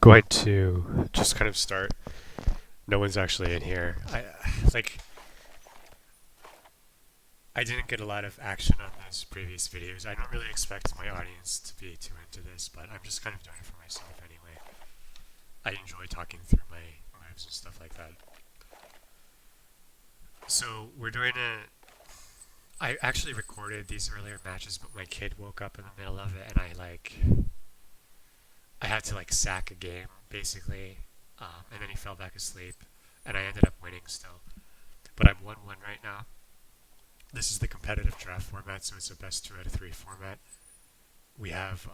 going to just kind of start. No one's actually in here. Like I didn't get a lot of action on those previous videos. I don't really expect my audience to be too into this, but I'm just kind of doing it for myself anyway. I enjoy talking through my moves and stuff like that. So we're doing a. I actually recorded these earlier matches, but my kid woke up in the middle of it, and I had to like sack a game basically, and then he fell back asleep, and I ended up winning still. But I'm 1-1 right now. This is the competitive draft format, so it's a best 2 out of 3 format. We have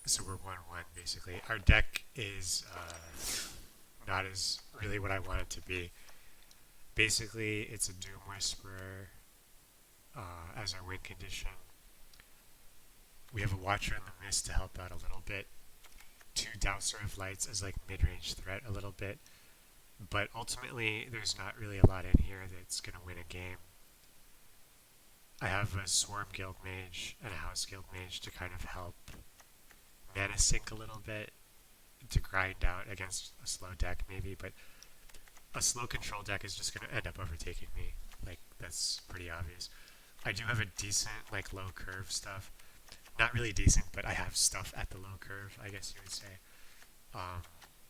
so we're 1-1 basically. Our deck is not as really what I want it to be. Basically, it's a Doom Whisperer as our win condition. We have a Watcher in the Mist to help out a little bit. 2 Doubter of Lights as like mid-range threat a little bit. But ultimately, there's not really a lot in here that's going to win a game. I have a Swarm Guild Mage and a House Guild Mage to kind of help mana sink a little bit, to grind out against a slow deck maybe, but a slow control deck is just going to end up overtaking me. Like, that's pretty obvious. I do have a decent, like, low curve stuff. Not really decent, but I have stuff at the low curve, I guess you would say.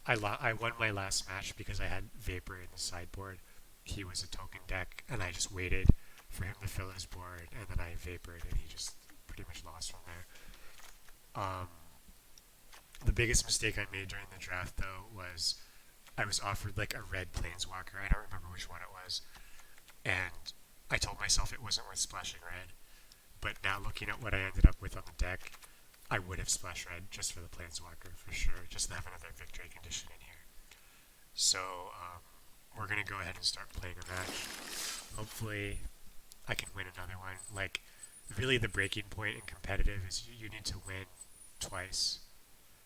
I won my last match because I had Vapor in the sideboard. He was a token deck, and I just waited for him to fill his board, and then I Vapored, and he just pretty much lost from there. The biggest mistake I made during the draft, though, was I was offered like a red Planeswalker. I don't remember which one it was. And I told myself it wasn't worth splashing red. But now looking at what I ended up with on the deck, I would have splashed red just for the Planeswalker, for sure. Just to have another victory condition in here. So, we're going to go ahead and start playing a match. Hopefully, I can win another one. Like, really the breaking point in competitive is you need to win twice.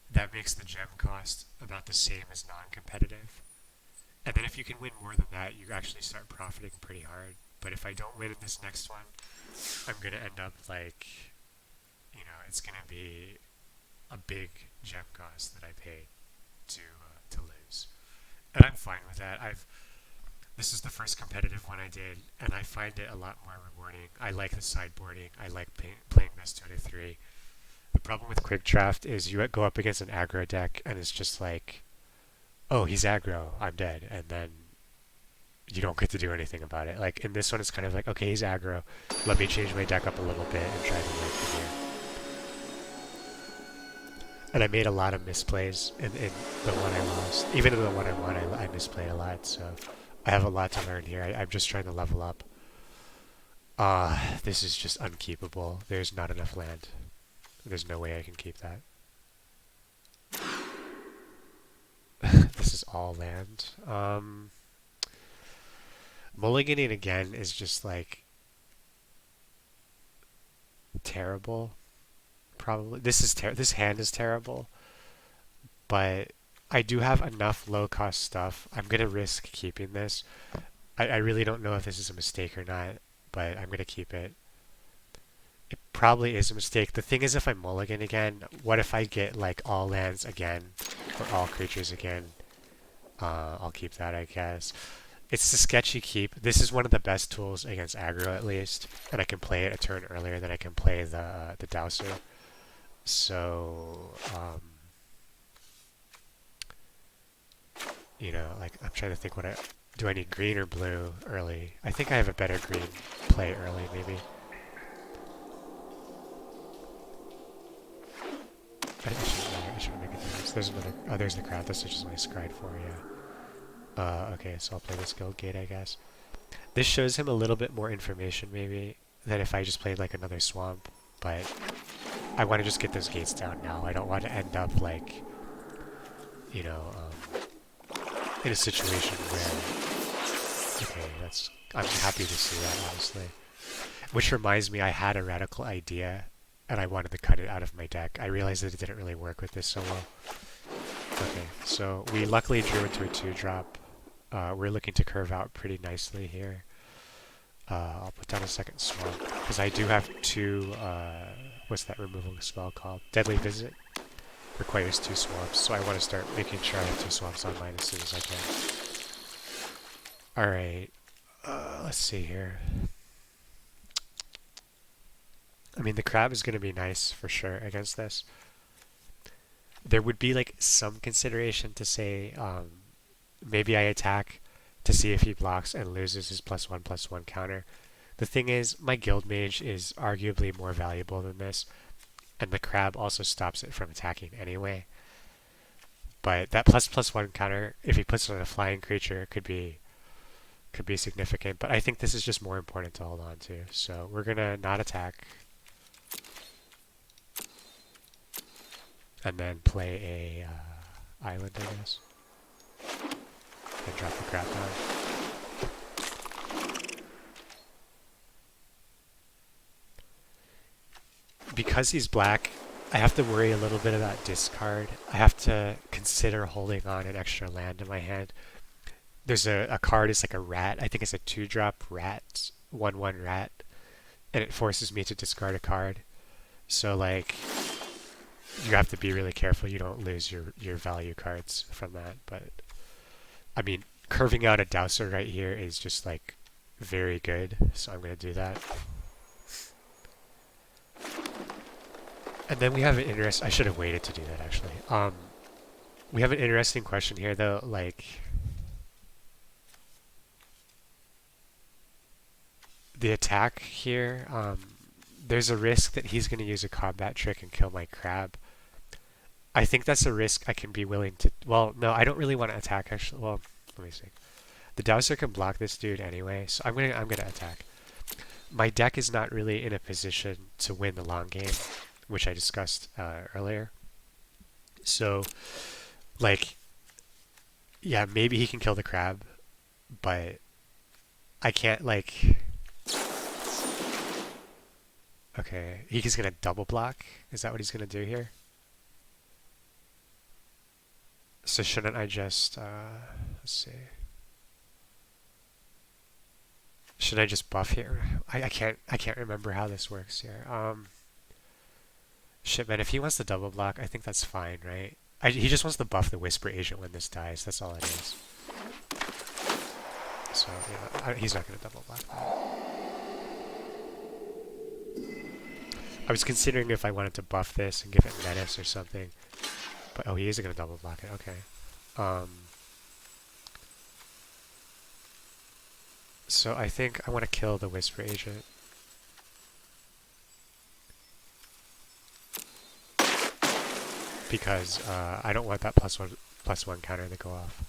That makes the gem cost about the same as non-competitive. And then if you can win more than that, you actually start profiting pretty hard. But if I don't win in this next one, I'm going to end up like, it's going to be a big gem cost that I paid to lose. And I'm fine with that. This is the first competitive one I did, and I find it a lot more rewarding. I like the sideboarding. I like playing best 2 out of 3. The problem with Quick Draft is you go up against an aggro deck, and it's just like, oh, he's aggro, I'm dead, and then you don't get to do anything about it. Like, in this one, it's kind of like, okay, he's aggro, let me change my deck up a little bit and try to win from here. And I made a lot of misplays in the one I lost. Even in the one I won, I misplayed a lot, so I have a lot to learn here. I'm just trying to level up. This is just unkeepable. There's not enough land. There's no way I can keep that. This is all land. Mulliganing again is just like terrible. Probably this hand is terrible, but I do have enough low cost stuff. I'm gonna risk keeping this. I really don't know if this is a mistake or not, but I'm gonna keep it. It probably is a mistake. The thing is, if I mulligan again, what if I get like all lands again, or all creatures again? I'll keep that, I guess. It's a sketchy keep. This is one of the best tools against aggro, at least, and I can play it a turn earlier than I can play the Dowser. So, like I'm trying to think do I need green or blue early? I think I have a better green play early, maybe. I shouldn't make a difference. There's another. Oh, there's the crowd. That's just my scryed for, yeah. Okay, so I'll play this guild gate, I guess. This shows him a little bit more information, maybe, than if I just played like another swamp. But I want to just get those gates down now. I don't want to end up like, in a situation where. Okay, I'm happy to see that, honestly. Which reminds me, I had a radical idea, and I wanted to cut it out of my deck. I realized that it didn't really work with this so well. Okay, so we luckily drew into a 2-drop. We're looking to curve out pretty nicely here. I'll put down a second swamp, because I do have 2, what's that removal spell called? Deadly Visit. requires 2 swamps, so I want to start making sure I have 2 swamps online as soon as I can. Alright, let's see here. I mean, the crab is going to be nice for sure against this. There would be like some consideration to say maybe I attack to see if he blocks and loses his +1/+1 counter. The thing is, my guild mage is arguably more valuable than this, and the crab also stops it from attacking anyway. But that ++1 counter, if he puts it on a flying creature, could be significant. But I think this is just more important to hold on to. So we're gonna not attack, and then play a island, I guess, and drop the crab down. Because he's black, I have to worry a little bit about discard. I have to consider holding on an extra land in my hand. There's a card, it's like a rat. I think it's a 2-drop rat, 1/1 rat, and it forces me to discard a card. So like, you have to be really careful you don't lose your value cards from that. But I mean, curving out a Dowser right here is just like very good, so I'm gonna do that. And then we have an interest. I should have waited to do that actually. We have an interesting question here though, like the attack here. There's a risk that he's going to use a combat trick and kill my crab. I think that's a risk I can be willing to. Well, no, I don't really want to attack actually. Well, let me see. The Dowser can block this dude anyway, so I'm gonna attack. My deck is not really in a position to win the long game, which I discussed earlier. So, like, yeah, maybe he can kill the crab, but I can't, like... Okay, he's gonna double block? Is that what he's gonna do here? So shouldn't I just, let's see. Should I just buff here? I can't remember how this works here. Shit, man, if he wants to double block, I think that's fine, right? He just wants to buff the Whisper Agent when this dies. That's all it is. So, yeah, he's not going to double block that. I was considering if I wanted to buff this and give it menace or something. But, oh, he isn't going to double block it. Okay. So I think I want to kill the Whisper Agent. Because I don't want that +1/+1 counter to go off.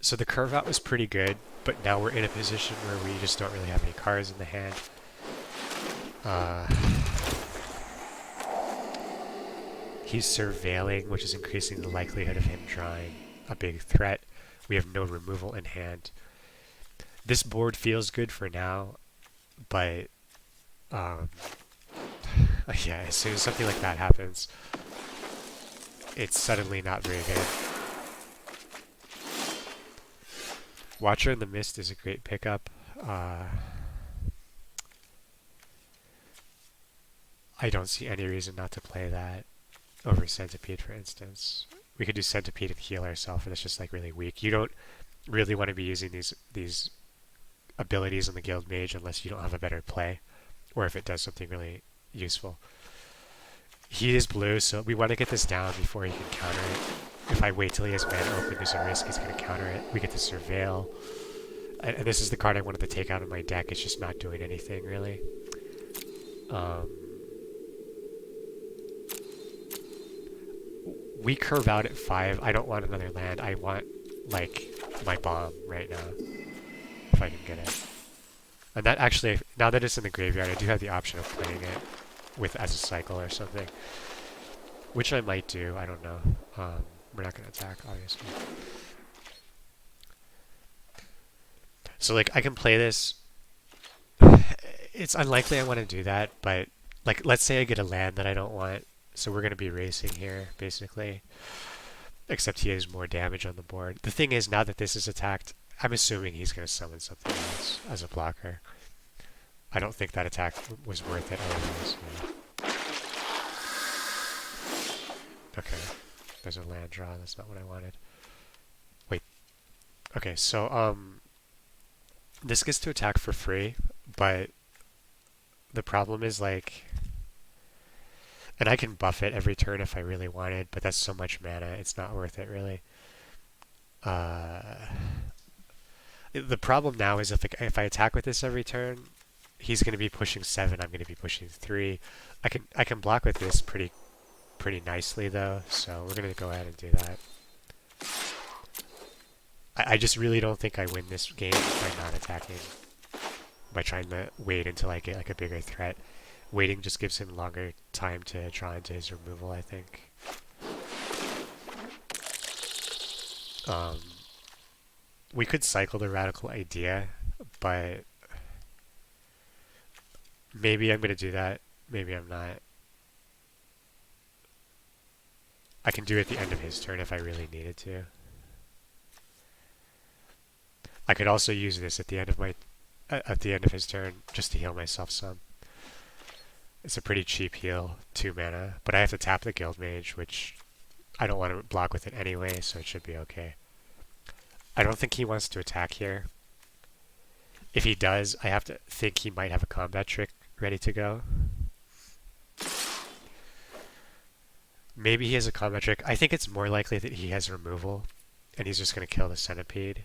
So the curve out was pretty good, but now we're in a position where we just don't really have any cards in the hand. He's surveilling, which is increasing the likelihood of him drawing a big threat. We have no removal in hand. This board feels good for now, but yeah, as soon as something like that happens, it's suddenly not very good. Watcher in the Mist is a great pickup. I don't see any reason not to play that over Centipede, for instance. We could do Centipede and heal ourselves, and it's just like really weak. You don't really want to be using these abilities on the Guild Mage unless you don't have a better play, or if it does something really useful. He is blue, so we want to get this down before he can counter it. If I wait till he has mana open, there's a risk he's going to counter it. We get to Surveil. And this is the card I wanted to take out of my deck. It's just not doing anything, really. We curve out at 5. I don't want another land. I want, like, my bomb right now, if I can get it. And that actually, now that it's in the graveyard, I do have the option of playing it with as a cycle or something, which I might do. I don't know. We're not going to attack, obviously. So, like, I can play this. It's unlikely I want to do that, but, like, let's say I get a land that I don't want. So we're going to be racing here, basically. Except he has more damage on the board. The thing is, now that this is attacked, I'm assuming he's going to summon something else as a blocker. I don't think that attack was worth it otherwise. Yeah. Okay. There's a land draw. That's not what I wanted. Wait. Okay, so, this gets to attack for free, but the problem is, like... And I can buff it every turn if I really wanted, but that's so much mana, it's not worth it, really. The problem now is if I attack with this every turn, he's going to be pushing 7, I'm going to be pushing 3. I can block with this pretty nicely, though, so we're going to go ahead and do that. I just really don't think I win this game by not attacking, by trying to wait until I get like a bigger threat. Waiting just gives him longer time to draw into his removal, I think. We could cycle the Radical Idea, but maybe I'm going to do that. Maybe I'm not. I can do it at the end of his turn if I really needed to. I could also use this at the end of his turn just to heal myself some. It's a pretty cheap heal, 2 mana, but I have to tap the Guild Mage, which I don't want to block with it anyway, so it should be okay. I don't think he wants to attack here. If he does, I have to think he might have a combat trick ready to go. Maybe he has a combat trick. I think it's more likely that he has removal, and he's just going to kill the Centipede.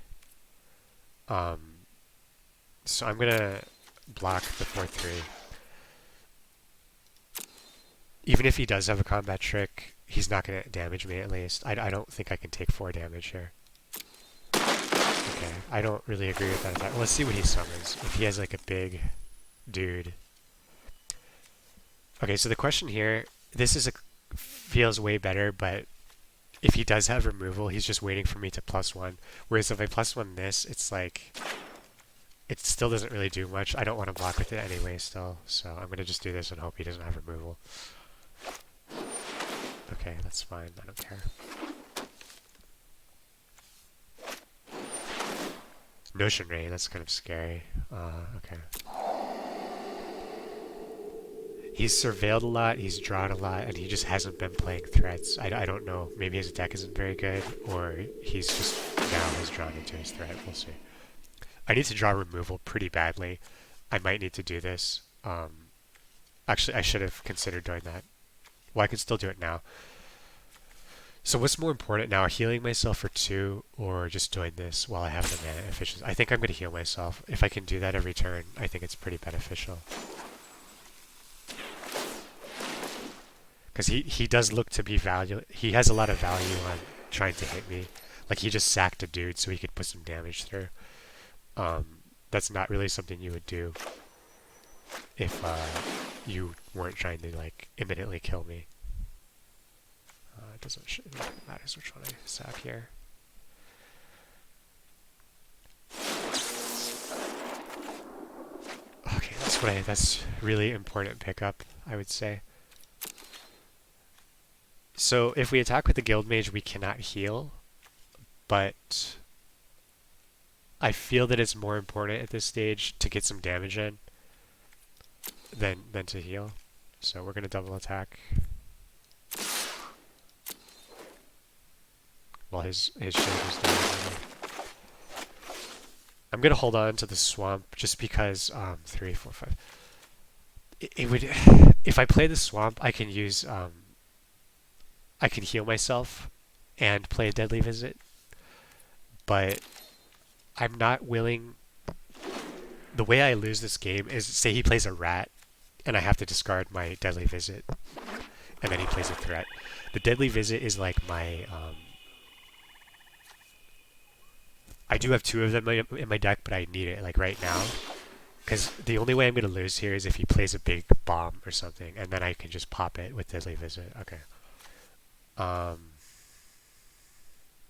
So I'm going to block the 4/3. Even if he does have a combat trick, he's not going to damage me at least. I don't think I can take 4 damage here. Okay, I don't really agree with that attack. Let's see what he summons. If he has like a big dude. Okay, so the question here, feels way better, but if he does have removal, he's just waiting for me to +1. Whereas if I +1 this, it's like, it still doesn't really do much. I don't want to block with it anyway still, so I'm going to just do this and hope he doesn't have removal. Okay, that's fine. I don't care. Notion Ray, that's kind of scary. Okay. He's surveilled a lot, he's drawn a lot, and he just hasn't been playing threats. I don't know. Maybe his deck isn't very good, or he's just now has drawn into his threat. We'll see. I need to draw removal pretty badly. I might need to do this. Actually, I should have considered doing that. Well, I can still do it now. So what's more important now, healing myself for 2 or just doing this while I have the mana efficiency? I think I'm going to heal myself. If I can do that every turn, I think it's pretty beneficial. Because he does look to be value. He has a lot of value on trying to hit me. Like he just sacked a dude so he could put some damage through. That's not really something you would do if you weren't trying to like imminently kill me. It doesn't matter which one I sack here. Okay, that's really important pickup, I would say. So if we attack with the Guild Mage, we cannot heal, but I feel that it's more important at this stage to get some damage in than to heal. So we're going to double attack. While his shield is down. I'm going to hold on to the swamp just because 3, 4, 5. It would, if I play the swamp, I can use I can heal myself and play a Deadly Visit, but I'm not willing. The way I lose this game is, say he plays a rat and I have to discard my Deadly Visit and then he plays a threat. The Deadly Visit is like my I do have 2 of them in my deck, but I need it like right now, because the only way I'm going to lose here is if he plays a big bomb or something, and then I can just pop it with Deadly Visit. Okay. Oh,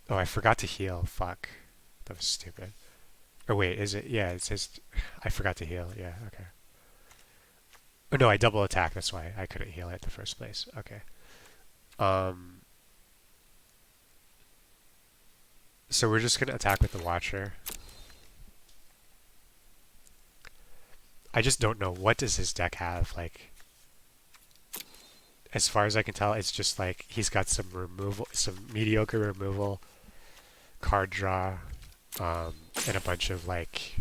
I forgot to heal. Fuck. That was stupid. Or wait, is it? Yeah, it says I forgot to heal. Yeah, okay. Oh no, I double attack. That's why I couldn't heal it in the first place. Okay. So we're just gonna attack with the Watcher. I just don't know, what does his deck have? Like, as far as I can tell, it's just like he's got some removal, some mediocre removal, card draw, and a bunch of like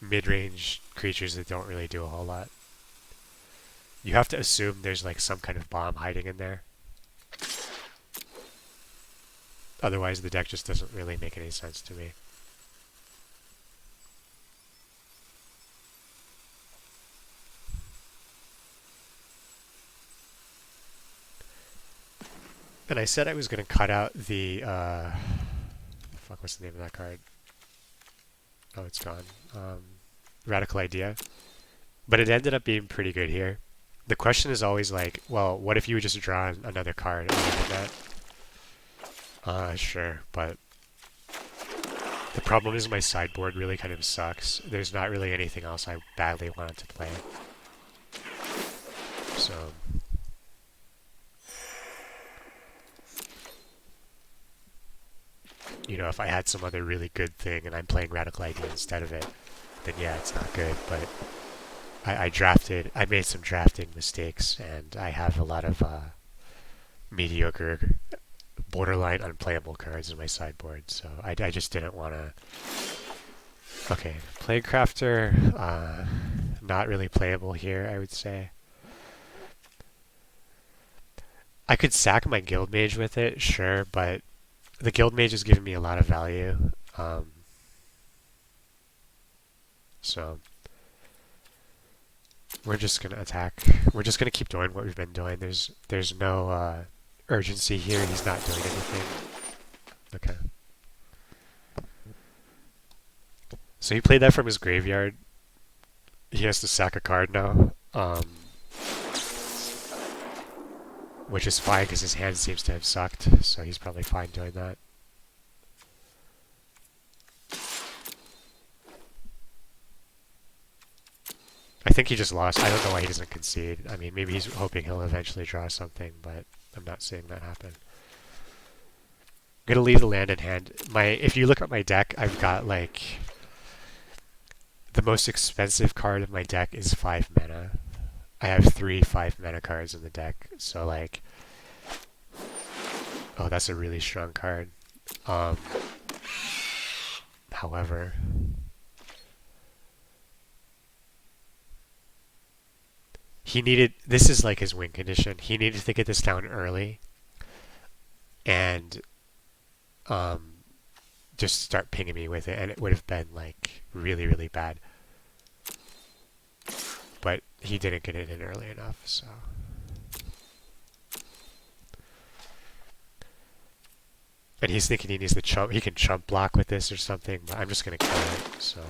mid-range creatures that don't really do a whole lot. You have to assume there's like some kind of bomb hiding in there. Otherwise, the deck just doesn't really make any sense to me. And I said I was going to cut out the, fuck, what's the name of that card? Oh, it's gone. Radical Idea. But it ended up being pretty good here. The question is always like, well, what if you would just draw another card other than that? Sure, but the problem is my sideboard really kind of sucks. There's not really anything else I badly wanted to play. So... you know, if I had some other really good thing and I'm playing Radical Idea instead of it, then yeah, it's not good. But I made some drafting mistakes, and I have a lot of mediocre, borderline unplayable cards in my sideboard, so I just didn't want to... Okay, Plaguecrafter, not really playable here, I would say. I could sack my Guild Mage with it, sure, but the Guild Mage is giving me a lot of value. So we're just gonna attack. We're just gonna keep doing what we've been doing. There's no urgency here. He's not doing anything. Okay. So he played that from his graveyard. He has to sack a card now. Which is fine because his hand seems to have sucked, so he's probably fine doing that. I think he just lost. I don't know why he doesn't concede. I mean, maybe he's hoping he'll eventually draw something, but I'm not seeing that happen. I'm gonna leave the land in hand. If you look at my deck, I've got like... the most expensive card of my deck is 5 mana. I have 3 5 mana cards in the deck, so like... oh, that's a really strong card. However... he needed... this is like his win condition. He needed to get this down early. And... just start pinging me with it, and it would have been like really, really bad. But he didn't get it in early enough, so... and he's thinking he needs to chump. He can chump block with this or something, but I'm just gonna kill it, so...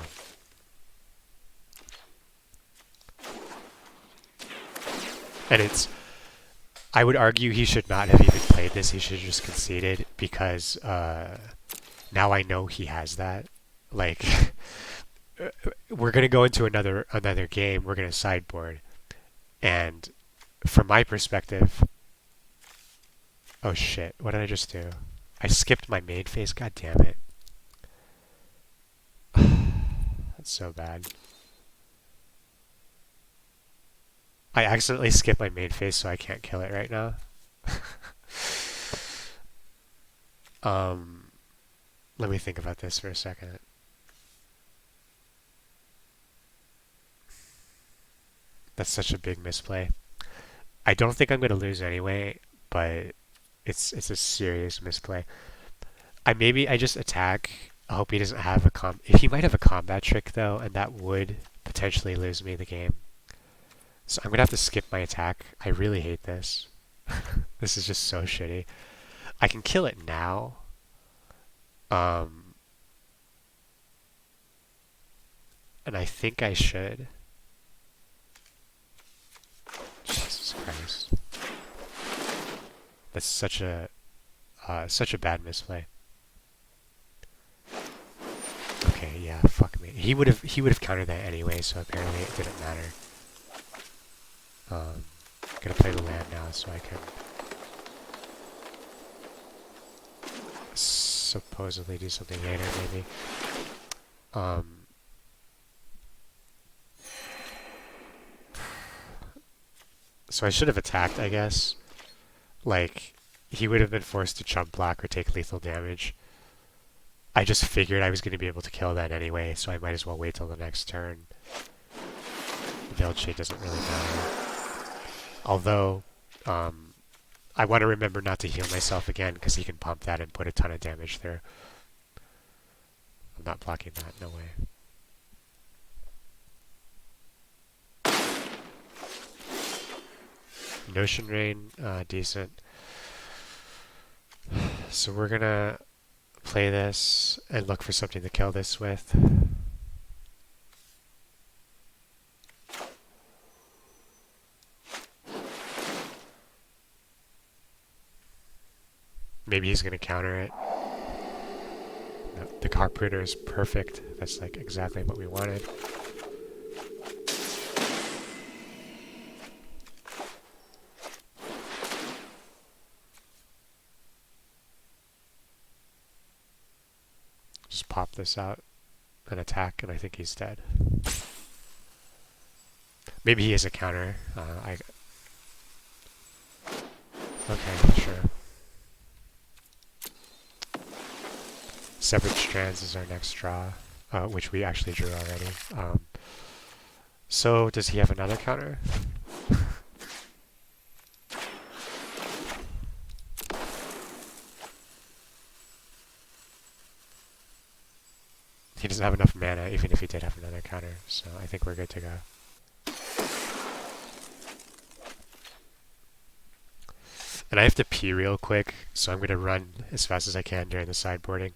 and it's... I would argue he should not have even played this. He should have just conceded, because now I know he has that. Like... we're gonna go into another game. We're gonna sideboard, and from my perspective, oh shit! What did I just do? I skipped my main phase. God damn it! That's so bad. I accidentally skipped my main phase, so I can't kill it right now. Let me think about this for a second. That's such a big misplay. I don't think I'm going to lose anyway, but it's a serious misplay. I just attack. I hope he doesn't have a he might have a combat trick though, and that would potentially lose me the game. So I'm going to have to skip my attack. I really hate this. This is just so shitty. I can kill it now. And I think I should. Jesus Christ. That's such a bad misplay. Okay, yeah, fuck me. He would have countered that anyway, so apparently it didn't matter. Gonna play the land now so I can supposedly do something later, maybe. So I should have attacked, I guess. Like, he would have been forced to chump block or take lethal damage. I just figured I was going to be able to kill that anyway, so I might as well wait till the next turn. The build shade doesn't really matter. Although, I want to remember not to heal myself again, because he can pump that and put a ton of damage through. I'm not blocking that, no way. Notion Rain, decent. So we're gonna play this and look for something to kill this with. Maybe he's gonna counter it. No, the Harpooner is perfect. That's like exactly what we wanted. Just pop this out and attack, and I think he's dead. Maybe he is a counter. Okay, sure. Separate Strands is our next draw, which we actually drew already. So does he have another counter? He doesn't have enough mana, even if he did have another counter, so I think we're good to go. And I have to pee real quick, so I'm going to run as fast as I can during the sideboarding.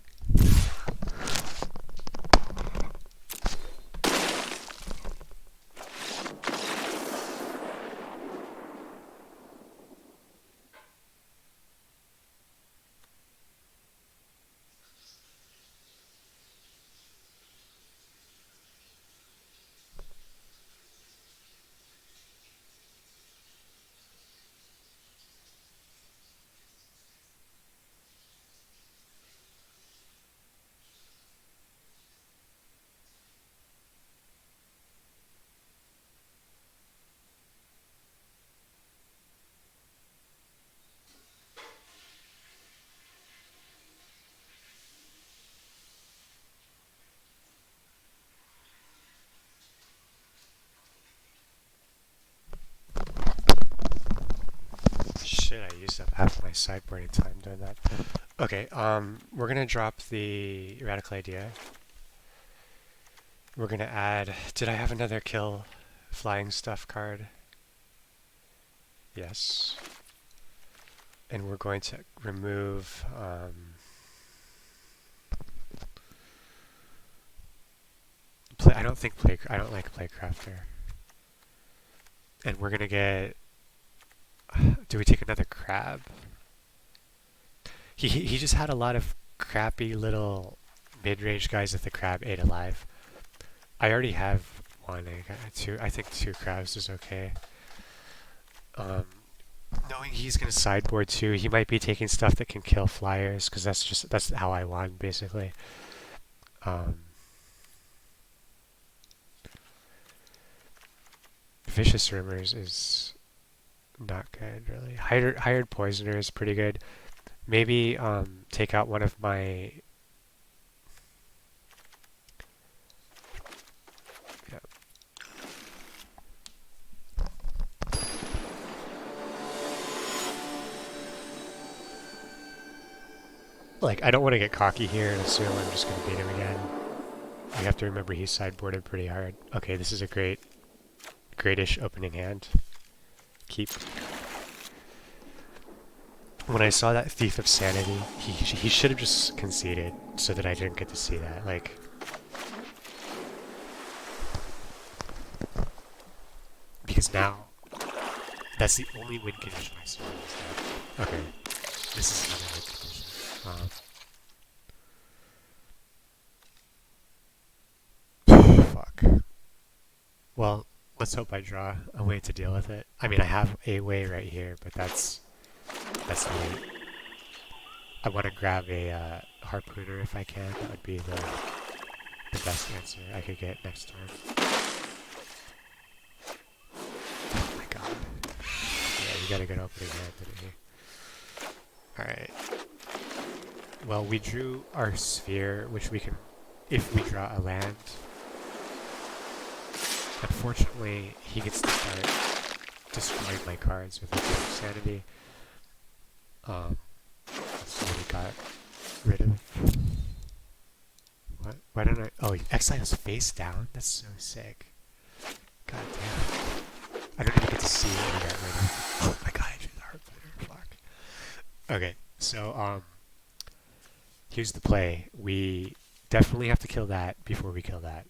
Shit, I used up half my sideboarding time doing that. Okay, we're gonna drop the Radical Idea. We're gonna add... Did I have another kill flying stuff card? Yes. And we're going to remove... I don't like Playcrafter. And we're gonna get... Do we take another crab? He just had a lot of crappy little mid-range guys that the crab ate alive. I already have one. I got two. I think 2 crabs is okay. Knowing he's gonna sideboard too, he might be taking stuff that can kill flyers, because that's how I won basically. Vicious Rumors is not good, really. Hired Poisoner is pretty good. Maybe take out one of my... Yeah. Like, I don't want to get cocky here and assume I'm just going to beat him again. We have to remember he's sideboarded pretty hard. Okay, this is a great-ish opening hand. Keep. When I saw that Thief of Sanity, he should have just conceded so that I didn't get to see that. Like, because now that's the only win condition I saw in this deck. Okay, this is another win condition. Fuck. Well, let's hope I draw a way to deal with it. I mean, I have a way right here, but that's late. I want to grab a Harpooner if I can. That would be the best answer I could get next turn. Oh my god. he got a good opening hand, didn't he? Alright. Well, we drew our sphere, which we can, if we draw a land. Unfortunately, he gets to start destroying my cards with Insanity. So we got rid of... What? Why don't I... Oh, he exiles face down? That's so sick. God damn. I don't even get to see what he got rid of. Oh my god, I drew the Heartbiter. Fuck. Okay, so, here's the play. We definitely have to kill that before we kill that.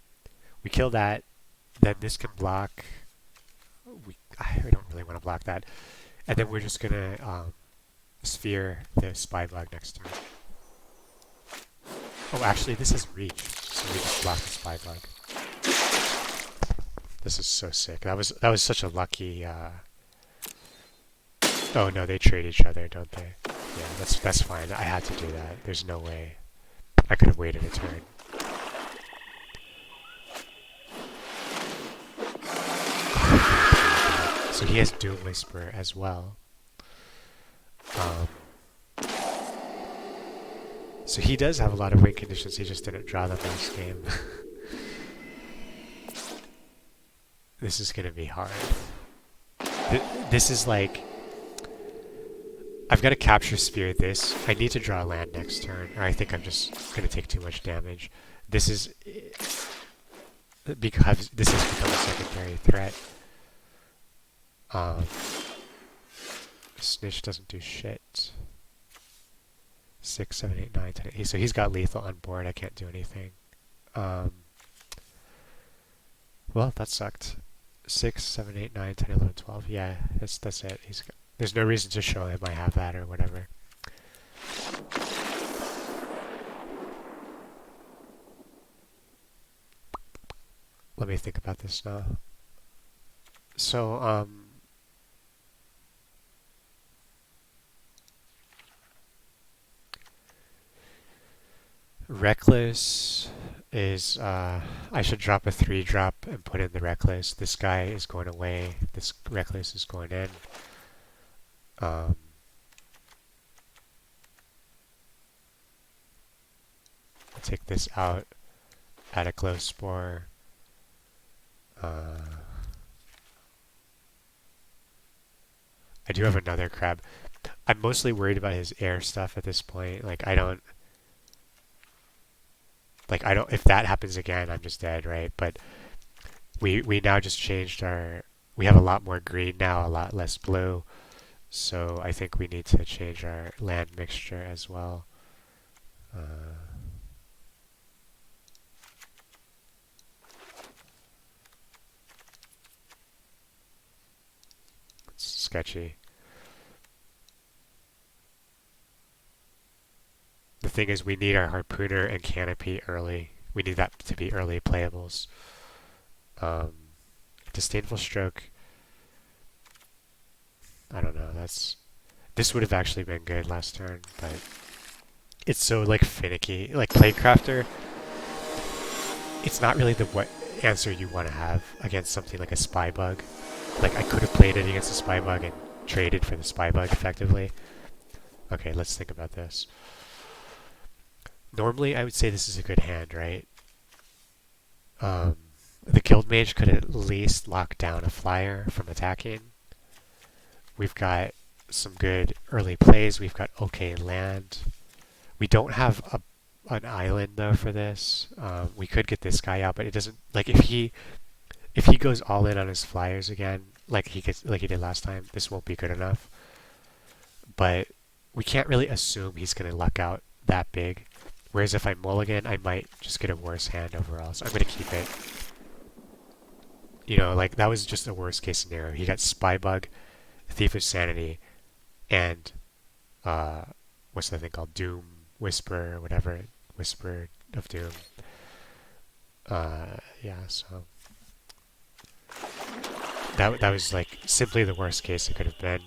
We kill that, then this can block... I don't really want to block that. And then we're just gonna, sphere the spy bug next turn. Oh, actually, this is reach, so we just block the spy bug. This is so sick. That was such a lucky. Oh no, they trade each other, don't they? Yeah, that's fine. I had to do that. There's no way I could have waited a turn. So he has Doom Whisper as well. So he does have a lot of win conditions, he just didn't draw them last game. This is gonna be hard. This is like... I've got to capture Spear this. I need to draw a land next turn, or I think I'm just gonna take too much damage. This is... Because this has become a secondary threat. Snitch doesn't do shit. 6, 7, 8, 9, 10. So he's got lethal on board. I can't do anything. Well, that sucked. 6, 7, 8, 9, 10, 11, 12. Yeah, that's it. There's no reason to show him I have that or whatever. Let me think about this now. So, Reckless is, I should drop a 3-drop and put in the Reckless. This guy is going away. This Reckless is going in. I'll take this out. Add a Glow Spore. I do have another crab. I'm mostly worried about his air stuff at this point. Like, I don't... if that happens again, I'm just dead, right? But we now just changed our... We have a lot more green now, a lot less blue. So I think we need to change our land mixture as well. It's sketchy. The thing is, we need our Harpooner and Canopy early. We need that to be early playables. Disdainful Stroke. I don't know. This would have actually been good last turn, but it's so like finicky. Like Playcrafter, it's not really the what answer you want to have against something like a spy bug. Like I could have played it against a spy bug and traded for the spy bug effectively. Okay, let's think about this. Normally, I would say this is a good hand, right? The Guild Mage could at least lock down a flyer from attacking. We've got some good early plays. We've got okay land. We don't have an island though for this. We could get this guy out, but it doesn't. Like if he goes all in on his flyers again, like he did last time, this won't be good enough. But we can't really assume he's gonna luck out that big. Whereas if I mulligan, I might just get a worse hand overall. So I'm gonna keep it. You know, like that was just a worst case scenario. He got Spy Bug, Thief of Sanity, and what's that thing called? Doom Whisper or whatever. Whisper of Doom. Yeah, so that was like simply the worst case it could have been.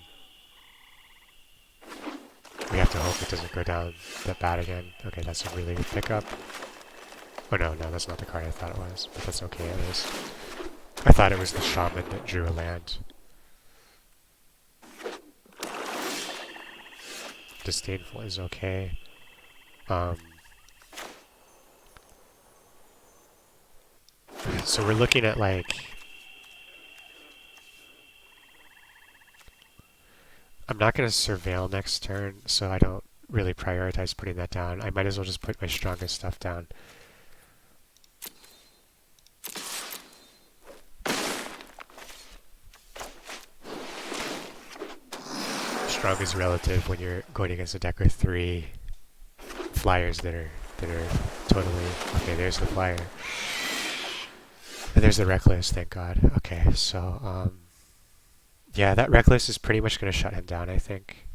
We have to hope it doesn't go down that bad again. Okay, that's a really good pickup. Oh no, that's not the card I thought it was, but that's okay at least. I thought it was the Shaman that drew a land. Disdainful is okay. So we're looking at like... I'm not going to surveil next turn, so I don't really prioritize putting that down. I might as well just put my strongest stuff down. Strong is relative when you're going against a deck with 3 flyers that are totally... Okay, there's the flyer. And there's the Reckless, thank God. Okay, so, yeah, that Reckless is pretty much going to shut him down, I think.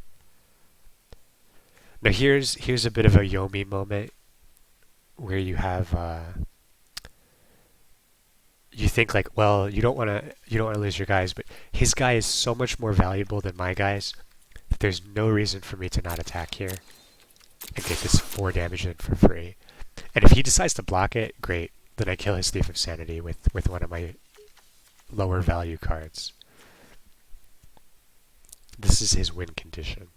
Now here's a bit of a Yomi moment where you have you think like, well, you don't want to lose your guys, but his guy is so much more valuable than my guys that there's no reason for me to not attack here and get this 4 damage in for free. And if he decides to block it, great. Then I kill his Thief of Sanity with one of my lower value cards. This is his win condition.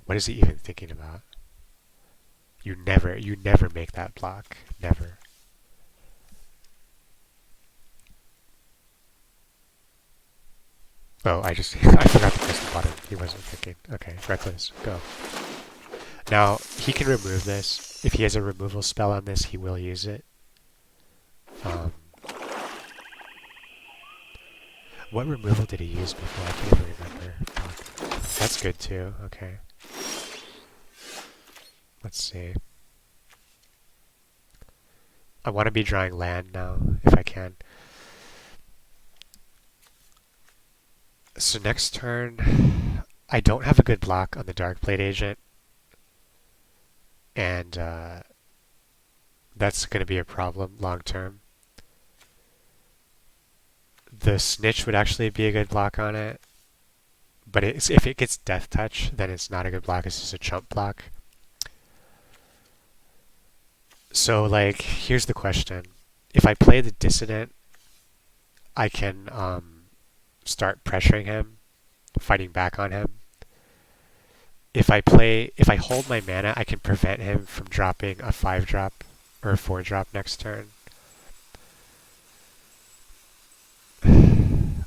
What is he even thinking about? You never make that block. Never. Oh, I forgot to press the button. He wasn't thinking. Okay, Reckless, go. Now, he can remove this. If he has a removal spell on this, he will use it. What removal did he use before? I can't even remember. That's good too. Okay. Let's see. I want to be drawing land now, if I can. So next turn, I don't have a good block on the Darkblade Agent. And that's going to be a problem long term. The Snitch would actually be a good block on it. But if it gets Death Touch, then it's not a good block. It's just a chump block. So, like, here's the question. If I play the Dissident, I can start pressuring him, fighting back on him. If I hold my mana, I can prevent him from dropping a 5-drop or a 4-drop next turn.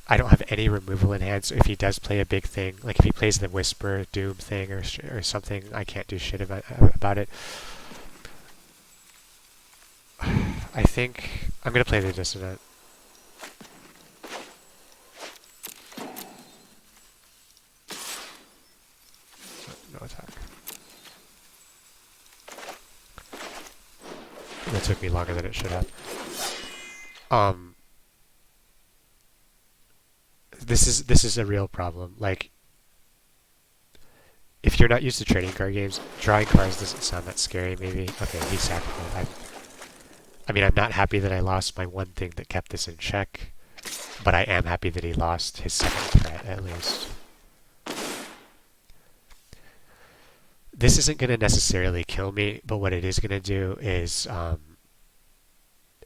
I don't have any removal in hand, so if he does play a big thing, like if he plays the Whisper Doom thing or something, I can't do shit about it. I think I'm going to play the Dissident. No attack. That took me longer than it should have. This is a real problem. Like, if you're not used to trading card games, drawing cards doesn't sound that scary, maybe. Okay, he sacked me. I mean, I'm not happy that I lost my one thing that kept this in check, but I am happy that he lost his second threat, at least. This isn't going to necessarily kill me, but what it is going to do is,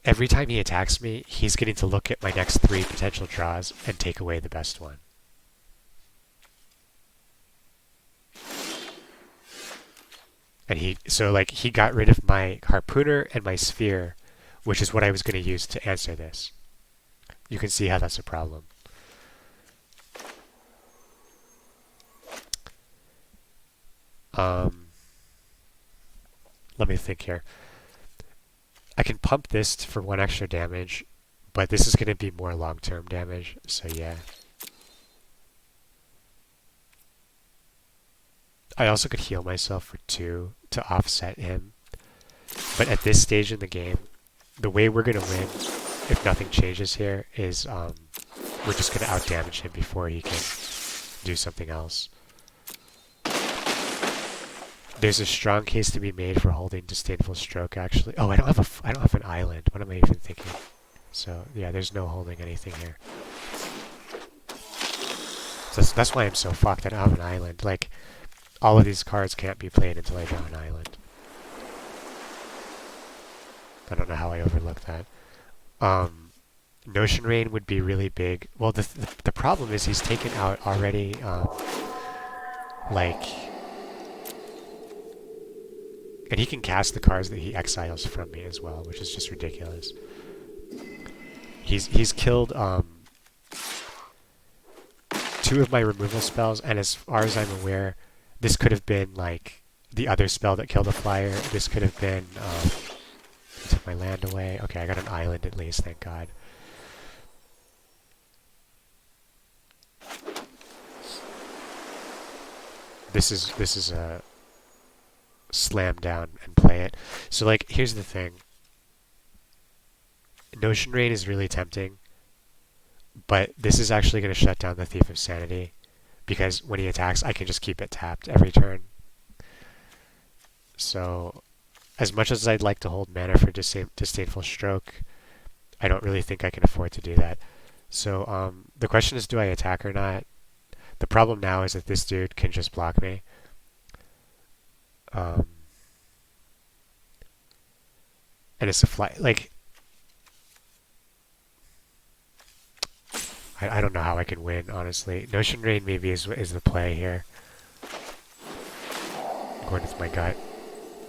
every time he attacks me, he's getting to look at my next 3 potential draws and take away the best one. And he got rid of my Harpooner and my Sphere, which is what I was going to use to answer this. You can see how that's a problem. Let me think here. I can pump this for 1 extra damage, but this is going to be more long-term damage, so yeah. I also could heal myself for 2 to offset him. But at this stage in the game, the way we're going to win, if nothing changes here, is we're just going to outdamage him before he can do something else. There's a strong case to be made for holding Disdainful Stroke, actually. Oh, I don't have an island. What am I even thinking? So yeah, there's no holding anything here. So that's why I'm so fucked. I don't have an island. Like, all of these cards can't be played until I draw an island. I don't know how I overlooked that. Notion Rain would be really big. Well, the problem is he's taken out already, like, and he can cast the cards that he exiles from me as well, which is just ridiculous. He's killed two of my removal spells, and as far as I'm aware, this could have been like the other spell that killed a flyer. This could have been took my land away. Okay, I got an island at least, thank God. This is a slam down and play it. So like, here's the thing. Notion Rain is really tempting, but this is actually going to shut down the Thief of Sanity, because when he attacks, I can just keep it tapped every turn. So, as much as I'd like to hold mana for Disdainful Stroke, I don't really think I can afford to do that. So, the question is, do I attack or not? The problem now is that this dude can just block me. And it's a fly. Like, I don't know how I can win, honestly. Notion Rain maybe is the play here. I'm going with my gut.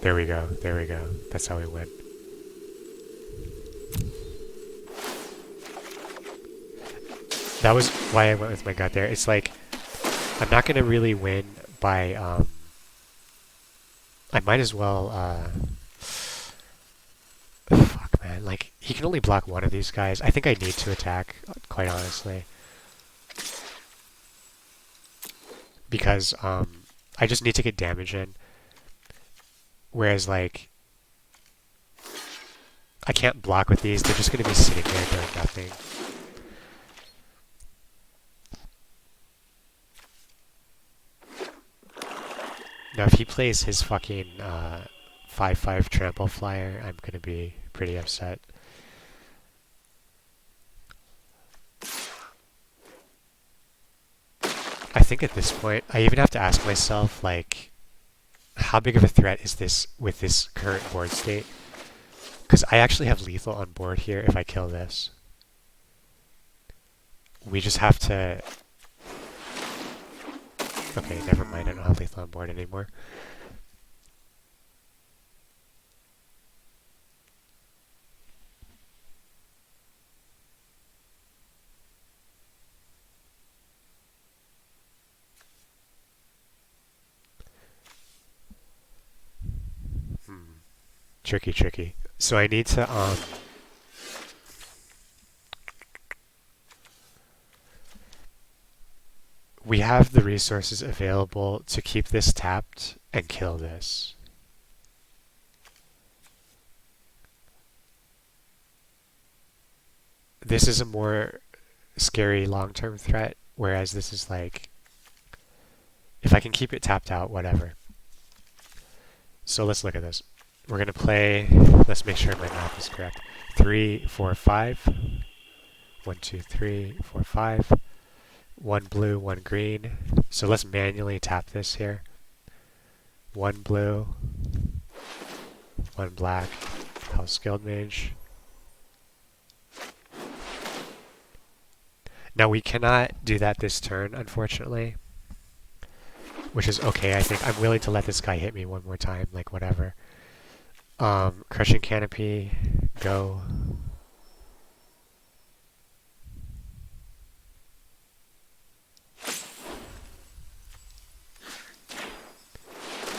There we go. There we go. That's how we win. That was why I went with my gut there. It's like, I'm not going to really win by, I might as well, fuck, man. Like, he can only block one of these guys. I think I need to attack, quite honestly. Because, I just need to get damage in. Whereas, like, I can't block with these. They're just going to be sitting there doing nothing. Now, if he plays his fucking 5/5 trample flyer, I'm going to be pretty upset. I think at this point, I even have to ask myself, like, how big of a threat is this with this current board state? Because I actually have lethal on board here if I kill this. We just have to... Okay, never mind, I don't have lethal on board anymore. Tricky, tricky. So I need to, we have the resources available to keep this tapped and kill this. This is a more scary long-term threat, whereas this is like, if I can keep it tapped out, whatever. So let's look at this. We're going to play, let's make sure my math is correct. 3, 4, 5. 1, 2, 3, 4, 5. 1 blue, 1 green. So let's manually tap this here. 1 blue, 1 black. House Guild Mage. Now we cannot do that this turn, unfortunately. Which is okay, I think. I'm willing to let this guy hit me one more time, like whatever. Crushing Canopy, go.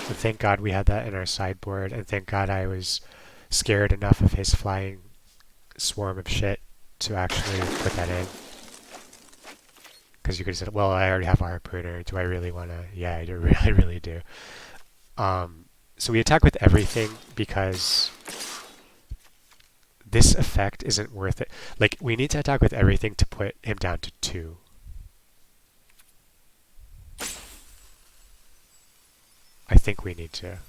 So thank God we had that in our sideboard, and thank God I was scared enough of his flying swarm of shit to actually put that in. Because you could have said, well, I already have a Harpooner. Do I really want to? Yeah, I really do. So we attack with everything because this effect isn't worth it. Like, we need to attack with everything to put him down to 2. I think we need to.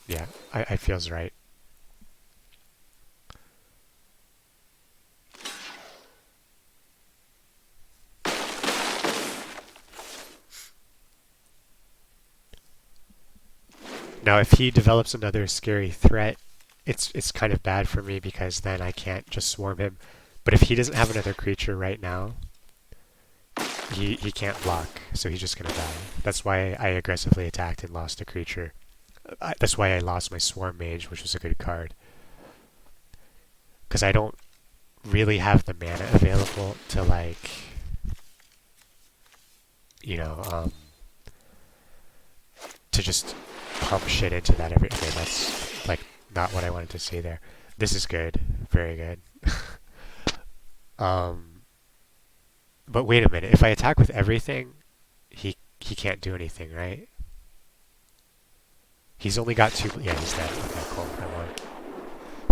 Yeah, I feels right. Now, if he develops another scary threat, it's kind of bad for me because then I can't just swarm him. But if he doesn't have another creature right now, he can't block, so he's just gonna die. That's why I aggressively attacked and lost a creature. That's why I lost my Swarm Mage, which was a good card. Because I don't really have the mana available to, like, you know, to just pump shit into that every... Okay, that's, like, not what I wanted to say there. This is good. Very good. But wait a minute. If I attack with everything, he can't do anything, right? He's only got 2... Yeah, he's dead. Okay, cool. I won.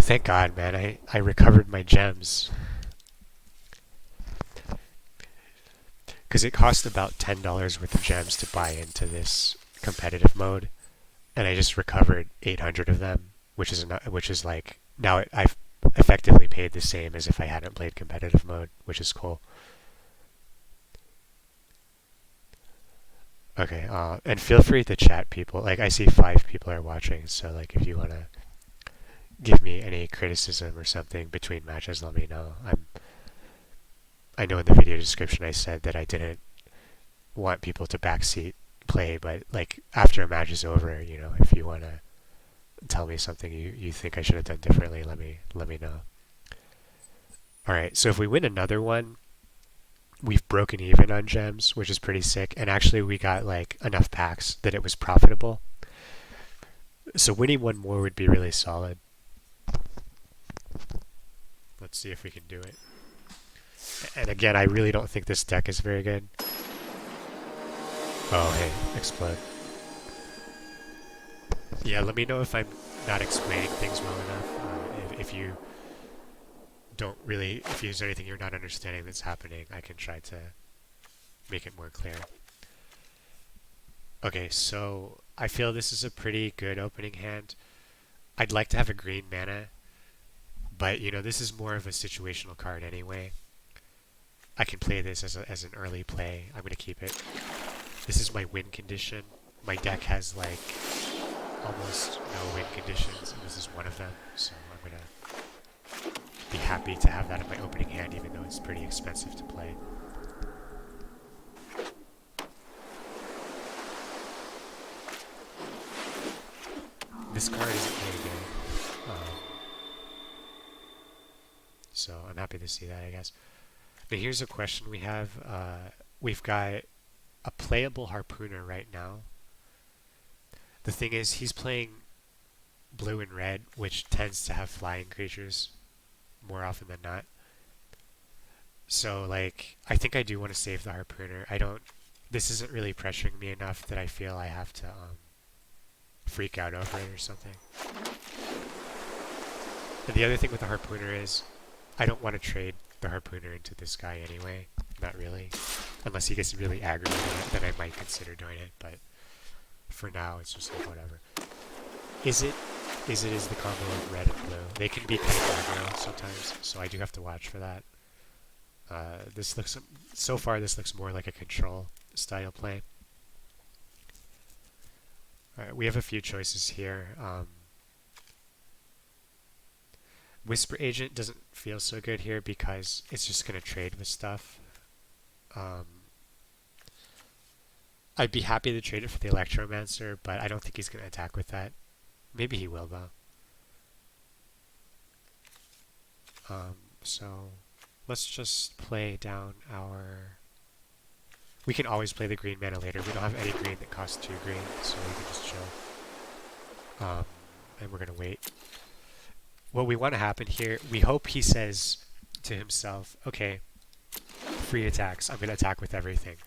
Thank God, man. I recovered my gems. Because it cost about $10 worth of gems to buy into this competitive mode. And I just recovered 800 of them, which is like... Now I've effectively paid the same as if I hadn't played competitive mode, which is cool. Okay, and feel free to chat, people. Like, I see 5 people are watching, so, like, if you want to give me any criticism or something between matches, let me know. I know in the video description I said that I didn't want people to backseat play, but, like, after a match is over, you know, if you want to tell me something you think I should have done differently, let me know. Alright, so if we win another one, we've broken even on gems, which is pretty sick. And actually we got like enough packs that it was profitable. So winning one more would be really solid. Let's see if we can do it. And again, I really don't think this deck is very good. Oh, hey, explode. Yeah, let me know if I'm not explaining things well enough. If you don't really, if there's anything you're not understanding that's happening, I can try to make it more clear. Okay, so I feel this is a pretty good opening hand. I'd like to have a green mana, but you know, this is more of a situational card anyway. I can play this as an early play. I'm going to keep it. This is my win condition. My deck has like almost no win conditions, and this is one of them, so I'm going to be happy to have that in my opening hand, even though it's pretty expensive to play. This card isn't very good, so I'm happy to see that, I guess. Now here's a question we have. We've got a playable Harpooner right now. The thing is, he's playing blue and red, which tends to have flying creatures more often than not. So, like, I think I do want to save the Harpooner. This isn't really pressuring me enough that I feel I have to freak out over it or something. And the other thing with the Harpooner is, I don't want to trade the Harpooner into this guy anyway. Not really. Unless he gets really aggravated, then I might consider doing it, but for now, it's just like, whatever. Is it the combo of red and blue? They can be kind of aggro sometimes, so I do have to watch for that. So far this looks more like a control style play. Alright, we have a few choices here. Whisper Agent doesn't feel so good here because it's just going to trade with stuff. I'd be happy to trade it for the Electromancer, but I don't think he's going to attack with that. Maybe he will, though. So let's just play down our... We can always play the green mana later. We don't have any green that costs 2 green, so we can just chill. And we're going to wait. What we want to happen here, we hope he says to himself, okay, free attacks, I'm going to attack with everything.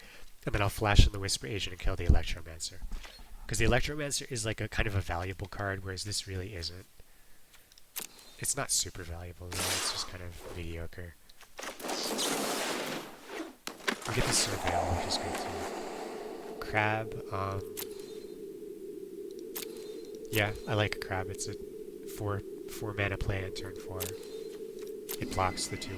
And then I'll flash in the Whisper Agent and kill the Electromancer. Because the Electromancer is like a kind of a valuable card, whereas this really isn't. It's not super valuable, really. It's just kind of mediocre. We get the Surveil, which is good too. Crab, yeah, I like a Crab. It's a 4 mana play on turn 4. It blocks the 2/1.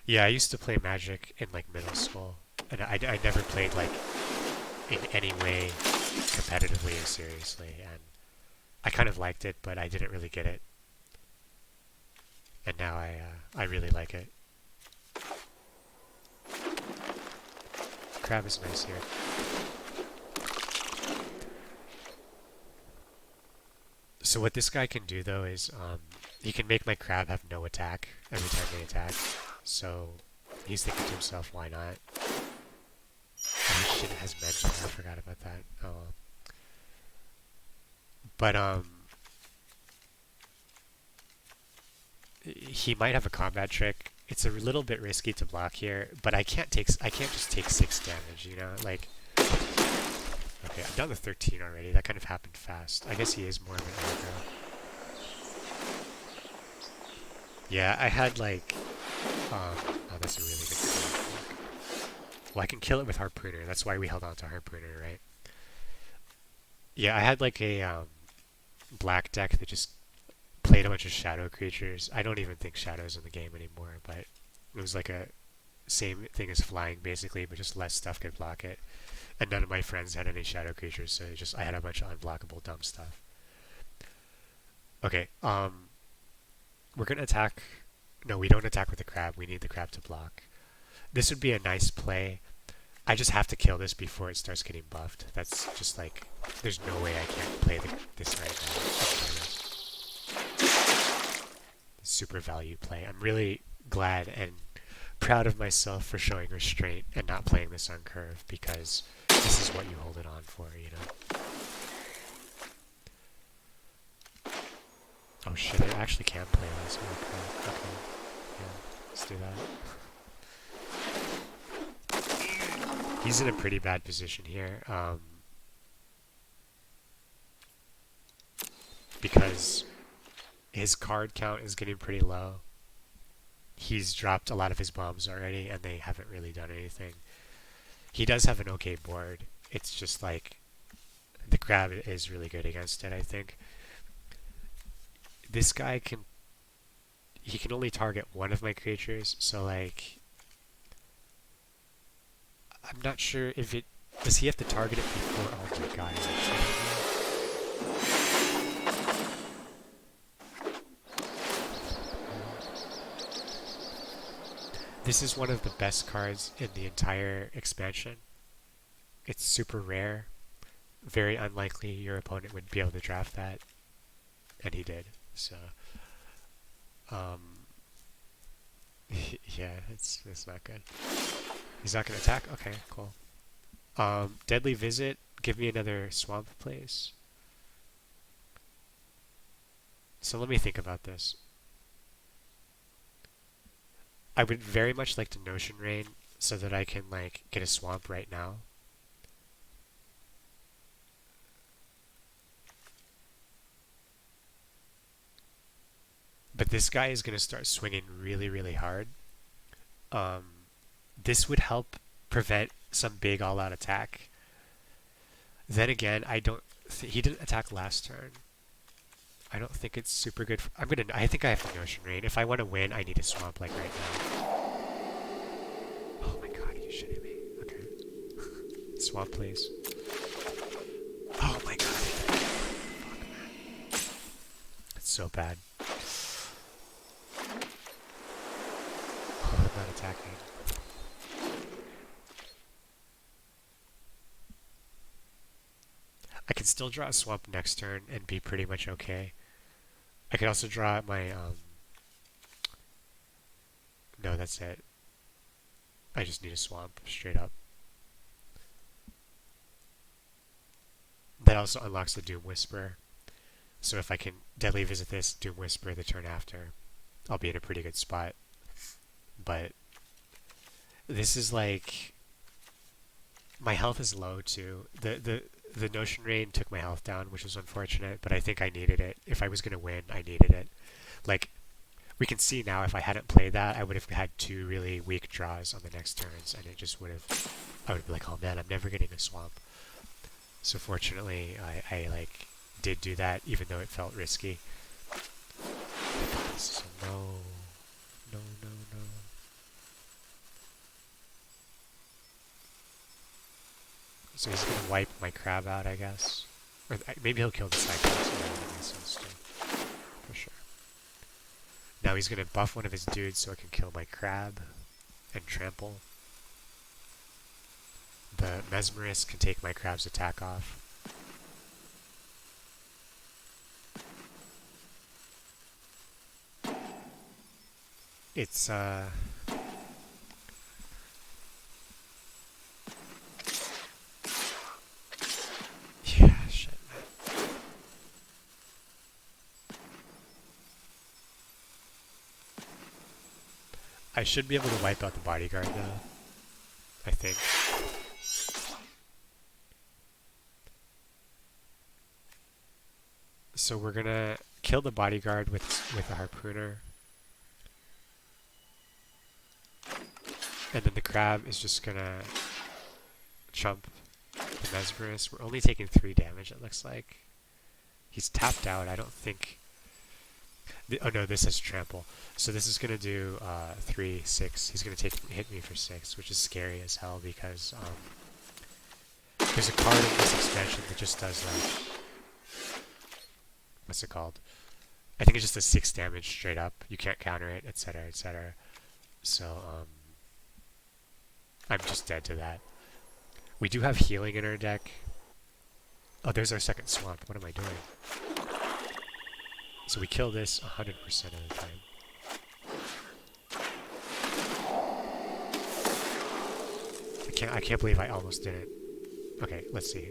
Yeah, I used to play Magic in like middle school, and I never played like in any way competitively or seriously, and I kind of liked it, but I didn't really get it, and now I really like it. Crab is nice here. So what this guy can do though is he can make my crab have no attack every time they attack. So he's thinking to himself, why not? Oh shit, it has mental. I forgot about that. Oh well. But he might have a combat trick. It's a little bit risky to block here, but I can't just take 6 damage, you know? Like, okay, I'm down to 13 already. That kind of happened fast. I guess he is more of an aggro. Yeah, I had like, oh, that's a really good kill. Well, I can kill it with Harpooner. That's why we held on to Harpooner, right? Yeah, I had like a black deck that just played a bunch of shadow creatures. I don't even think shadow's in the game anymore, but it was like a same thing as flying basically, but just less stuff could block it. And none of my friends had any shadow creatures, so I had a bunch of unblockable dumb stuff. Okay, we're gonna attack. No, we don't attack with the crab. We need the crab to block. This would be a nice play. I just have to kill this before it starts getting buffed. That's just like, there's no way I can't play this right now. Super value play. I'm really glad and proud of myself for showing restraint and not playing this on curve, because this is what you hold it on for, you know? Oh shit, I actually can play this. Oh crap. Okay. Yeah, let's do that. He's in a pretty bad position here. Because his card count is getting pretty low. He's dropped a lot of his bombs already, and they haven't really done anything. He does have an okay board. It's just like, the crab is really good against it, I think. This guy he can only target one of my creatures, so like, I'm not sure if does he have to target it before? Oh my god, is it kidding me? This is one of the best cards in the entire expansion. It's super rare. Very unlikely your opponent would be able to draft that, and he did. So, yeah, it's not good. He's not gonna attack? Okay, cool. Deadly Visit, give me another swamp, please. So let me think about this. I would very much like to Notion Rain so that I can like get a swamp right now. But this guy is going to start swinging really, really hard. This would help prevent some big all-out attack. Then again, he didn't attack last turn. I don't think it's super good. I think I have to Notion Rain. If I want to win, I need a swamp like right now. Oh my god, are you shitting me? Okay. Swamp, please. Oh my god. Fuck, man. It's so bad. Oh, I'm not attacking. I can still draw a swamp next turn and be pretty much okay. I could also draw my, no, that's it. I just need a swamp, straight up. That also unlocks the Doom Whisperer. So if I can Deadly Visit this, Doom Whisperer the turn after, I'll be in a pretty good spot. But this is like, my health is low too. The Notion Rain took my health down, which was unfortunate, but I think I needed it. If I was going to win, I needed it. Like, we can see now, if I hadn't played that, I would have had 2 really weak draws on the next turns, and it just would have, I would be like, oh man, I'm never getting a swamp. So fortunately, I like, did do that, even though it felt risky. So no. So he's gonna wipe my crab out, I guess. Or maybe he'll kill the Cyclops. Yeah, that makes sense too. For sure. Now he's gonna buff one of his dudes so it can kill my crab and trample. The Mesmerist can take my crab's attack off. It's yeah, shit. I should be able to wipe out the bodyguard though. I think. So we're gonna kill the bodyguard with a harpooner. And then the crab is just gonna chump the Mesmerist. We're only taking 3 damage, it looks like. He's tapped out. I don't think... oh no, this has trample. So this is gonna do 3, 6. He's gonna hit me for 6, which is scary as hell because there's a card in this expansion that just does like... what's it called? I think it just does 6 damage straight up. You can't counter it, etc., etc. So, I'm just dead to that. We do have healing in our deck. Oh, there's our second swamp. What am I doing? So we kill this 100% of the time. I can't believe I almost did it. Okay, let's see.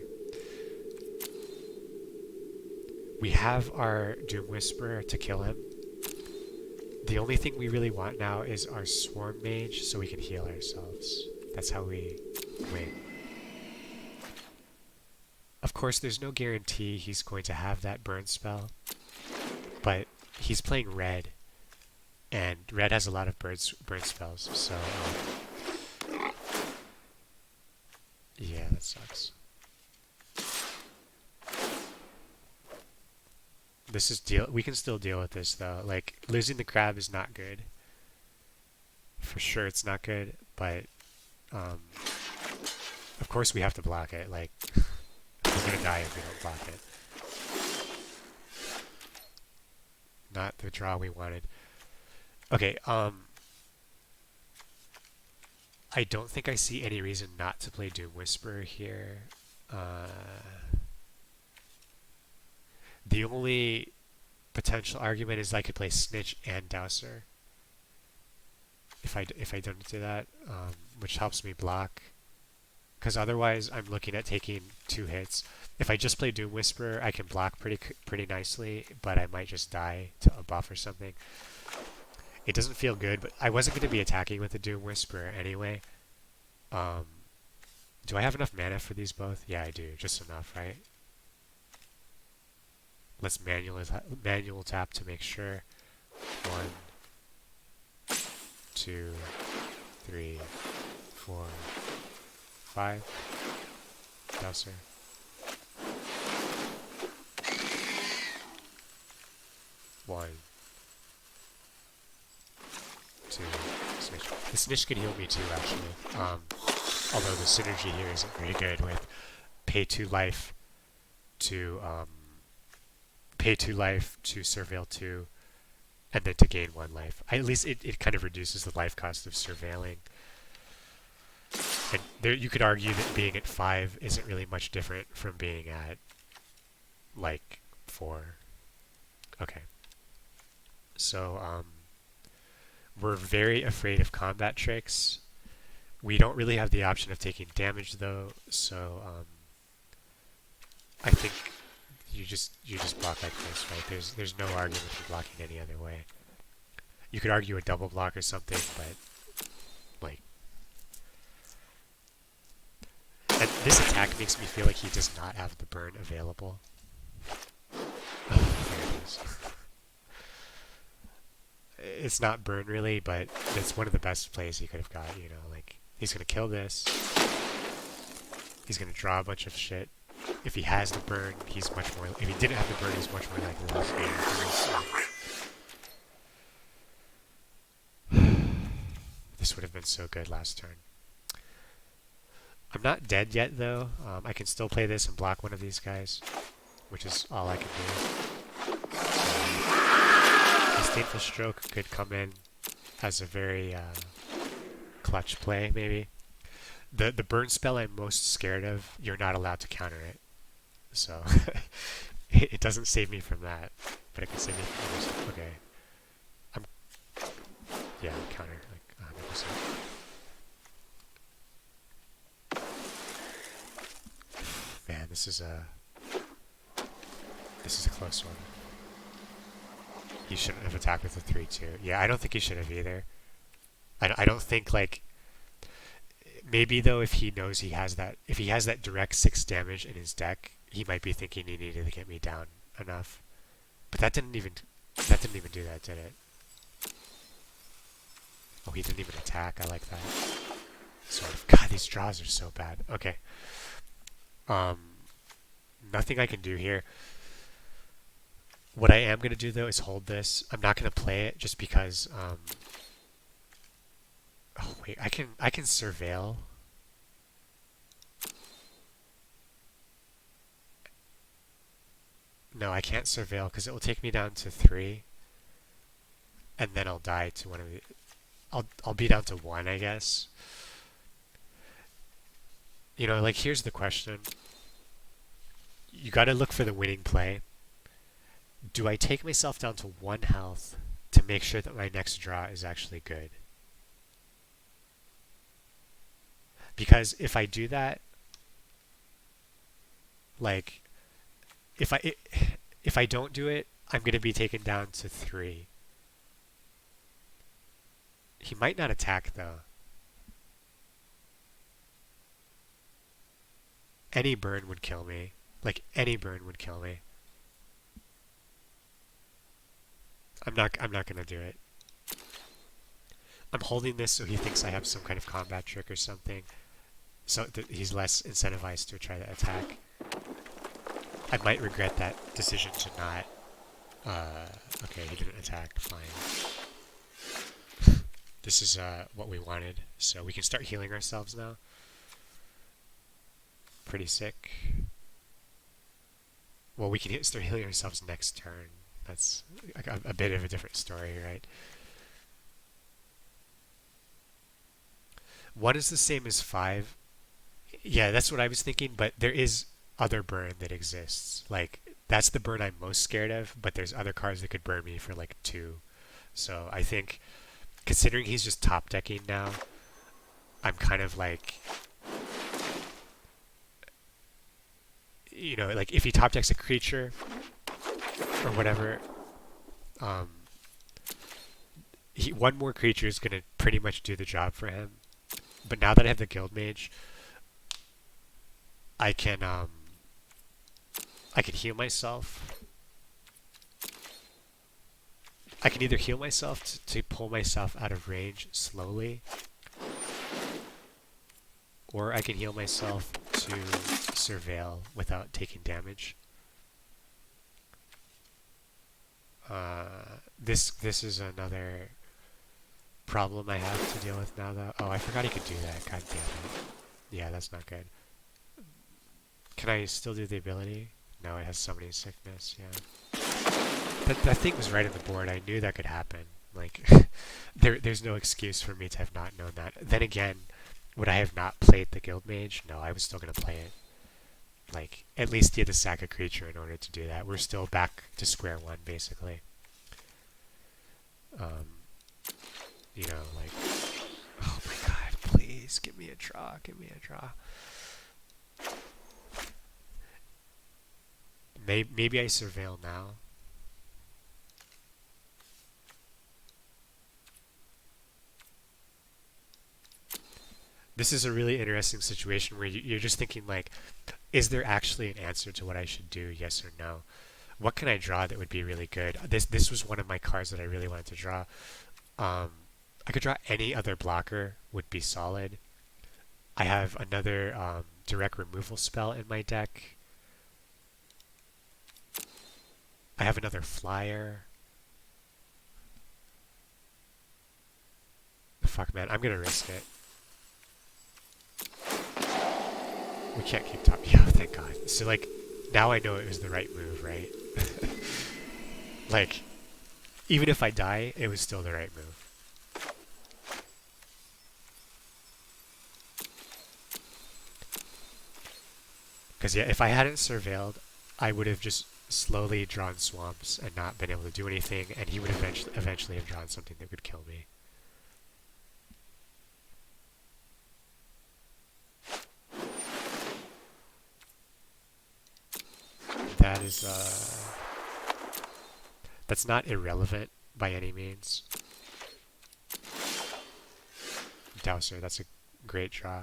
We have our Doom Whisperer to kill him. The only thing we really want now is our Swarm Mage so we can heal ourselves. That's how we win. Of course, there's no guarantee he's going to have that burn spell, but he's playing red, and red has a lot of burn spells, so yeah, that sucks. This is we can still deal with this though. Like, losing the crab is not good. For sure it's not good, but of course we have to block it. Like, we're gonna die if we don't block it. Not the draw we wanted. Okay, I don't think I see any reason not to play Doom Whisperer here. The only potential argument is I could play Snitch and Dowser. If I don't do that, which helps me block. Because otherwise, I'm looking at taking 2 hits. If I just play Doom Whisperer, I can block pretty nicely, but I might just die to a buff or something. It doesn't feel good, but I wasn't going to be attacking with the Doom Whisperer anyway. Do I have enough mana for these both? Yeah, I do. Just enough, right? Let's manual tap to make sure. 1, 2, 3, 4, 5. Dowser. 1, 2. Snitch. The Snitch can heal me too, actually. Although the synergy here isn't very good with pay 2 life to surveil 2, and then to gain 1 life. At least it kind of reduces the life cost of surveilling. And there, you could argue that being at 5 isn't really much different from being at, like, 4. Okay. So, we're very afraid of combat tricks. We don't really have the option of taking damage, though, so, I think you just block like this, right? There's no argument for blocking any other way. You could argue a double block or something, but, like... And this attack makes me feel like he does not have the burn available. There it is. It's not burn really, but it's one of the best plays he could have got, you know, like, he's gonna kill this. He's gonna draw a bunch of shit. If he has the burn, he's much more... If he didn't have the burn, he's much more likely to lose game. This would have been so good last turn. I'm not dead yet though. I can still play this and block one of these guys, which is all I can do. Disdainful Stroke could come in as a very clutch play, maybe. The burn spell I'm most scared of, you're not allowed to counter it. So it doesn't save me from that, but it can save me from other stuff. Okay. Yeah, counter like 100%. Man, this is a close one. He shouldn't have attacked with a 3-2. Yeah, I don't think he should have either. I don't think, like, maybe though if he knows he has that, if he has that direct 6 damage in his deck, he might be thinking he needed to get me down enough. But that didn't even do that, did it? Oh, he didn't even attack. I like that. Sort of. God, these draws are so bad. Okay. Nothing I can do here. What I am going to do, though, is hold this. I'm not going to play it just because... oh, wait. I can surveil. No, I can't surveil because it will take me down to 3. And then I'll die to one of the... I'll be down to 1, I guess. You know, like, here's the question. You got to look for the winning play. Do I take myself down to 1 health to make sure that my next draw is actually good? Because if I do that, like, if I don't do it, I'm going to be taken down to 3. He might not attack, though. Any burn would kill me. Like, any burn would kill me. I'm not gonna do it. I'm holding this so he thinks I have some kind of combat trick or something. So that he's less incentivized to try to attack. I might regret that decision to not... okay, he didn't attack. Fine. This is what we wanted. So we can start healing ourselves now. Pretty sick. Well, we can start healing ourselves next turn. That's a bit of a different story, right? 1 is the same as 5. Yeah, that's what I was thinking, but there is other burn that exists. Like, that's the burn I'm most scared of, but there's other cards that could burn me for like 2. So I think, considering he's just top decking now, I'm kind of like... You know, like, if he top decks a creature or whatever, one more creature is going to pretty much do the job for him. But now that I have the Guild Mage, I can heal myself. I can either heal myself to pull myself out of range slowly, or I can heal myself to surveil without taking damage. This is another problem I have to deal with now, though. Oh, I forgot he could do that. God damn it. Yeah, that's not good. Can I still do the ability? No, it has Summoning Sickness, yeah. That thing was right on the board. I knew that could happen. Like, there's no excuse for me to have not known that. Then again, would I have not played the Guild Mage? No, I was still going to play it. Like, at least you had to sack a creature in order to do that. We're still back to square one, basically. You know, like... Oh my god, please, give me a draw, give me a draw. Maybe I surveil now. This is a really interesting situation where you're just thinking, like, is there actually an answer to what I should do, yes or no? What can I draw that would be really good? This was one of my cards that I really wanted to draw. I could draw any other blocker, would be solid. I have another direct removal spell in my deck. I have another flyer. Fuck, man, I'm gonna risk it. We can't keep top. Yeah, thank God. So like, now I know it was the right move, right? Like, even if I die, it was still the right move. Because yeah, if I hadn't surveilled, I would have just slowly drawn swamps and not been able to do anything, and he would eventually have drawn something that would kill me. That is that's not irrelevant by any means. Dowser, that's a great draw.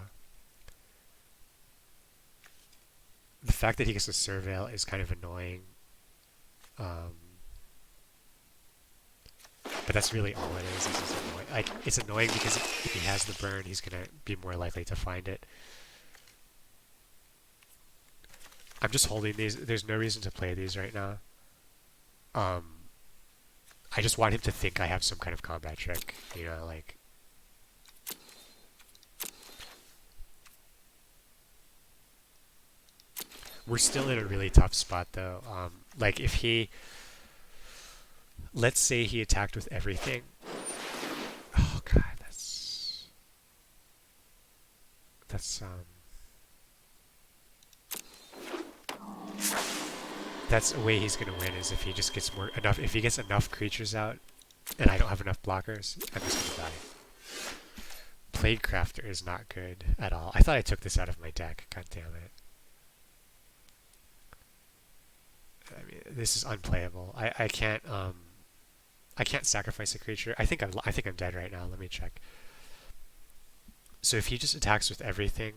The fact that he gets to surveil is kind of annoying. But that's really all it is. It's just annoying. Like, it's annoying because if he has the burn, he's gonna be more likely to find it. I'm just holding these. There's no reason to play these right now. I just want him to think I have some kind of combat trick. You know, like... We're still in a really tough spot, though. Like, if he... Let's say he attacked with everything. Oh, God, that's... That's a way he's gonna win, is if he just gets if he gets enough creatures out, and I don't have enough blockers, I'm just gonna die. Plague Crafter is not good at all. I thought I took this out of my deck. God damn it. I mean, this is unplayable. I can't sacrifice a creature. I think I'm dead right now. Let me check. So if he just attacks with everything,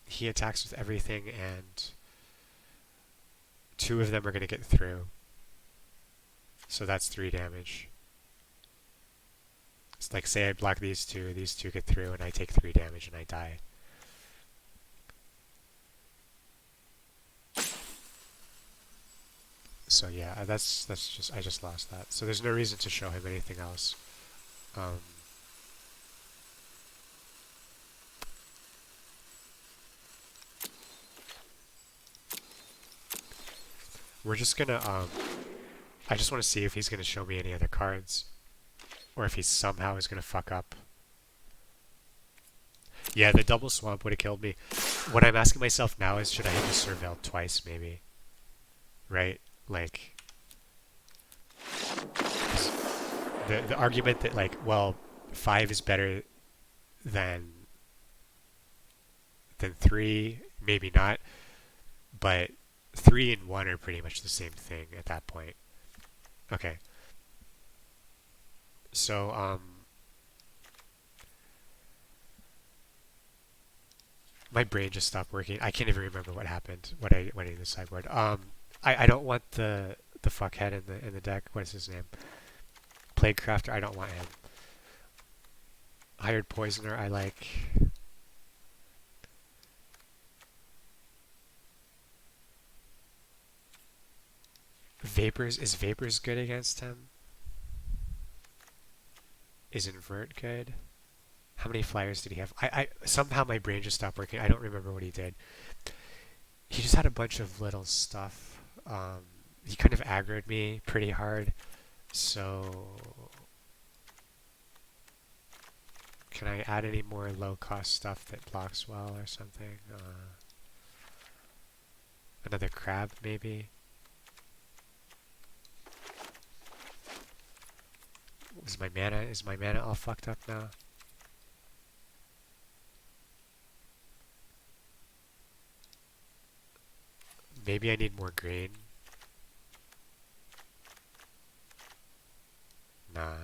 he attacks with everything, and 2 of them are going to get through. So that's 3 damage. It's like, say I block these 2 get through, and I take 3 damage and I die. So yeah, that's just, I just lost that. So there's no reason to show him anything else. We're just gonna, I just want to see if he's gonna show me any other cards. Or if he somehow is gonna fuck up. Yeah, the double swamp would have killed me. What I'm asking myself now is, should I have just surveilled twice, maybe? Right? Like... The argument that, like, well, 5 is better than 3, maybe not, but 3 and 1 are pretty much the same thing at that point. Okay. So, my brain just stopped working. I can't even remember what happened when I went into the sideboard. I don't want the fuckhead in the deck. What is his name? Plague Crafter, I don't want him. Hired Poisoner, I like. Vapors, is Vapors good against him? Is Invert good? How many flyers did he have? I somehow my brain just stopped working. I don't remember what he did. He just had a bunch of little stuff. He kind of aggroed me pretty hard. So... Can I add any more low-cost stuff that blocks well or something? Another crab, maybe? Is my mana all fucked up now? Maybe I need more green. Nah.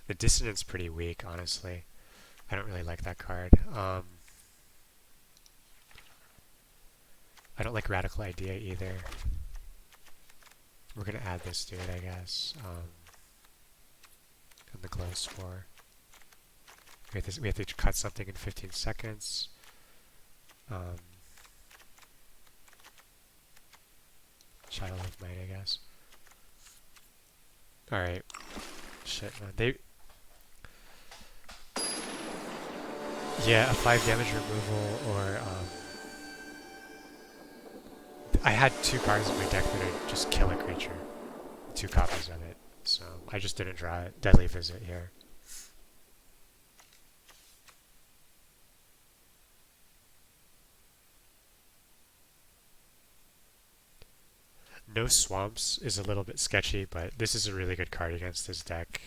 The Dissonant's pretty weak, honestly. I don't really like that card. I don't like Radical Idea either. We're gonna add this to it, I guess. And the Glow Spore. We have to cut something in 15 seconds. Shadow of Might, I guess. Alright. Shit, man. They... Yeah, a 5 damage removal or, I had 2 cards in my deck that would just kill a creature. 2 copies of it. So, I just didn't draw it. Deadly Visit here. No swamps is a little bit sketchy, but this is a really good card against this deck.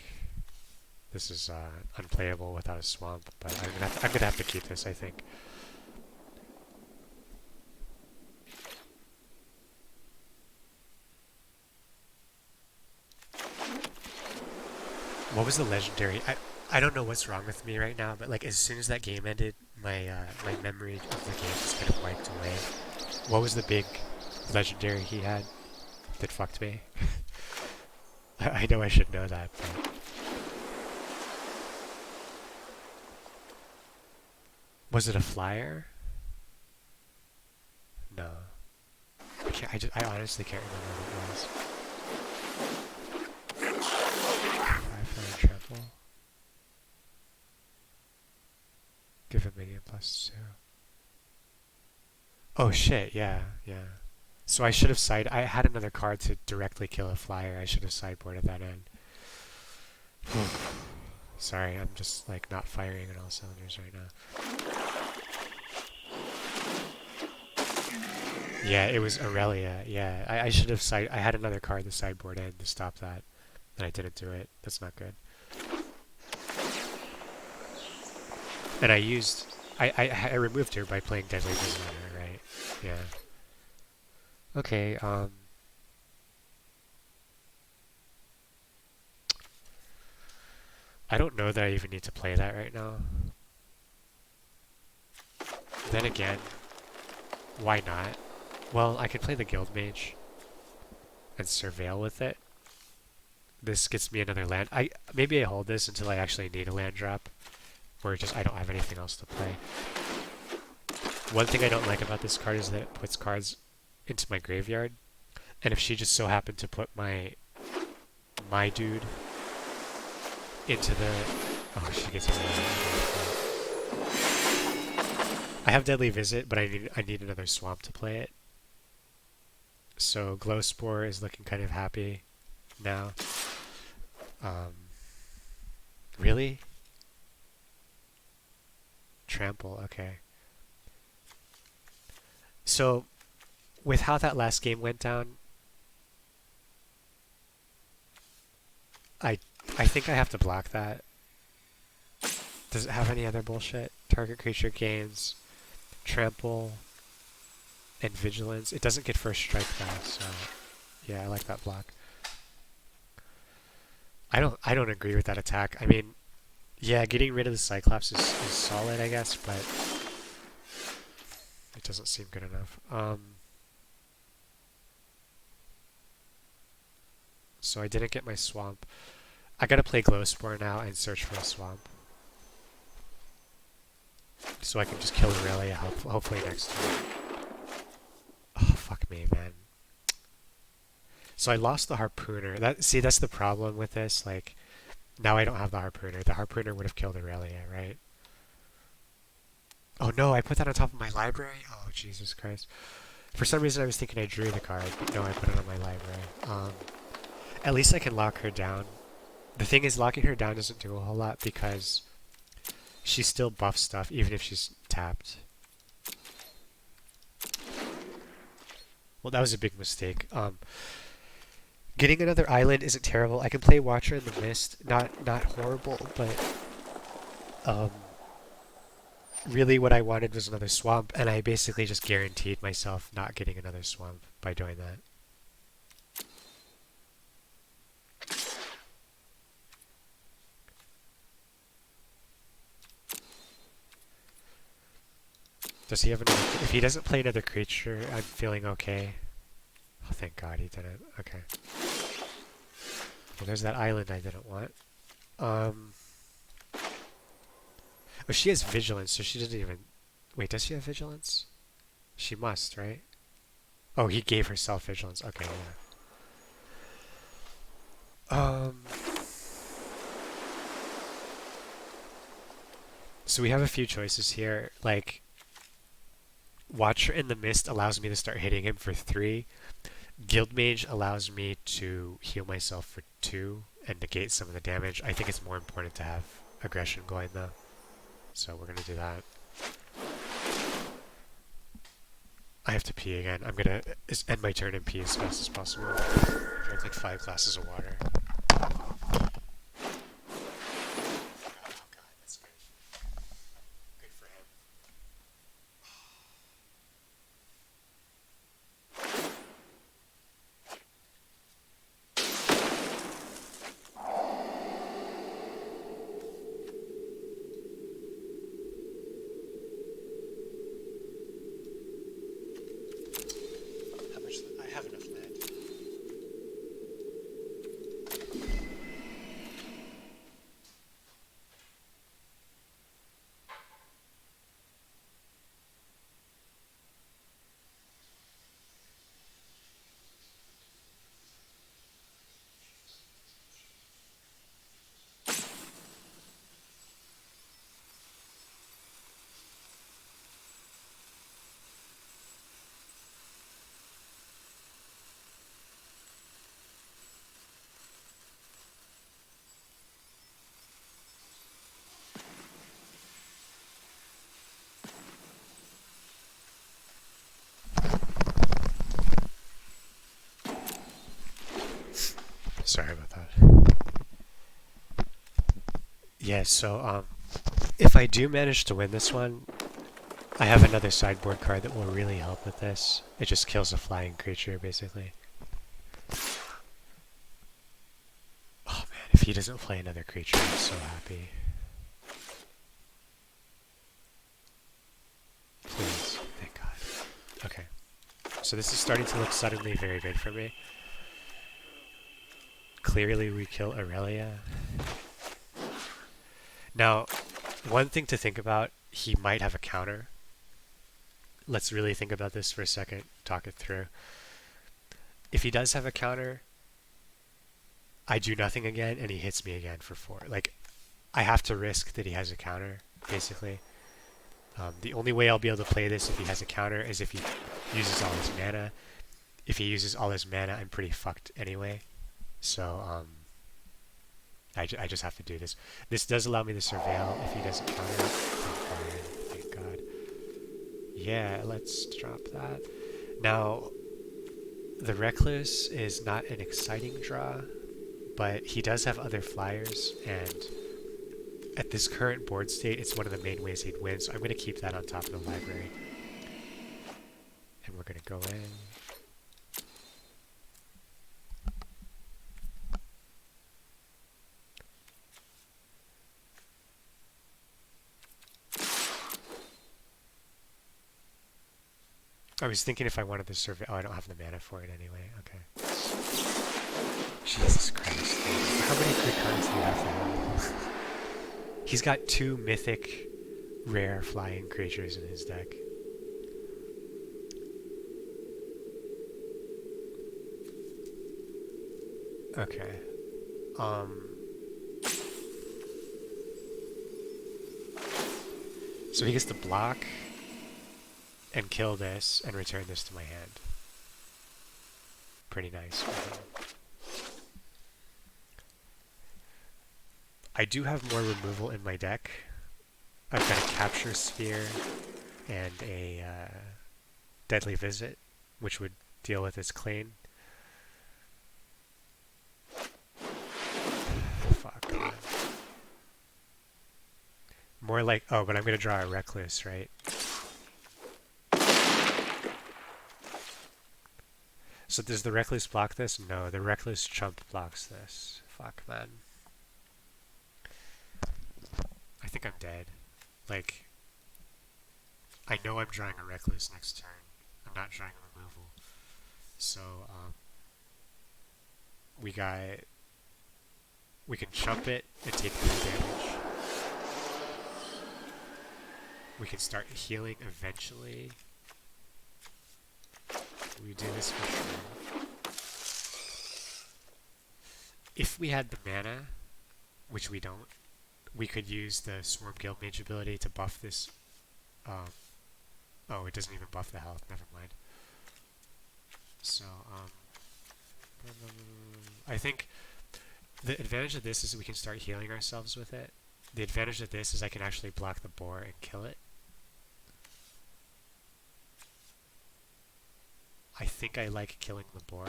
This is unplayable without a swamp, but I'm gonna have to keep this, I think. What was the legendary? I don't know what's wrong with me right now, but like as soon as that game ended, my my memory of the game just kind of wiped away. What was the big legendary he had that fucked me? I know I should know that, but was it a flyer? No. I honestly can't remember what it was. 5 trample. Give a minion +2. Oh shit, yeah. So I should have I had another card to directly kill a flyer. I should have sideboarded that in. Sorry, I'm just like not firing on all cylinders right now. Yeah, it was Aurelia. Yeah, I should have I had another card to sideboard in to stop that, and I didn't do it. That's not good. And I removed her by playing Deadly Vision on her, right? Yeah. Okay, I don't know that I even need to play that right now. Then again, why not? Well, I could play the Guild Mage and surveil with it. This gets me another land. Maybe I hold this until I actually need a land drop, or just I don't have anything else to play. One thing I don't like about this card is that it puts cards into my graveyard, and if she just so happened to put my dude into the... Oh, she gets me. I have Deadly Visit, but I need another swamp to play it. So Glowspore is looking kind of happy now. Really? Trample, okay. So, with how that last game went down, I think I have to block that. Does it have any other bullshit? Target creature gains trample and vigilance. It doesn't get first strike though, so yeah, I like that block. I don't agree with that attack. I mean, yeah, getting rid of the Cyclops is solid, I guess, but it doesn't seem good enough. So I didn't get my swamp. I gotta play Glowspore now and search for a swamp. So I can just kill Aurelia hopefully next turn. Oh, fuck me, man. So I lost the Harpooner. That's the problem with this. Like, now I don't have the Harpooner. The Harpooner would have killed Aurelia, right? Oh no, I put that on top of my library? Oh, Jesus Christ. For some reason I was thinking I drew the card, but no, I put it on my library. At least I can lock her down. The thing is, locking her down doesn't do a whole lot because she still buffs stuff even if she's tapped. Well, that was a big mistake. Getting another island isn't terrible. I can play Watcher in the Mist. Not horrible, but really what I wanted was another swamp, and I basically just guaranteed myself not getting another swamp by doing that. Does he have another... If he doesn't play another creature, I'm feeling okay. Oh, thank God he didn't. Okay. Well, there's that island I didn't want. Oh, she has vigilance, so she doesn't even... Wait, does she have vigilance? She must, right? Oh, he gave herself vigilance. Okay, Um, so we have a few choices here. Like, Watcher in the Mist allows me to start hitting him for 3. Guild Mage allows me to heal myself for 2 and negate some of the damage. I think it's more important to have aggression going though. So we're gonna do that. I have to pee again. I'm gonna end my turn and pee as fast as possible. Drink like 5 glasses of water. Sorry about that. Yeah, so if I do manage to win this one, I have another sideboard card that will really help with this. It just kills a flying creature, basically. Oh man, if he doesn't play another creature, I'm so happy. Please, thank God. Okay, so this is starting to look suddenly very good for me. Clearly we kill Aurelia. Now, one thing to think about, he might have a counter. Let's really think about this for a second, talk it through. If he does have a counter, I do nothing again and he hits me again for 4. Like, I have to risk that he has a counter, basically. The only way I'll be able to play this if he has a counter is if he uses all his mana. If he uses all his mana, I'm pretty fucked anyway. So, I just have to do this. This does allow me to surveil if he doesn't counter. Thank God. Yeah, let's drop that. Now, the Recluse is not an exciting draw, but he does have other flyers, and at this current board state, it's one of the main ways he'd win, so I'm going to keep that on top of the library. And we're going to go in. I was thinking if I wanted to survey. Oh, I don't have the mana for it anyway. Okay. Jesus Christ. How many good cards do you have for him? He's got 2 mythic rare flying creatures in his deck. Okay. So he gets to block and kill this and return this to my hand. Pretty nice. I do have more removal in my deck. I've got a Capture Sphere and a Deadly Visit, which would deal with his Claim. Fuck. Man. More like, oh, but I'm going to draw a Recluse, right? So does the Recluse block this? No, the Recluse chump blocks this. Fuck, man. I think I'm dead. Like, I know I'm drawing a Recluse next turn. I'm not drawing a removal. So, we can chump it and take 3 damage. We can start healing eventually. We do this for sure. If we had the mana, which we don't, we could use the Swarm Guild Mage ability to buff this. Um, oh, it doesn't even buff the health. Never mind. So, I think the advantage of this is we can start healing ourselves with it. The advantage of this is I can actually block the boar and kill it. I think I like killing the boar.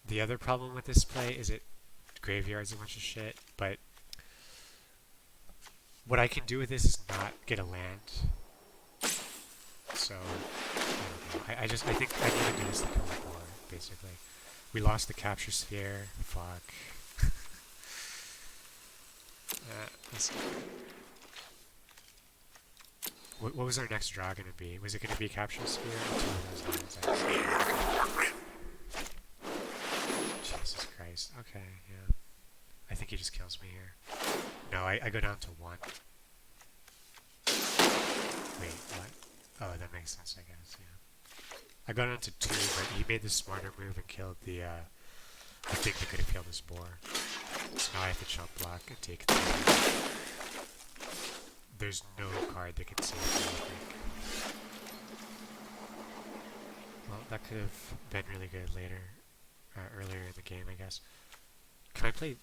The other problem with this play is it graveyards a bunch of shit, but what I can do with this is not get a land. So, I think I need to do this to kill the boar, basically. We lost the capture sphere. Fuck. What was our next draw going to be? Was it going to be capture sphere or two of those lands? Jesus Christ. Okay, yeah. I think he just kills me here. No, I go down to 1. Wait, what? Oh, that makes sense, I guess, yeah. I got down to 2, but he made the smarter move and killed the thing that could have killed his boar. So now I have to chump block and take 3. There's no card that can save me, I think. Well, that could have been really good later, earlier in the game, I guess. Can I play?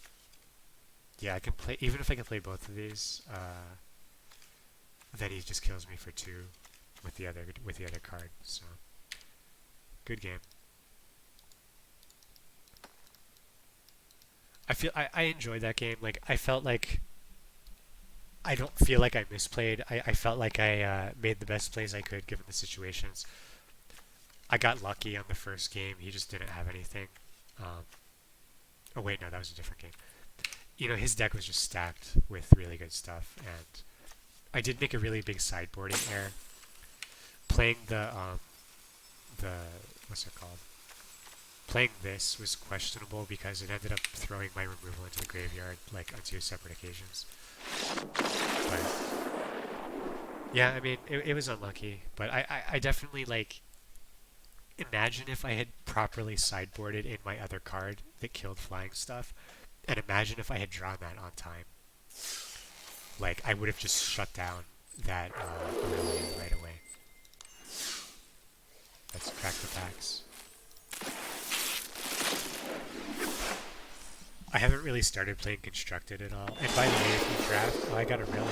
Yeah, I can play. Even if I can play both of these, then he just kills me for 2 with the other card. So, good game. I enjoyed that game. Like, I felt like I don't feel like I misplayed. I felt like I made the best plays I could given the situations. I got lucky on the first game. He just didn't have anything. Oh wait, no, that was a different game. You know, his deck was just stacked with really good stuff, and I did make a really big sideboarding error. Playing the what's it called? Playing this was questionable because it ended up throwing my removal into the graveyard like on 2 separate occasions. But yeah, I mean, it was unlucky, but I definitely like. Imagine if I had properly sideboarded in my other card that killed flying stuff, and imagine if I had drawn that on time. Like, I would have just shut down that right away. Let's crack the packs. I haven't really started playing Constructed at all. And by the way, if you draft... Oh, I got a really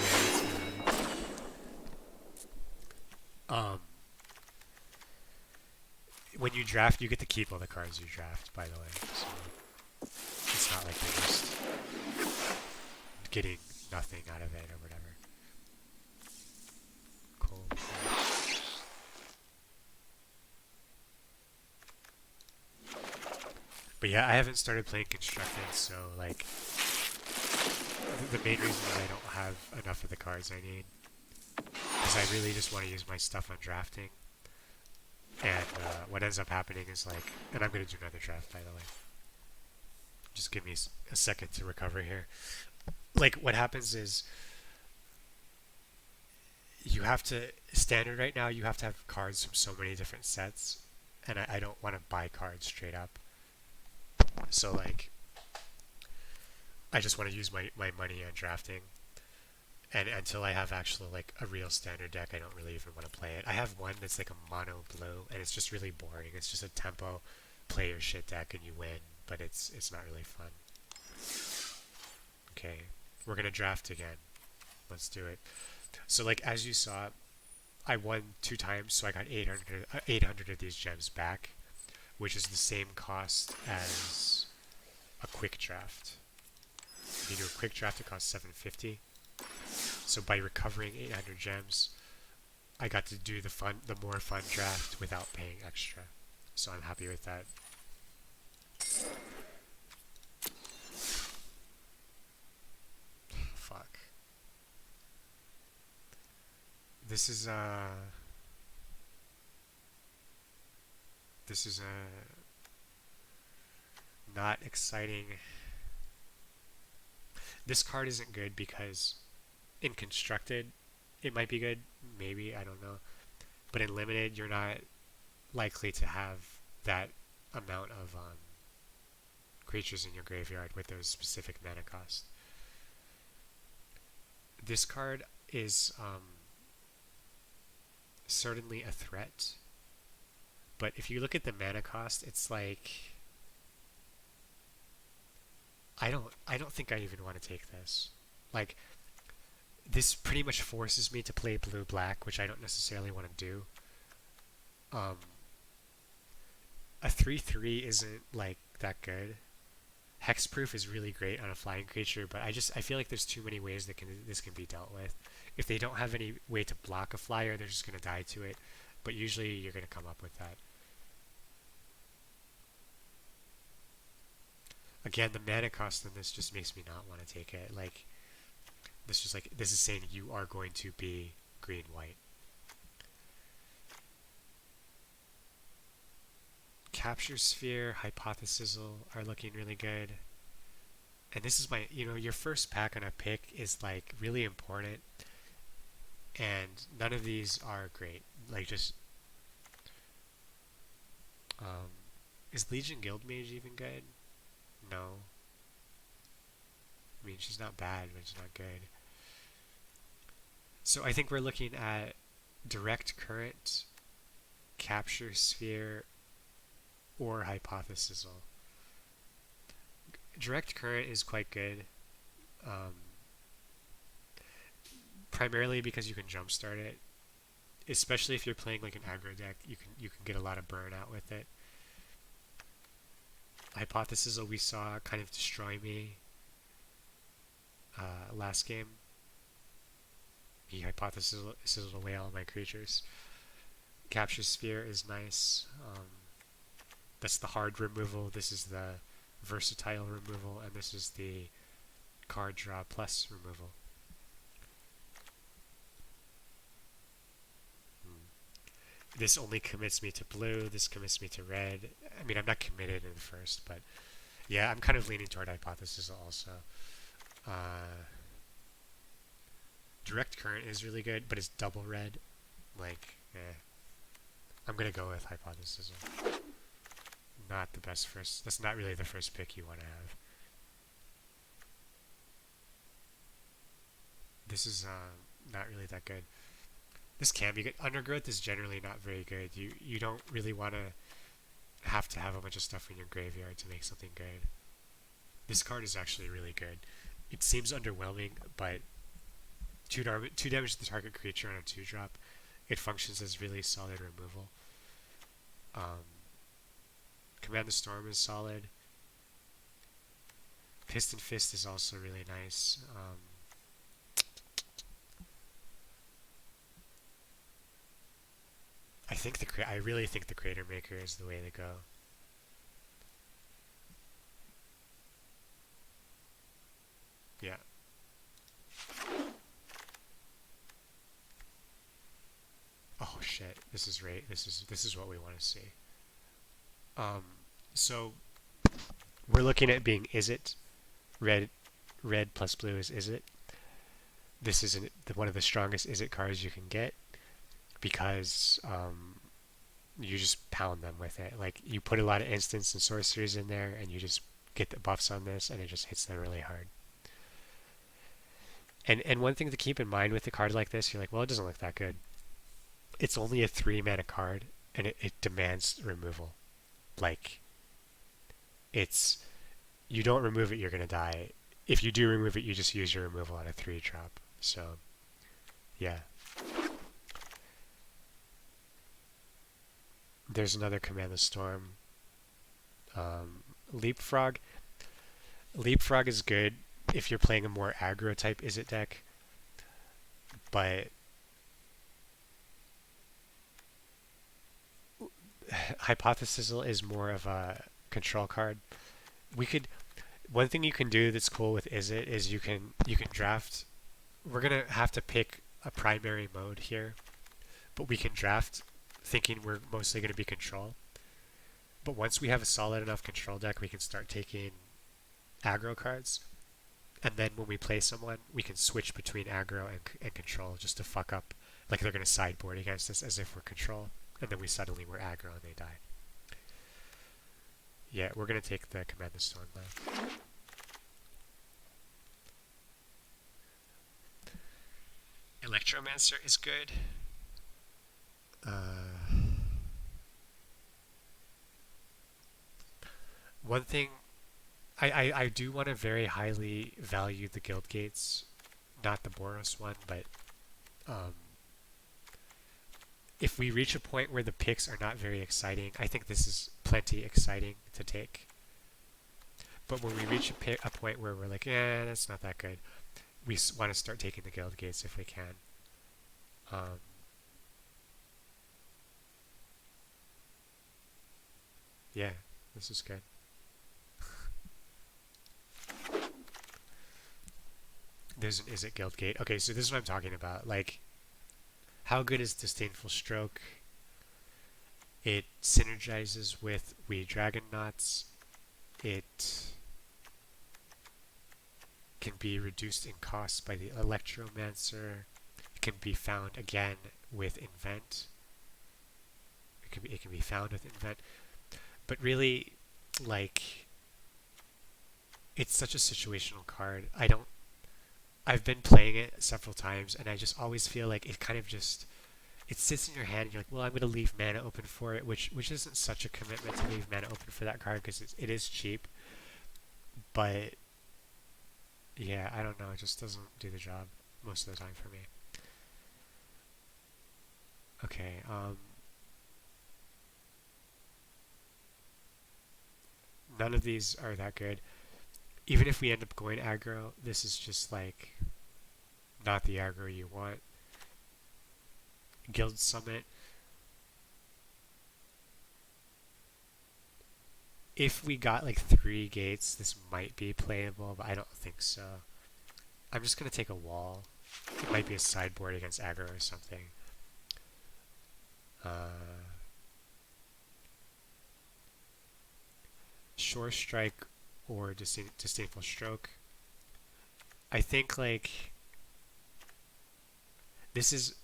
when you draft, you get to keep all the cards you draft, by the way. So it's not like you're just getting nothing out of it or whatever. Cool. But yeah, I haven't started playing Constructed, so like the main reason that I don't have enough of the cards I need is I really just want to use my stuff on drafting. And what ends up happening is like, and I'm going to do another draft, by the way. Just give me a second to recover here. Like, what happens is you have to, standard right now, you have to have cards from so many different sets. And I don't want to buy cards straight up. So, like, I just want to use my money on drafting. And until I have actually like a real standard deck, I don't really even want to play it. I have one that's like a mono blue, and it's just really boring. It's just a tempo, play your shit deck and you win, but it's not really fun. Okay, we're gonna draft again. Let's do it. So like as you saw, I won 2 times, so I got 800 of these gems back, which is the same cost as a quick draft. If you do a quick draft, it costs 750. So by recovering 800 gems, I got to do the more fun draft without paying extra. So I'm happy with that. Fuck. This is not exciting. This card isn't good because in Constructed, it might be good, maybe, I don't know. But in Limited, you're not likely to have that amount of creatures in your graveyard with those specific mana costs. This card is certainly a threat, but if you look at the mana cost, it's like I don't think I even want to take this. Like, this pretty much forces me to play blue black, which I don't necessarily want to do. A 3/3 isn't like that good. Hexproof is really great on a flying creature, but I feel like there's too many ways that this can be dealt with. If they don't have any way to block a flyer, they're just gonna die to it. But usually you're gonna come up with that. Again, the mana cost on this just makes me not want to take it. Like, this is saying you are going to be green white. Capture Sphere, Hypothesizal are looking really good. And this is my, your first pack on a pick is like really important. And none of these are great. Like, just, is Legion Guildmage even good? No. I mean, she's not bad, but she's not good. So I think we're looking at Direct Current, Capture Sphere, or Hypothesizal. Direct Current is quite good, primarily because you can jumpstart it, especially if you're playing like an aggro deck. You can get a lot of burnout with it. Hypothesizal we saw kind of destroy me last game. He hypothesized away all my creatures. Capture Sphere is nice. That's the hard removal. This is the versatile removal, and this is the card draw plus removal. This only commits me to blue. This commits me to red. I mean, I'm not committed in the first, but yeah, I'm kind of leaning toward Hypothesizal also. Direct Current is really good, but it's double red. Like, I'm gonna go with Hypothesizal. Not the best first. That's not really the first pick you want to have. This is not really that good. This can be good. Undergrowth is generally not very good. You don't really want to have a bunch of stuff in your graveyard to make something good. This card is actually really good. It seems underwhelming, but 2 damage to the target creature on a 2-drop. It functions as really solid removal. Command the Storm is solid. Piston Fist is also really nice. I really think the Crater Maker is the way to go. Yeah. Oh shit! This is right. This is what we want to see. So we're looking at being Izzet. Red plus blue is Izzet. This is one of the strongest Izzet cards you can get because you just pound them with it. Like, you put a lot of instants and sorceries in there, and you just get the buffs on this, and it just hits them really hard. And one thing to keep in mind with a card like this, you're like, well, it doesn't look that good. It's only a 3-mana card, and it demands removal. Like, you don't remove it, you're gonna die. If you do remove it, you just use your removal on a 3-drop. So, yeah. There's another Command the Storm. Leapfrog. Leapfrog is good if you're playing a more aggro type Izzet deck, but Hypothesizal is more of a control card. One thing you can do that's cool with Izzet is you can draft. We're gonna have to pick a primary mode here, but we can draft thinking we're mostly gonna be control. But once we have a solid enough control deck, we can start taking aggro cards. And then when we play someone, we can switch between aggro and control just to fuck up. Like, they're going to sideboard against us as if we're control. And then we suddenly we're aggro and they die. Yeah, we're gonna take the Command the Storm now. Electromancer is good. One thing, I do want to very highly value the Guild Gates, not the Boros one, but if we reach a point where the picks are not very exciting, I think this is plenty exciting to take. But when we reach a point where we're like, yeah, that's not that good, we want to start taking the Guild Gates if we can. Yeah, this is good. There's an Is It Guild Gate. Okay, so this is what I'm talking about. Like, how good is Disdainful Stroke? It synergizes with We Dragonauts. It can be reduced in cost by the Electromancer. It can be found again with Invent. It can be found with Invent. But really, like, it's such a situational card. I've been playing it several times, and I just always feel like it kind of just, it sits in your hand, and you're like, well, I'm going to leave mana open for it, which isn't such a commitment to leave mana open for that card, because it is cheap. But, yeah, I don't know, it just doesn't do the job most of the time for me. Okay, none of these are that good. Even if we end up going aggro, this is just like not the aggro you want. Guild Summit. If we got like 3 gates, this might be playable, but I don't think so. I'm just going to take a wall. It might be a sideboard against aggro or something. Shore Strike or Disdainful Stroke. I think like this is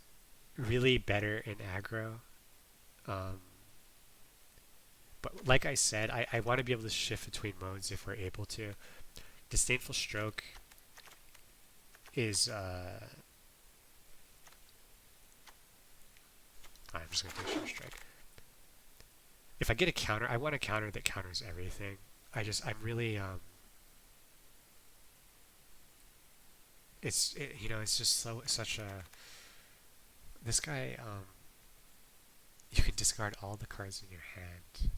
really better in aggro. But like I said, I want to be able to shift between modes if we're able to. Disdainful Stroke is I'm just going to do Shore Strike. If I get a counter, I want a counter that counters everything. I'm really it's just such a, this guy, you can discard all the cards in your hand.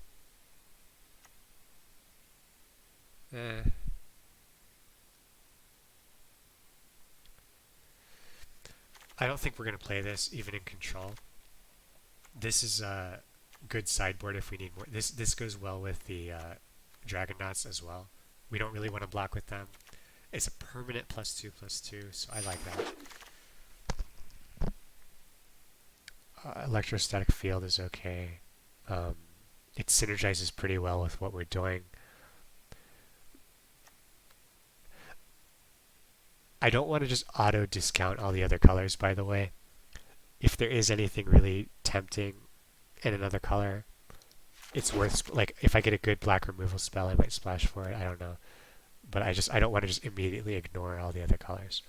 I don't think we're going to play this even in control. This is a good sideboard if we need more. This goes well with the Dragonauts as well. We don't really want to block with them. It's a permanent +2/+2, so I like that. Electrostatic Field is okay. It synergizes pretty well with what we're doing. I don't want to just auto discount all the other colors, by the way. If there is anything really tempting in another color, it's worth, like, if I get a good black removal spell, I might splash for it. I don't know. But I don't want to just immediately ignore all the other colors.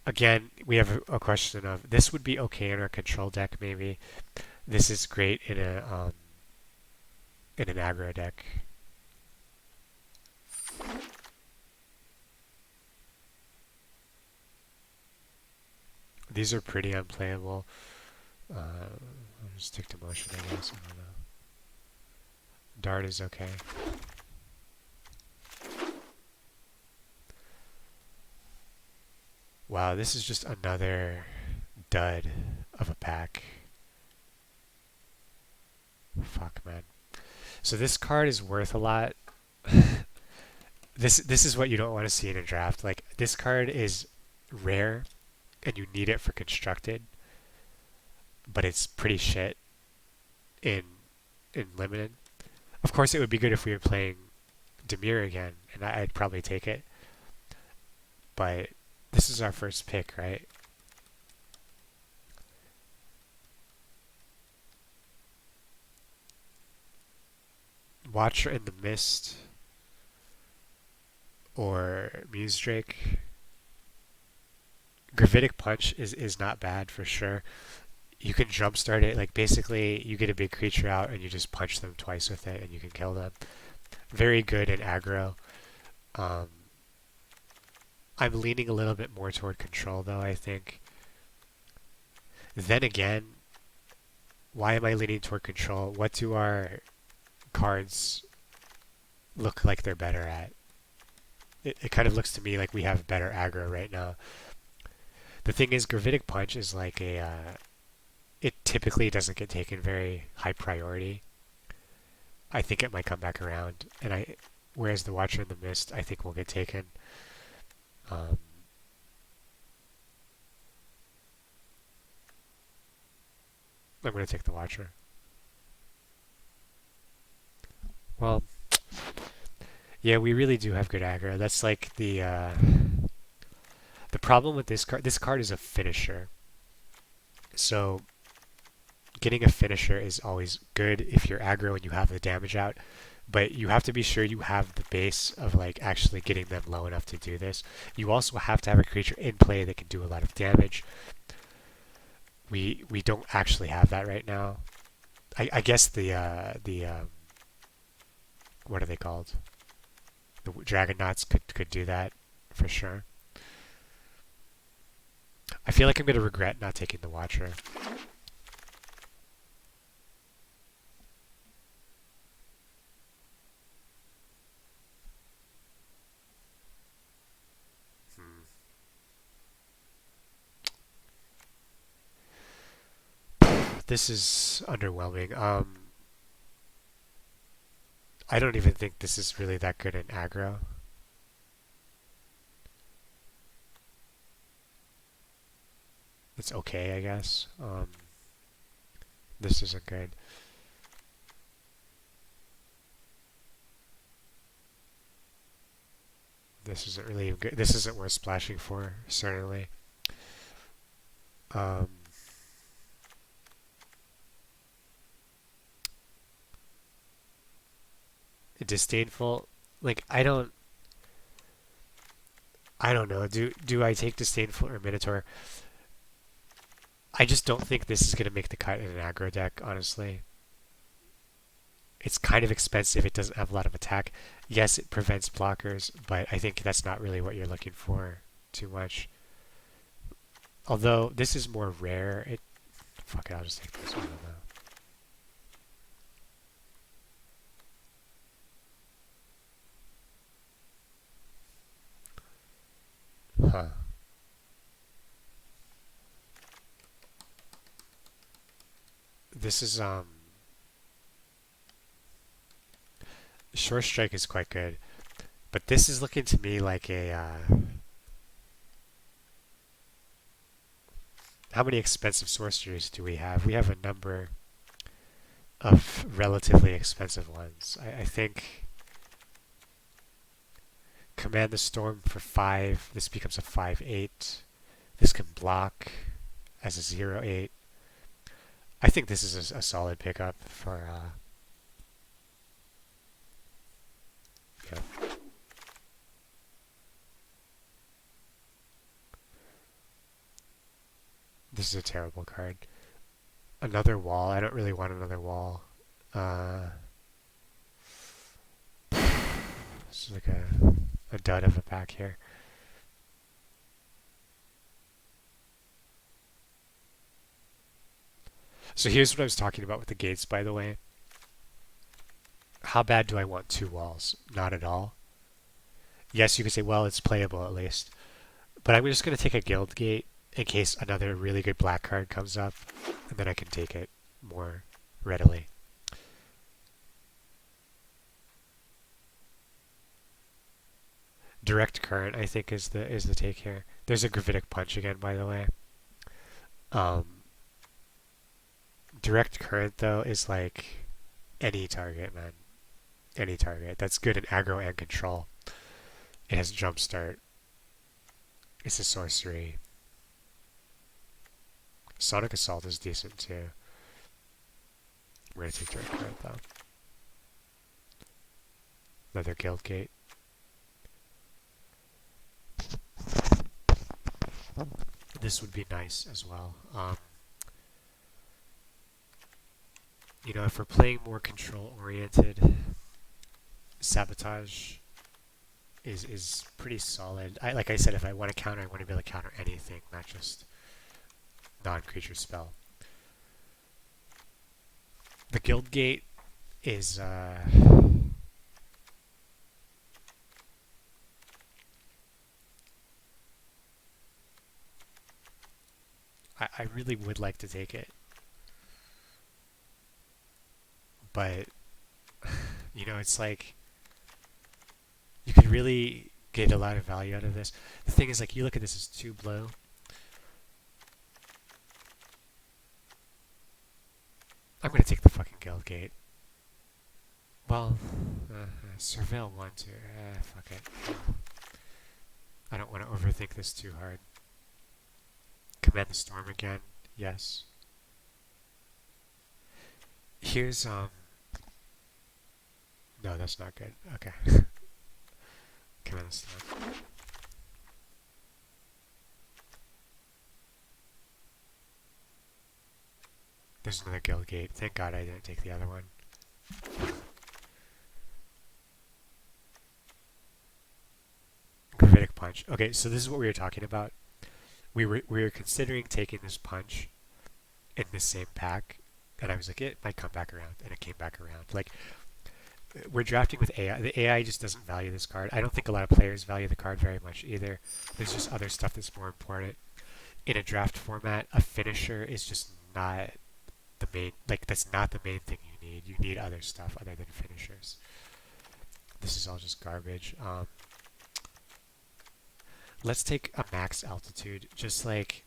Again, we have a question of, this would be okay in our control deck, maybe. This is great in an aggro deck. These are pretty unplayable. I'll just stick to motion, I guess. I don't know. Dart is okay. Wow, this is just another dud of a pack. Fuck, man. So this card is worth a lot. This is what you don't want to see in a draft. Like, this card is rare, and you need it for constructed, but it's pretty shit in limited. Of course, it would be good if we were playing Dimir again, and I'd probably take it. But this is our first pick, right? Watcher in the Mist or Muse Drake. Gravitic Punch is not bad for sure. You can jumpstart it, like basically you get a big creature out and you just punch them twice with it and you can kill them. Very good in aggro. Um, I'm leaning a little bit more toward control though, I think. Then again, why am I leaning toward control? What do our cards look like they're better at? It kind of looks to me like we have better aggro right now. The thing is, Gravitic Punch is like it typically doesn't get taken very high priority. I think it might come back around, whereas the Watcher in the Mist, I think will get taken. I'm going to take the Watcher. Well, yeah, we really do have good aggro. That's like the problem with this card. This card is a finisher. So getting a finisher is always good if you're aggro and you have the damage out. But you have to be sure you have the base of like actually getting them low enough to do this. You also have to have a creature in play that can do a lot of damage. We don't actually have that right now. I guess the what are they called? The Dragonauts could do that for sure. I feel like I'm going to regret not taking the Watcher. This is underwhelming. I don't even think this is really that good in aggro. It's okay, I guess. This isn't good. This isn't really good. This isn't worth splashing for, certainly. Disdainful, like I don't know. Do I take Disdainful or Minotaur? I just don't think this is going to make the cut in an aggro deck, honestly. It's kind of expensive. It doesn't have a lot of attack. Yes, it prevents blockers, but I think that's not really what you're looking for too much. Although this is more rare. Fuck it, I'll just take this one now. Huh. This is Short Strike is quite good, but this is looking to me like a how many expensive sorceries do we have? We have a number of relatively expensive ones. I think Command the Storm for 5. This becomes a 5/8. This can block as a 0/8. I think this is a solid pickup for yeah. This is a terrible card. Another wall. I don't really want another wall. This is like a dud of a pack here. So here's what I was talking about with the gates, by the way. How bad do I want 2 walls? Not at all. Yes, you could say, well, it's playable at least. But I'm just going to take a guild gate in case another really good black card comes up, and then I can take it more readily. Direct Current, I think, is the take here. There's a Gravitic Punch again, by the way. Direct Current, though, is like any target, man. Any target. That's good in aggro and control. It has Jumpstart. It's a sorcery. Sonic Assault is decent, too. We're going to take Direct Current, though. Another guild gate. This would be nice as well. You know, if we're playing more control-oriented, sabotage is pretty solid. Like I said, if I want to counter, I want to be able to counter anything, not just non-creature spell. The guild gate is I really would like to take it, but you know, it's like you could really get a lot of value out of this. The thing is, like, you look at this as 2 blue. I'm gonna take the fucking guild gate. Well, surveil 1, 2. Fuck it. I don't want to overthink this too hard. Command the storm again. Yes. Here's no, that's not good. Okay. Command the storm. There's another guild gate. Thank God I didn't take the other one. Gravitic punch. Okay, so this is what we were talking about. We were considering taking this punch in the same pack, and I was like, it might come back around, and it came back around. Like, we're drafting with AI. The AI just doesn't value this card. I don't think a lot of players value the card very much either. There's just other stuff that's more important. In a draft format, a finisher is just not the main, like, that's not the main thing you need. You need other stuff other than finishers. This is all just garbage. Let's take a max altitude, just like,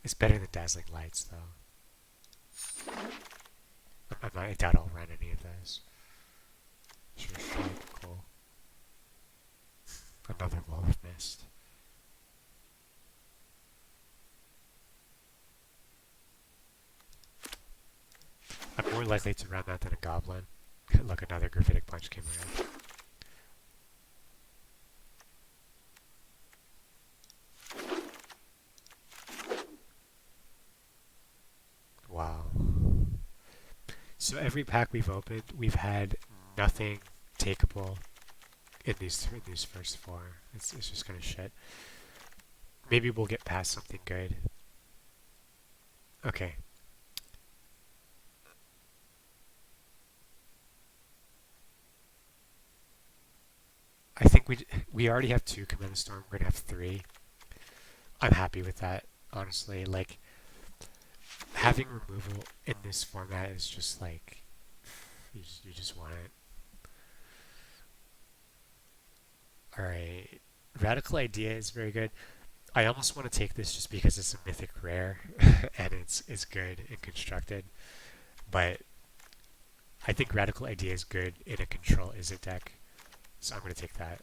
it's better than dazzling lights, though. I doubt I'll run any of those. Sure, cool. Another wall of mist. I'm more likely to run that than a goblin. Look, another gravitic punch came around. Wow. So every pack we've opened, we've had nothing takeable in these first 4. It's just kind of shit. Maybe we'll get past something good. Okay. I think we already have 2 Command the Storm. We're gonna have 3. I'm happy with that, honestly. Like, having removal in this format is just like, you just want it. Alright. Radical Idea is very good. I almost want to take this just because it's a mythic rare and it's good and constructed. But I think Radical Idea is good in a control Izzet deck. So I'm going to take that.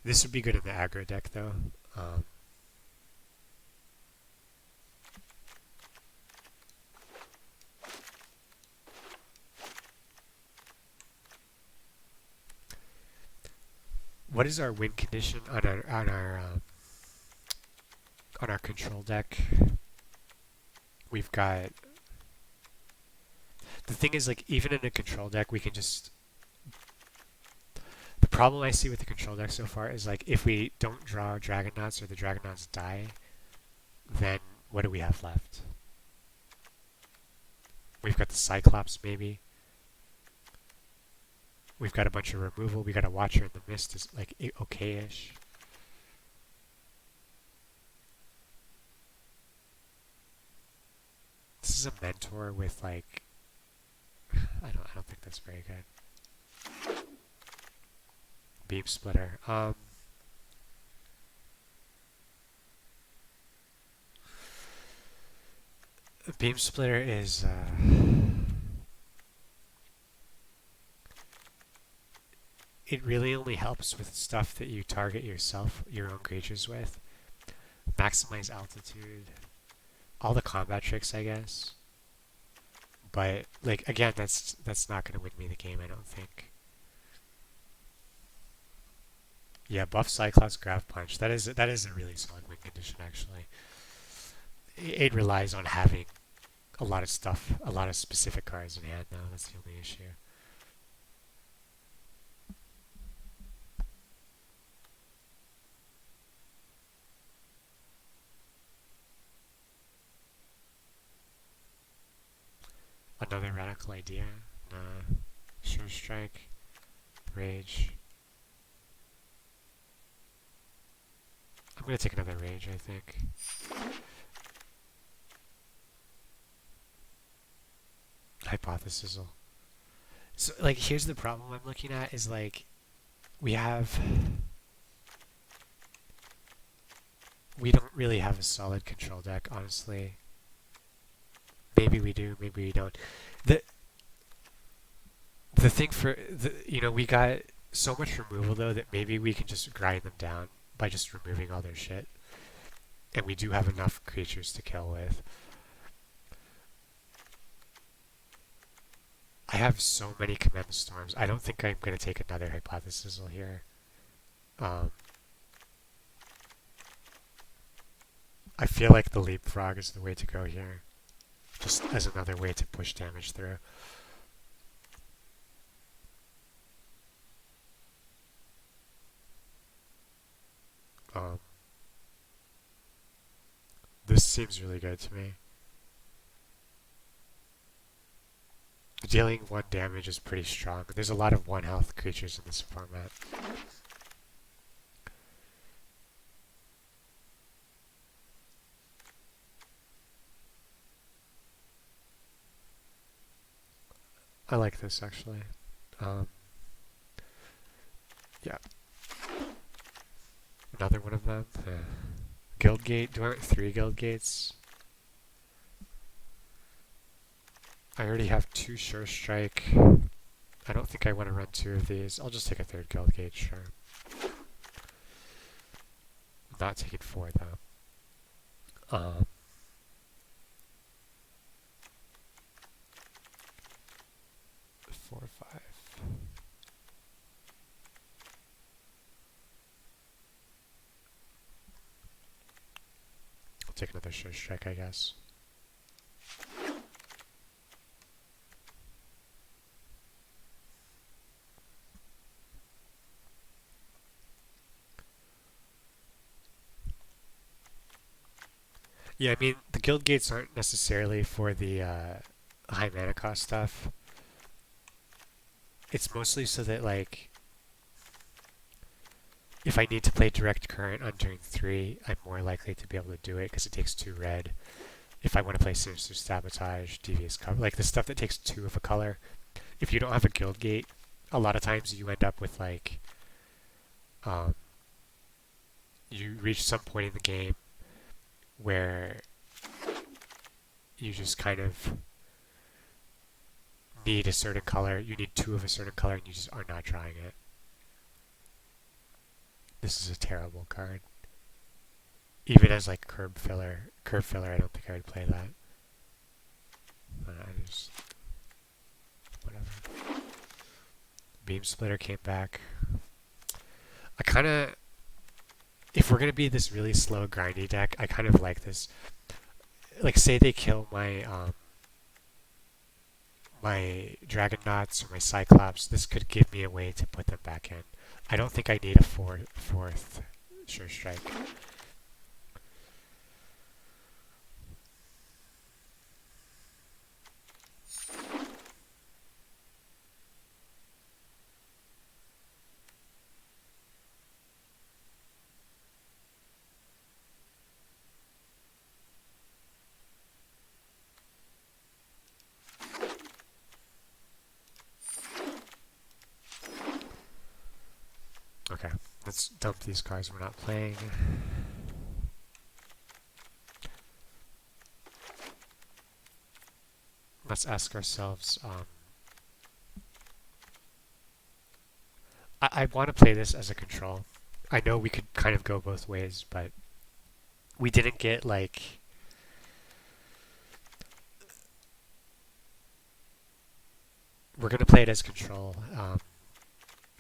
This would be good in the aggro deck, though. What is our win condition on our control deck? We've got. The thing is, like, even in a control deck, we can just. The problem I see with the control deck so far is, like, if we don't draw Dragonauts or the Dragonauts die, then what do we have left? We've got the Cyclops, maybe. We've got a bunch of removal. We got a Watcher in the Mist is, like, okay-ish. This is a Mentor with, like... I don't think that's very good. Beam Splitter. Beam Splitter is it really only helps with stuff that you target yourself, your own creatures with. maximize altitude, all the combat tricks, I guess. But like again, that's not gonna win me the game, I don't think. Yeah, buff Cyclops Grav Punch. That is a really solid win condition actually. It relies on having a lot of stuff, a lot of specific cards in hand now. That's the only issue. Another radical idea? Nah. Sure Strike. Rage. I'm gonna take another Rage, I think. Hypothesis. So, like, here's the problem I'm looking at is, like, we don't really have a solid control deck, honestly. Maybe we do, maybe we don't. The the thing for we got so much removal though that maybe we can just grind them down by just removing all their shit. And we do have enough creatures to kill with. I have so many command storms. I don't think I'm gonna take another hypothesis here. I feel like the leapfrog is the way to go here. Just as another way to push damage through. This seems really good to me. Dealing 1 damage is pretty strong. There's a lot of 1 health creatures in this format. I like this actually. Yeah. Another one of them. Guild Gate. Do I want 3 Guild Gates? I already have 2 Sure Strike. I don't think I want to run 2 of these. I'll just take a 3rd Guild Gate, sure. I'm not taking 4 though. 4, 5. I'll take another Sure Strike, I guess. Yeah, I mean, the guild gates aren't necessarily for the high mana cost stuff. It's mostly so that, like, if I need to play direct current on turn 3, I'm more likely to be able to do it because it takes 2 red. If I want to play Sinister Sabotage, Devious Cover, like the stuff that takes 2 of a color, if you don't have a guild gate, a lot of times you end up with, like, you reach some point in the game where you just kind of need a certain color. You need 2 of a certain color and you just are not trying it. This is a terrible card. Even as like curb filler, I don't think I would play that. I just whatever. Beam Splitter came back. I kind of, if we're gonna be this really slow grindy deck, I kind of like this. Like, say they kill my my Dragonauts or my Cyclops, this could give me a way to put them back in. I don't think I need a fourth Sure Strike. Okay, let's dump these cards we're not playing. Let's ask ourselves, I want to play this as a control. I know we could kind of go both ways, but we didn't get like we're gonna play it as control.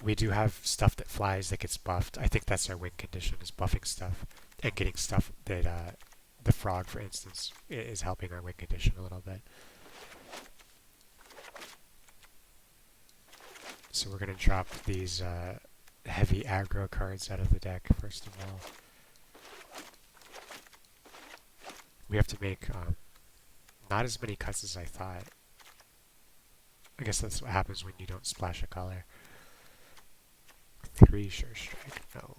We do have stuff that flies that gets buffed. I think that's our win condition is buffing stuff and getting stuff that the frog, for instance, is helping our win condition a little bit. So we're gonna drop these heavy aggro cards out of the deck first of all. We have to make not as many cuts as I thought. I guess that's what happens when you don't splash a color. 3 sure strike, no.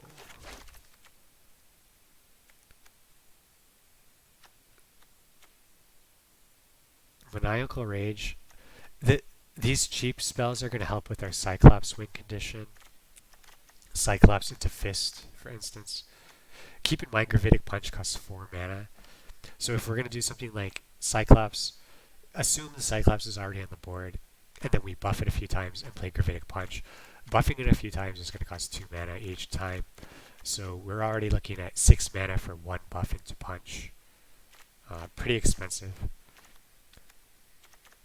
Maniacal Rage. These cheap spells are going to help with our Cyclops win condition. Cyclops into Fist, for instance. Keep in mind Gravitic Punch costs 4 mana. So if we're going to do something like Cyclops, assume the Cyclops is already on the board, and then we buff it a few times and play Gravitic Punch. Buffing it a few times is going to cost 2 mana each time. So we're already looking at 6 mana for 1 buff into Punch. Pretty expensive.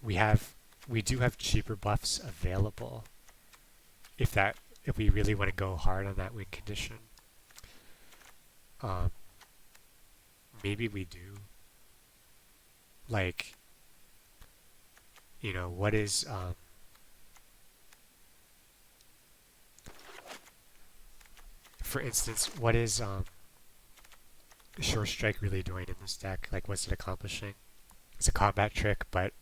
We do have cheaper buffs available if we really want to go hard on that win condition. Maybe we do. Like, you know, what is for instance, what is Sure Strike really doing in this deck? Like, what's it accomplishing? It's a combat trick, but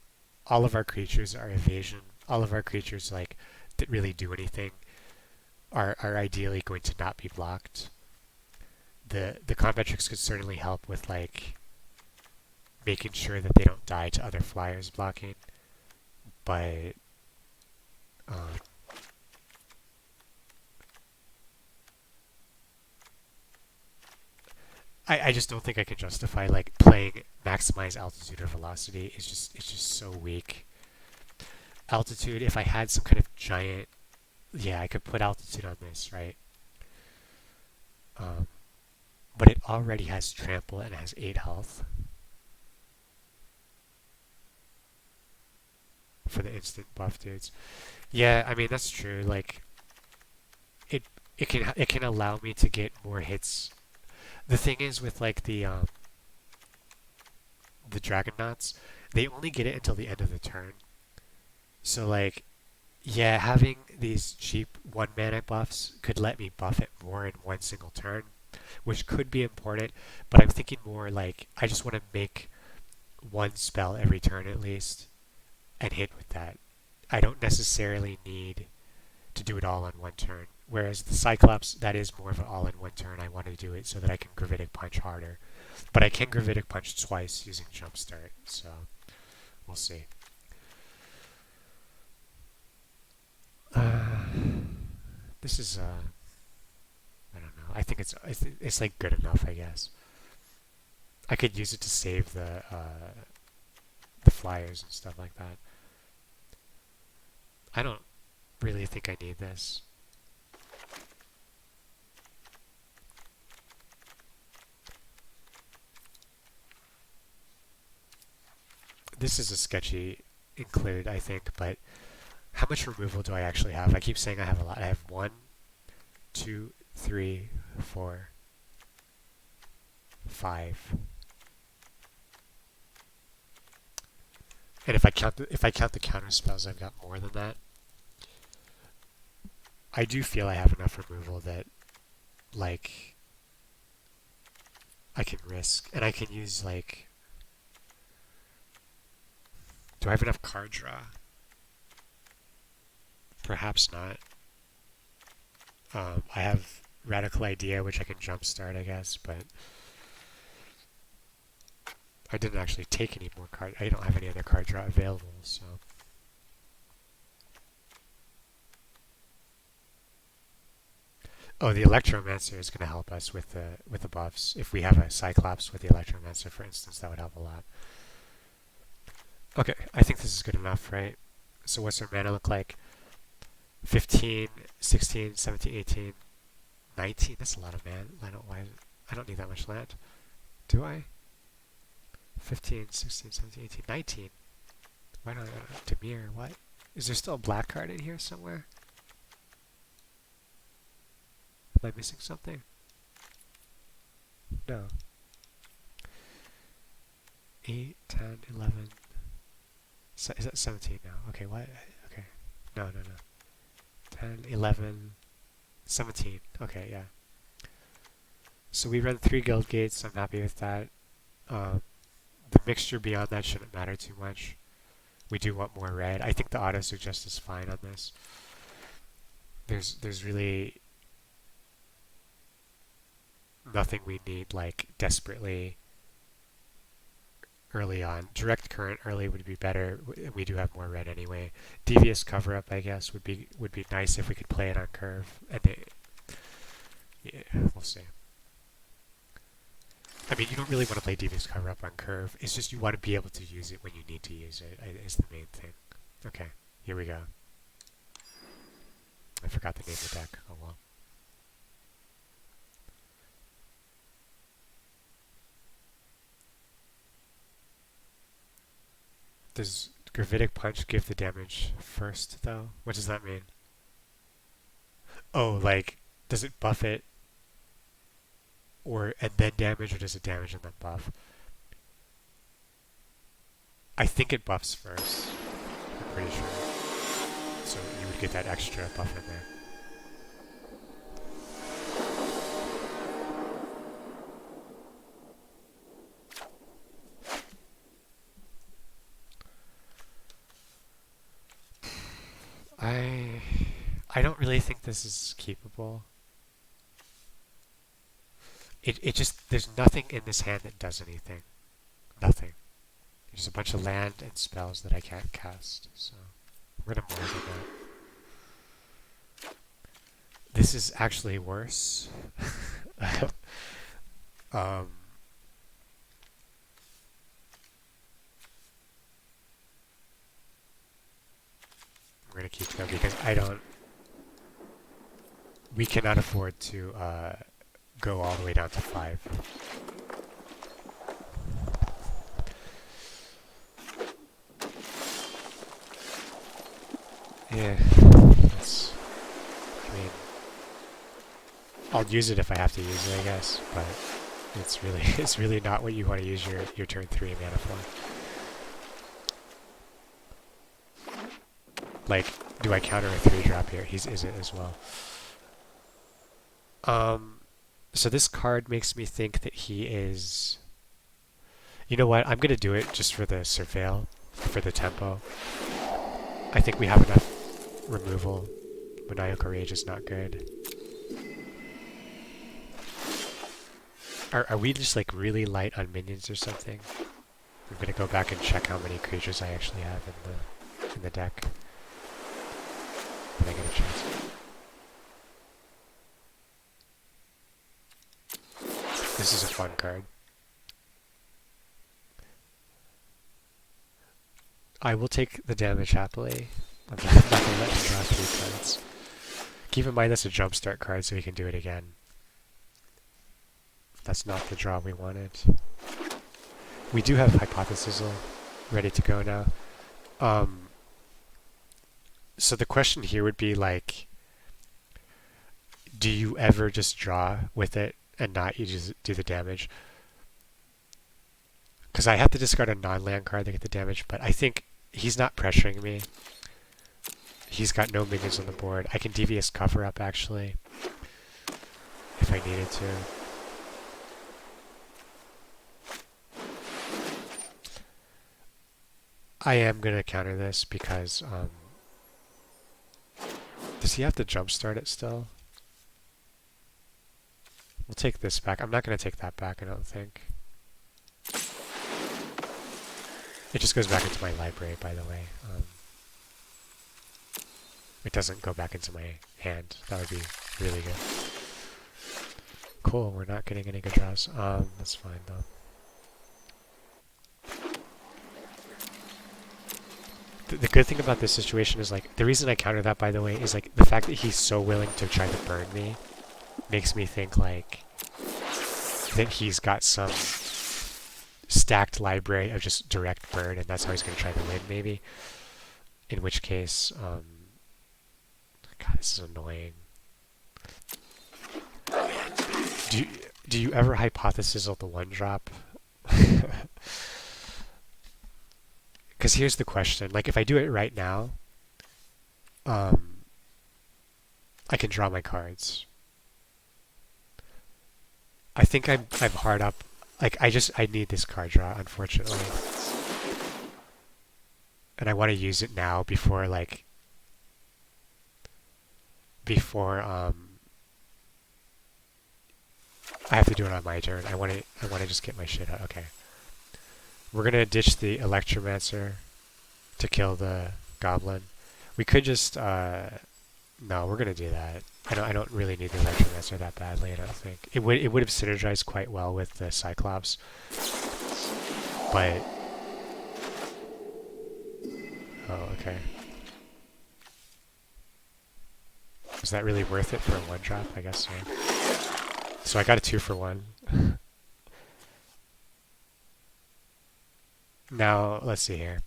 all of our creatures are evasion. All of our creatures like that really do anything are ideally going to not be blocked. The combat tricks could certainly help with like making sure that they don't die to other flyers blocking, but I just don't think I can justify like playing maximize altitude or velocity. It's just so weak. Altitude, if I had some kind of giant, yeah, I could put altitude on this, right? But it already has trample and has 8 health for the instant buff dudes. Yeah, I mean that's true. Like it can allow me to get more hits. The thing is with like the Dragonauts, they only get it until the end of the turn. So like, yeah, having these cheap 1 mana buffs could let me buff it more in one single turn, which could be important, but I'm thinking more like I just want to make 1 spell every turn at least and hit with that. I don't necessarily need to do it all on 1 turn. Whereas the Cyclops, that is more of an all in 1 turn. I want to do it so that I can Gravitic Punch harder. But I can Gravitic Punch twice using Jumpstart, so we'll see. This is I don't know. I think it's like good enough, I guess. I could use it to save the flyers and stuff like that. I don't really think I need this. This is a sketchy include, I think, but how much removal do I actually have? I keep saying I have a lot. I have 1, 2, 3, 4, 5. And if I count the counter spells, I've got more than that. I do feel I have enough removal that, like, I can risk, and I can use like. Do I have enough card draw? Perhaps not. I have Radical Idea, which I can jumpstart, I guess, but I didn't actually take any more card. I don't have any other card draw available, so. Oh, the Electromancer is going to help us with the buffs. If we have a Cyclops with the Electromancer, for instance, that would help a lot. Okay, I think this is good enough, right? So what's our mana look like? 15, 16, 17, 18, 19. That's a lot of mana. I don't need that much land. Do I? 15, 16, 17, 18, 19. Why don't I Demir, what? Is there still a black card in here somewhere? Am I missing something? No. 8, 10, 11. Is that 17 now? Okay, what? Okay. No. 10, 11, 17. Okay, yeah. So we run 3 guild gates. I'm happy with that. The mixture beyond that shouldn't matter too much. We do want more red. I think the auto suggest is fine on this. There's really nothing we need like desperately early on. Direct current early would be better. We do have more red anyway. Devious cover up, I guess, would be nice if we could play it on curve. And yeah, we'll see. I mean, you don't really want to play devious cover up on curve. It's just you want to be able to use it when you need to use it. Is the main thing. Okay, here we go. I forgot the name of the deck. Oh well. Does Gravitic Punch give the damage first, though? What does that mean? Oh, like, does it buff it and then damage, or does it damage and then buff? I think it buffs first. I'm pretty sure. So you would get that extra buff in there. I don't really think this is keepable. It just, there's nothing in this hand that does anything. Nothing. There's a bunch of land and spells that I can't cast, so we're gonna more than that. This is actually worse. I'm gonna keep going because we cannot afford to go all the way down to 5. Yeah, I mean, I'll use it if I have to use it, I guess, but it's really not what you want to use your turn 3 mana for. Like, do I counter a 3-drop here? Is it as well? So this card makes me think that he is... You know what? I'm going to do it just for the surveil, for the tempo. I think we have enough removal. Maniacal Rage is not good. Are we just like really light on minions or something? I'm going to go back and check how many creatures I actually have in the deck. When I get a chance. This is a fun card. I will take the damage happily. I'm not going to let him draw 3 cards. Keep in mind that's a jumpstart card, so he can do it again. That's not the draw we wanted. We do have Hypothesis ready to go now. So the question here would be like, do you ever just draw with it and not you just do the damage? Because I have to discard a non-land card to get the damage, but I think he's not pressuring me. He's got no minions on the board. I can Devious Cover Up, actually, if I needed to. I am going to counter this because, does he have to jumpstart it still? We'll take this back. I'm not going to take that back, I don't think. It just goes back into my library, by the way. It doesn't go back into my hand. That would be really good. Cool, we're not getting any good draws. That's fine, though. The good thing about this situation is, like, the reason I counter that, by the way, is, like, the fact that he's so willing to try to burn me makes me think, like, that he's got some stacked library of just direct burn, and that's how he's going to try to win, maybe. In which case, God, this is annoying. Do you ever hypothesis the one drop? Because here's the question: like, if I do it right now, I can draw my cards. I think I'm hard up. Like, I need this card draw, unfortunately, and I want to use it now before I have to do it on my turn. I want to just get my shit out. Okay. We're going to ditch the Electromancer to kill the Goblin. We could just no, we're going to do that. I don't really need the Electromancer that badly, I don't think. It would have synergized quite well with the Cyclops. But oh, okay. Was that really worth it for a 1-drop? I guess so. So I got a 2 for 1. Now, let's see here.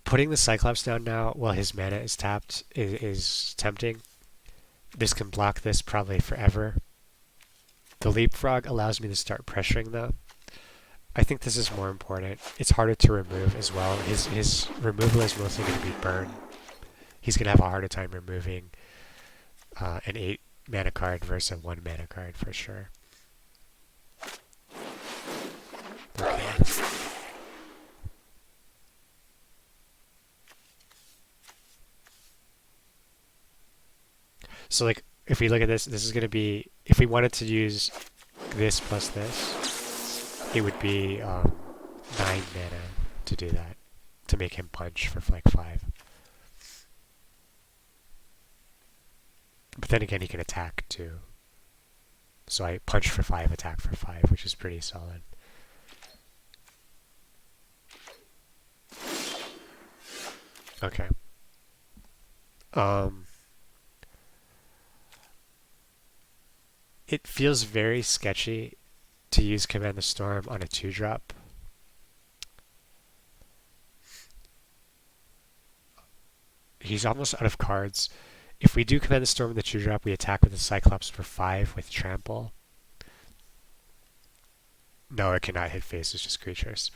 Putting the Cyclops down now while his mana is tapped is tempting. This can block this probably forever. The Leapfrog allows me to start pressuring though. I think this is more important. It's harder to remove as well. His removal is mostly going to be burn. He's going to have a harder time removing an 8 mana card versus a 1 mana card for sure. Okay. So like, if we look at this, this is going to be, if we wanted to use this plus this, it would be 9 mana to do that, to make him punch for like 5. But then again, he can attack too. So I punch for 5, attack for 5, which is pretty solid. Okay. It feels very sketchy to use Command the Storm on a 2-drop. He's almost out of cards. If we do Command the Storm in the 2-drop, we attack with the Cyclops for 5 with Trample. No, it cannot hit faces, just creatures.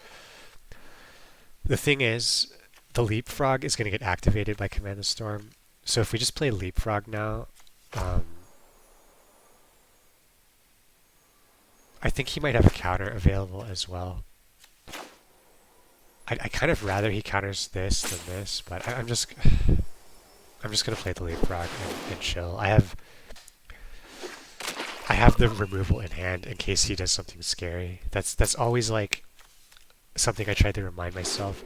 The thing is, the Leapfrog is going to get activated by Command the Storm. So if we just play Leapfrog now, I think he might have a counter available as well. I kind of rather he counters this than this, but I'm just gonna play the Leapfrog and chill. I have the removal in hand in case he does something scary. That's always like something I try to remind myself.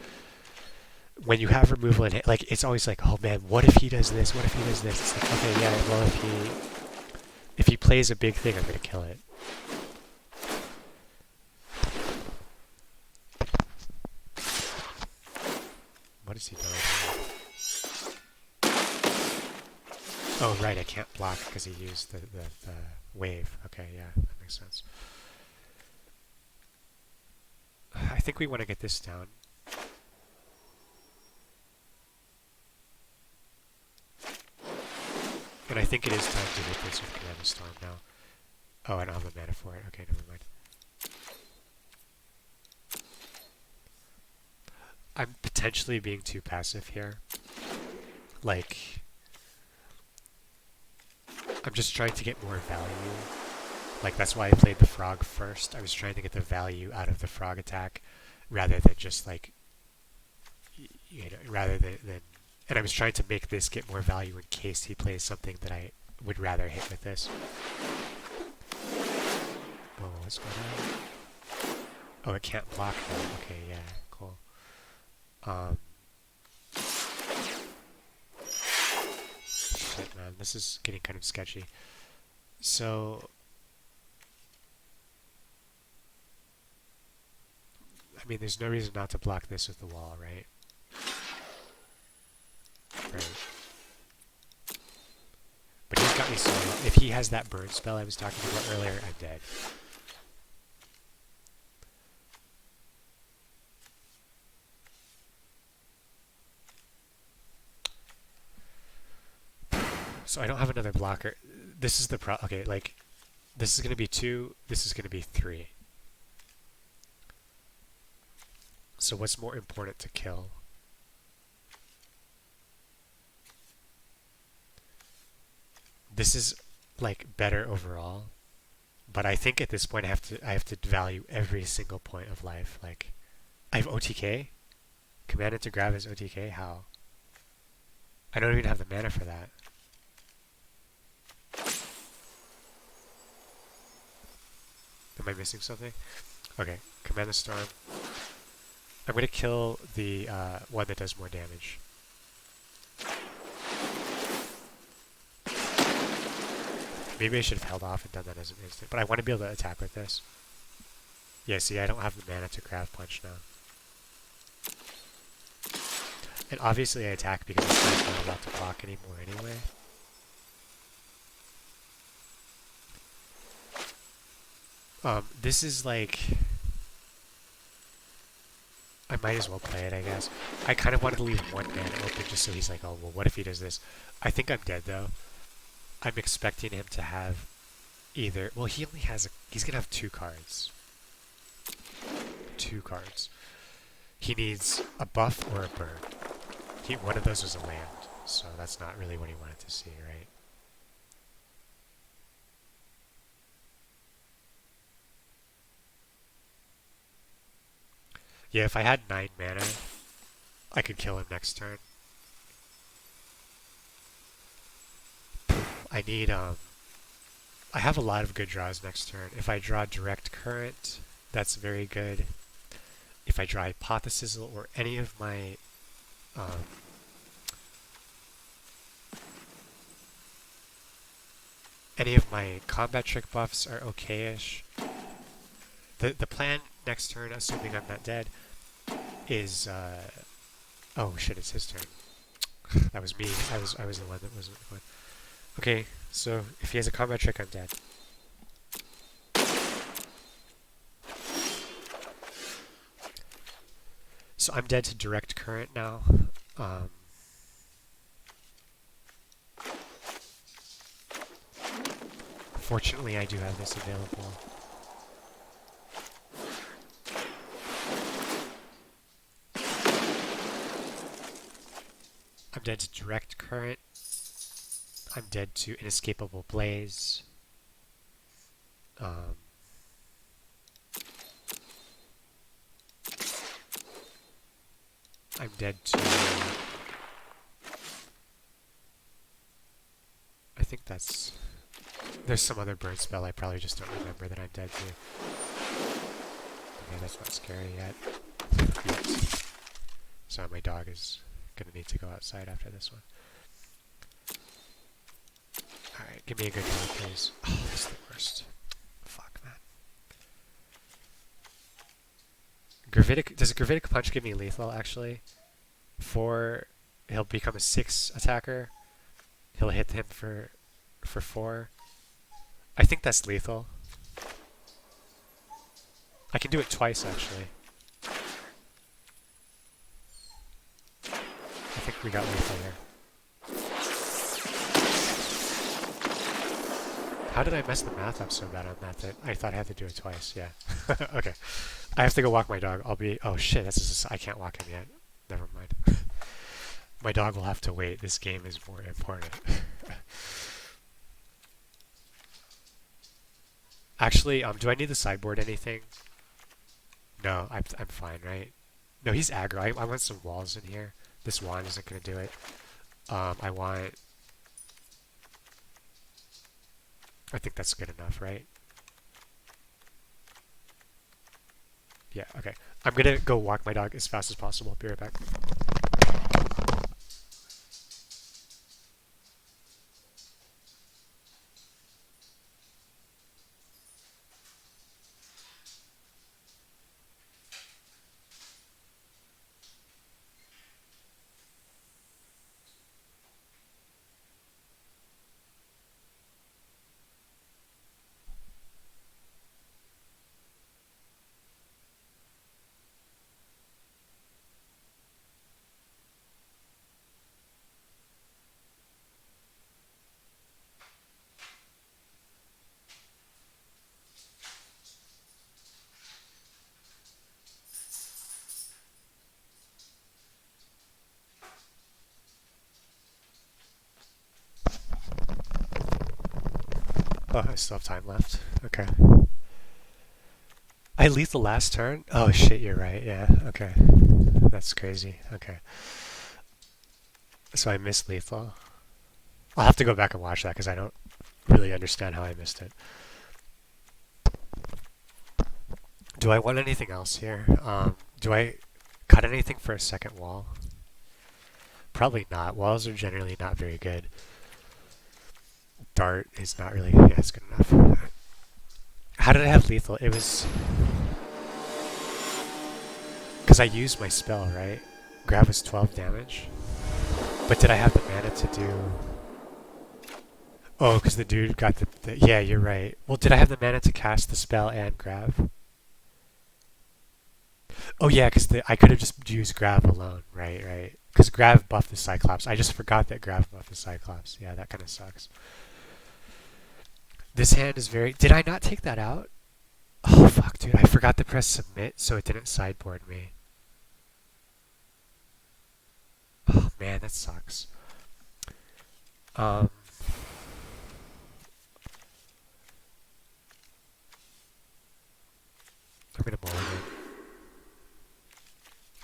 When you have removal in hand, like it's always like, oh man, what if he does this? What if he does this? It's like, okay, yeah, well if he plays a big thing, I'm gonna kill it. What is he doing? Oh, right, I can't block because he used the wave. Okay, yeah, that makes sense. I think we want to get this down. And I think it is time to hit this with Command the Storm now. Oh, I don't have the mana for it. Okay, never mind. I'm potentially being too passive here. Like, I'm just trying to get more value. Like, that's why I played the frog first. I was trying to get the value out of the frog attack rather than just like, you know, rather than and I was trying to make this get more value in case he plays something that I would rather hit with this. Oh, what's going on? Oh, it can't block now. Okay, yeah, cool. Shit, man, this is getting kind of sketchy. So, I mean, there's no reason not to block this with the wall, right? Right. But got me solo. If he has that burn spell I was talking about earlier, I'm dead. So I don't have another blocker. This is the okay, like, this is going to be 2, this is going to be 3. So what's more important to kill? This is, like, better overall. But I think at this point I have to value every single point of life. Like, I have OTK? Commanded to grab his OTK? How? I don't even have the mana for that. Am I missing something? Okay, command the storm. I'm gonna kill the one that does more damage. Maybe I should have held off and done that as an instant, but I want to be able to attack with this. Yeah, see, I don't have the mana to craft punch now. And obviously I attack because I'm not allowed to block anymore anyway. This is like... I might as well play it, I guess. I kind of wanted to leave one mana open just so he's like, oh, well, what if he does this? I think I'm dead, though. I'm expecting him to have either... Well, he only has... He's going to have 2 cards. 2 cards. He needs a buff or a burn. One of those was a land, so that's not really what he wanted to see, right? Yeah, if I had 9 mana, I could kill him next turn. I need, I have a lot of good draws next turn. If I draw Direct Current, that's very good. If I draw Hypothesis or any of my, combat trick buffs are okay-ish. The plan next turn, assuming I'm not dead, is oh shit, it's his turn. That was me. I was the one that wasn't going. Okay, so if he has a combat trick, I'm dead. So I'm dead to direct current now. Fortunately, I do have this available. I'm dead to direct current. I'm dead to inescapable blaze. I'm dead to... I think that's... There's some other bird spell I probably just don't remember that I'm dead to. Okay, that's not scary yet. Yes. So my dog is gonna need to go outside after this one. Alright, give me a good draw, please. Oh, that's the worst. Fuck, man. Does a Gravitic Punch give me lethal, actually? He'll become a 6 attacker. He'll hit him for 4. I think that's lethal. I can do it twice, actually. I think we got lethal here. How did I mess the math up so bad on that I thought I had to do it twice? Yeah. Okay. I have to go walk my dog. Oh shit, I can't walk him yet. Never mind. My dog will have to wait. This game is more important. Actually, do I need to sideboard anything? No, I'm fine, right? No, he's aggro. I want some walls in here. This wand isn't going to do it. I think that's good enough, right? Yeah, okay. I'm going to go walk my dog as fast as possible. Be right back. Oh, I still have time left. Okay. I lethal last turn? Oh shit, you're right. Yeah, okay. That's crazy. Okay. So I missed lethal. I'll have to go back and watch that because I don't really understand how I missed it. Do I want anything else here? Do I cut anything for a second wall? Probably not. Walls are generally not very good. Dart is not really... Yeah, it's good enough. How did I have lethal? It was... Because I used my spell, right? Grab was 12 damage. But did I have the mana to do... Oh, because the dude got the... Yeah, you're right. Well, did I have the mana to cast the spell and grab? Oh, yeah, because I could have just used grab alone. Right, right. Because grab buffed the Cyclops. I just forgot that grab buffed the Cyclops. Yeah, that kind of sucks. This hand is very... Did I not take that out? Oh, fuck, dude. I forgot to press submit, so it didn't sideboard me. Oh, man, that sucks. I'm gonna mulligan.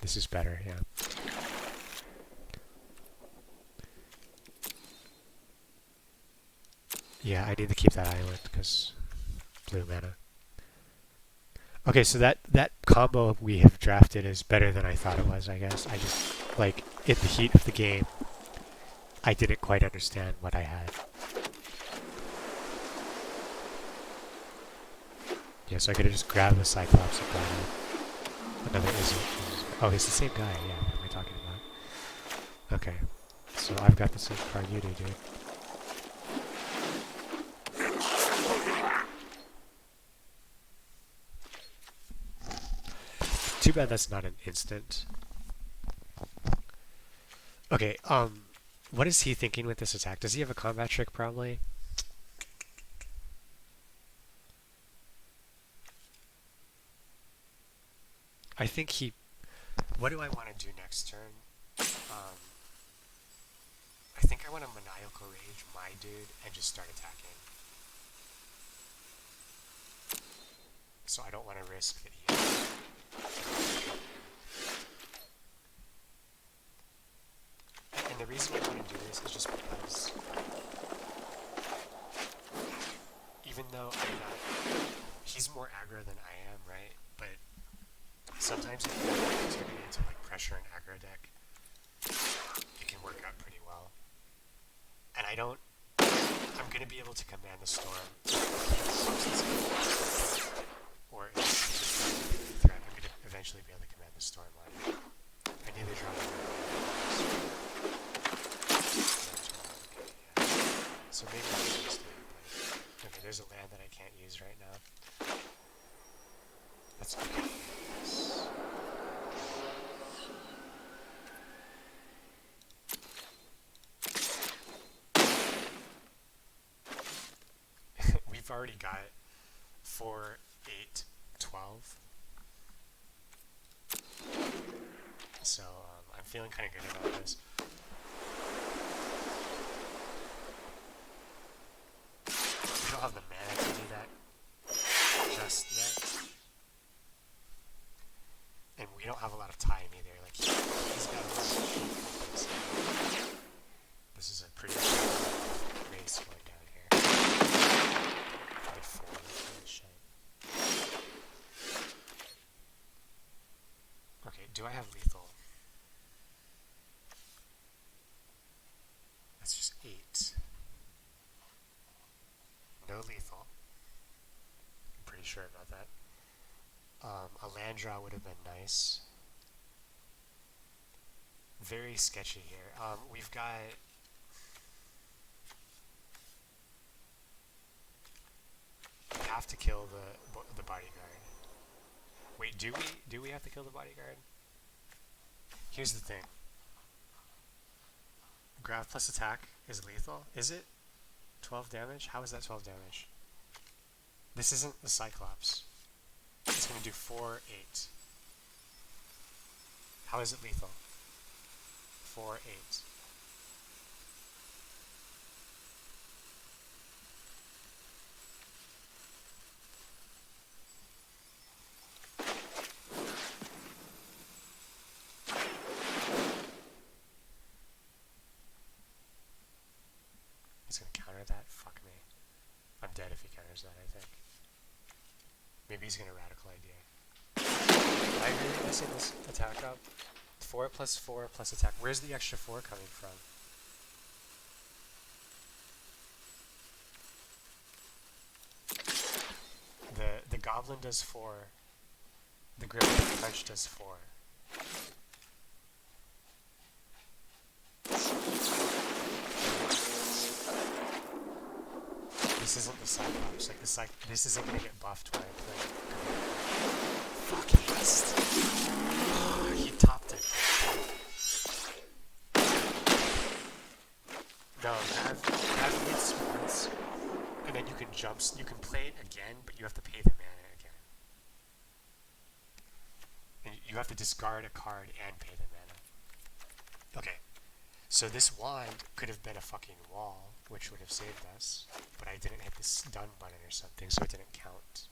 This is better, yeah. Yeah, I need to keep that island, because blue mana. Okay, so that combo we have drafted is better than I thought it was, I guess. I just, like, in the heat of the game, I didn't quite understand what I had. Yeah, so I could have just grabbed the Cyclops and got it. Another isn't. Oh, he's the same guy, yeah, what am I talking about? Okay, so I've got the same card you do, dude. Too bad that's not an instant. Okay, what is he thinking with this attack? Does he have a combat trick, probably? I think he... What do I want to do next turn? I think I want to Maniacal Rage my dude and just start attacking. So I don't want to risk that he has... And the reason I want to do this is just because... Even though he's more aggro than I am, right? But sometimes if you have an opportunity to like pressure an aggro deck, it can work out pretty well. And I'm going to be able to command the storm. Or if it's a threat, I'm going to eventually be able to command the storm line. I need to draw the So maybe I'm going to stay. Okay, there's a land that I can't use right now. That's okay. We've already got 4, 8, 12. So I'm feeling kind of good about this. We don't have the mana to do that just yet. And we don't have a lot of time either. Like he's got a lot of shit. This is a pretty good race going down here. Good form, shit. Okay, do I have lethal? That's just 8. No lethal. I'm pretty sure about that. A land draw would have been nice. Very sketchy here. We've got... We have to kill the bodyguard. Wait, do we have to kill the bodyguard? Here's the thing. Grab plus attack is lethal. Is it? 12 damage? How is that 12 damage? This isn't the Cyclops. It's going to do 4, 8. How is it lethal? 4, 8. dead if he counters that, I think. Maybe he's gonna Radical Idea. Am I really messing this attack up? 4 plus 4 plus attack. Where's the extra 4 coming from? The Goblin does 4. The Gremlin Punch does 4. This isn't the Cyclops. Like this isn't gonna get buffed when I play. Fucking missed. Oh, he topped it. No, have hits once, and then you can jump. You can play it again, but you have to pay the mana again. And you have to discard a card and pay the mana. Okay. So this wand could have been a fucking wall, which would have saved us, but I didn't hit this done button or something, so it didn't count.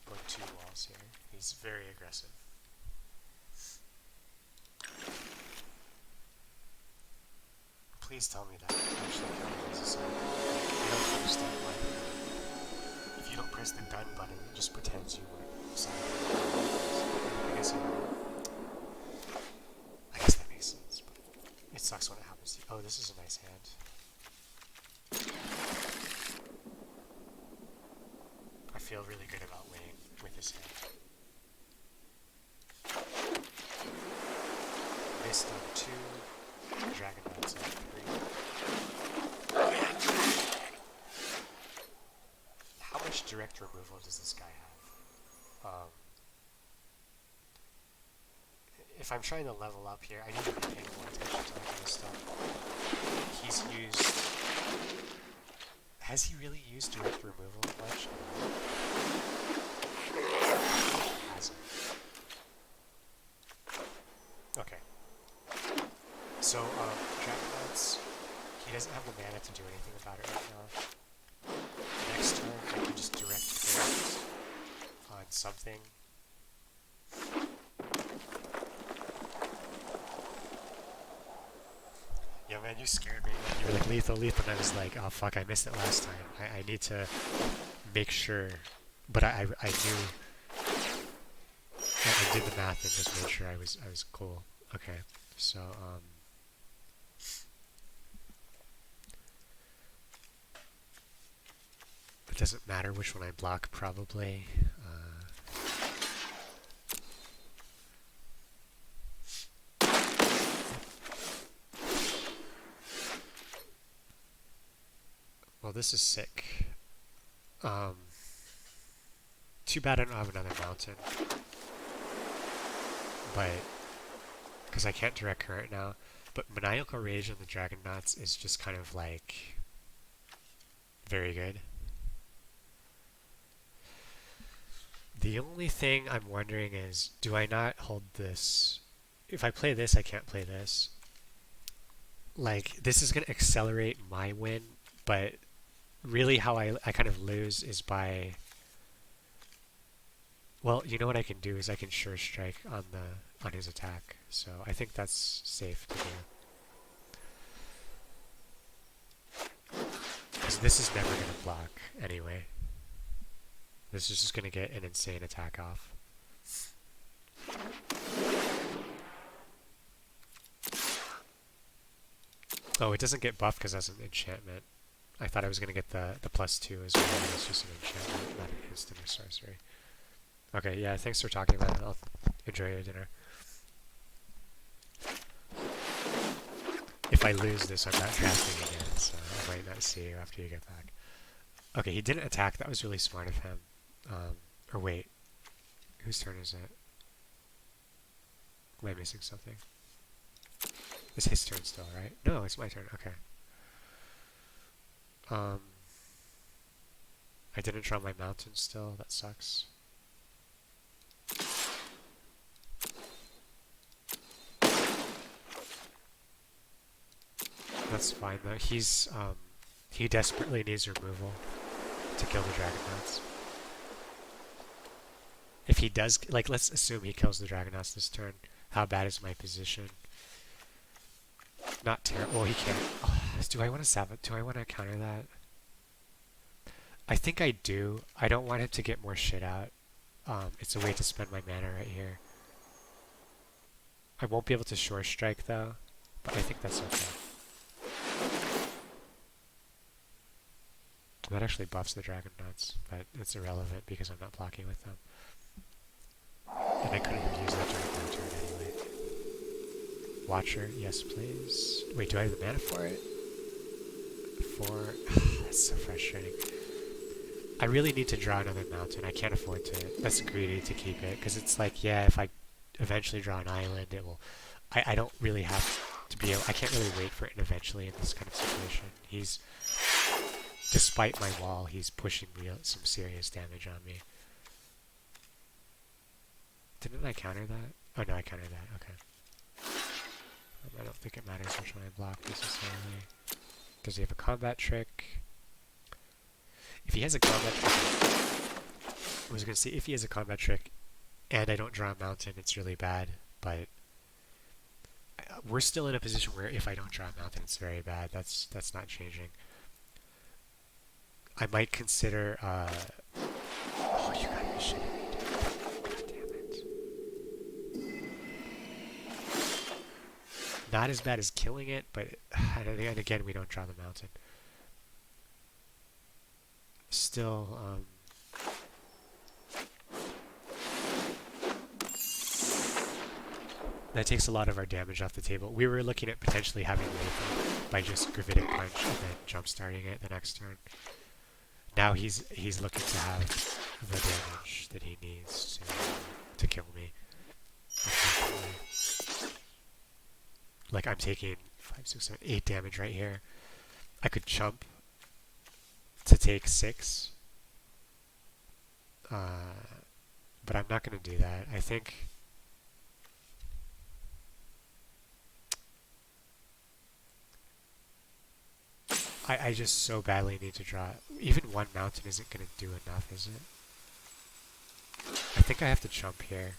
Go 2 walls here. He's very aggressive. Please tell me that actually counts as a side. I don't understand why. If you don't press the done button, it just pretends you were side. I guess that makes sense, but it sucks when it happens to you. Oh, this is a nice hand. I feel really good about winning with this hand. Missed on 2. Dragon Knight's on 3. How much direct removal does this guy have? If I'm trying to level up here, I need to be paying more attention to that kind of stuff. He's used... Has he really used direct removal much? He hasn't. Okay. So, Dragon Knights, he doesn't have the mana to do anything about it right now. Next turn, I can just direct focus on something. Yeah, man, you scared me. You were like, lethal, and I was like, oh fuck, I missed it last time. I need to make sure. But I knew... I did the math and just made sure I was cool. Okay, so, it doesn't matter which one I block, probably. Well, this is sick. Too bad I don't have another mountain. But, because I can't direct current now. But Maniacal Rage on the Dragon Knots is just kind of like very good. The only thing I'm wondering is, do I not hold this? If I play this, I can't play this. Like, this is going to accelerate my win, but really how I kind of lose is by... Well, you know what I can do is I can Sure Strike on his attack, so I think that's safe to do. Because this is never going to block anyway. This is just going to get an insane attack off. Oh, it doesn't get buffed because that's an enchantment. I thought I was going to get the +2 as well, but it's just an enchantment, not an instant or sorcery. Okay, yeah, thanks for talking about it. I'll enjoy your dinner. If I lose this, I'm not drafting again, so I might not see you after you get back. Okay, he didn't attack. That was really smart of him. Or wait, whose turn is it? Am I missing something? It's his turn still, right? No, it's my turn. Okay. I didn't draw my mountain still. That sucks. That's fine though. He desperately needs removal to kill the Dragonauts. If he does, like, let's assume he kills the Dragonauts this turn. How bad is my position? Not terrible. Well, he can't. Oh, do I want to sabotage? Do I want to counter that? I think I do. I don't want him to get more shit out. It's a way to spend my mana right here. I won't be able to short strike though, but I think that's okay. That actually buffs the Dragonauts, but it's irrelevant because I'm not blocking with them. And I couldn't have used that during my turn anyway. Watcher, yes please. Wait, do I have the mana for it? That's so frustrating. I really need to draw another mountain. I can't afford to. That's greedy to keep it, because it's like, yeah, if I eventually draw an island, it will. I don't really have to be able. I can't really wait for it eventually in this kind of situation. He's, despite my wall, he's pushing some serious damage on me. Didn't I counter that? Oh no, I countered that. Okay. I don't think it matters which one I block necessarily. Does he have a combat trick? If he has a combat trick, I was gonna say if he has a combat trick, and I don't draw a mountain, it's really bad. But we're still in a position where if I don't draw a mountain, it's very bad. That's not changing. I might consider. Oh, you gotta be shitting me, dude. God damn it. Not as bad as killing it, but and again, we don't draw the mountain. Still, that takes a lot of our damage off the table. We were looking at potentially having lethal by just Gravitic Punch and then jump starting it the next turn. Now he's looking to have the damage that he needs to kill me. Like I'm taking 5, 6, 7, 8 damage right here. I could chump to take 6, but I'm not going to do that. I think I just so badly need to draw. Even one mountain isn't going to do enough, is it? I think I have to chump here.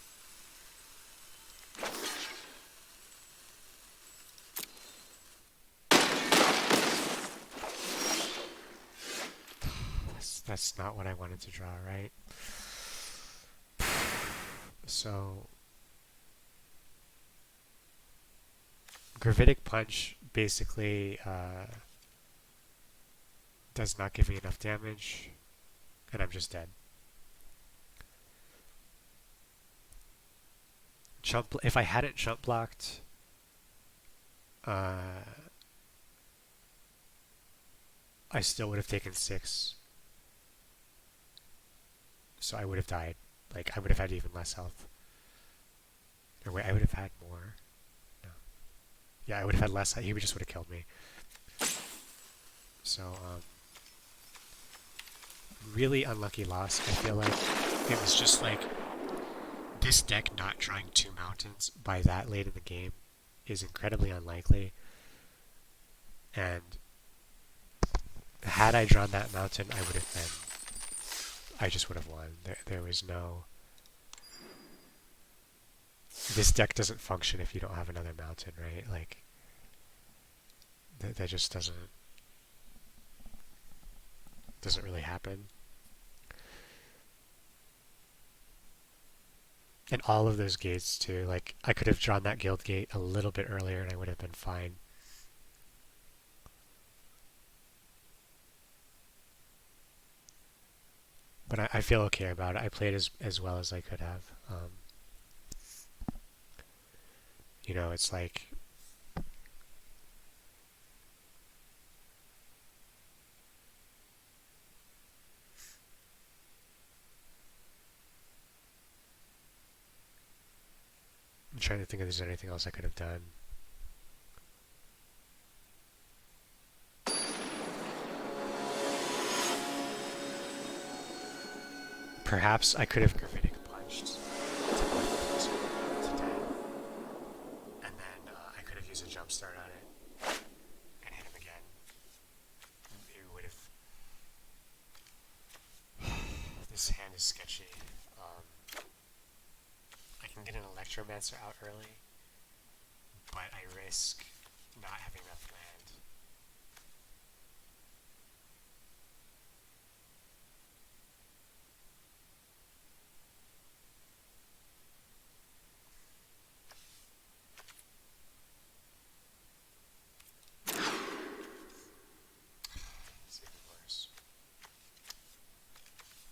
That's not what I wanted to draw, right? So Gravitic Punch basically does not give me enough damage, and I'm just dead. If I hadn't jump blocked, I still would have taken 6. So I would have died. Like, I would have had even less health. Or wait, I would have had more. No. Yeah, I would have had less. He just would have killed me. So, really unlucky loss. I feel like it was just like this deck not drawing 2 mountains by that late in the game is incredibly unlikely. And had I drawn that mountain, I would have been. I just would have won. There was no. This deck doesn't function if you don't have another mountain, right? Like, that just doesn't really happen. And all of those gates too. Like, I could have drawn that guild gate a little bit earlier, and I would have been fine. But I feel okay about it. I played as well as I could have. You know, it's like I'm trying to think if there's anything else I could have done. Perhaps I could have Gravitic Punched to dead. And then I could have used a jump start on it and hit him again. is sketchy. I can get an Electromancer out early, but I risk not having enough land. It's even worse.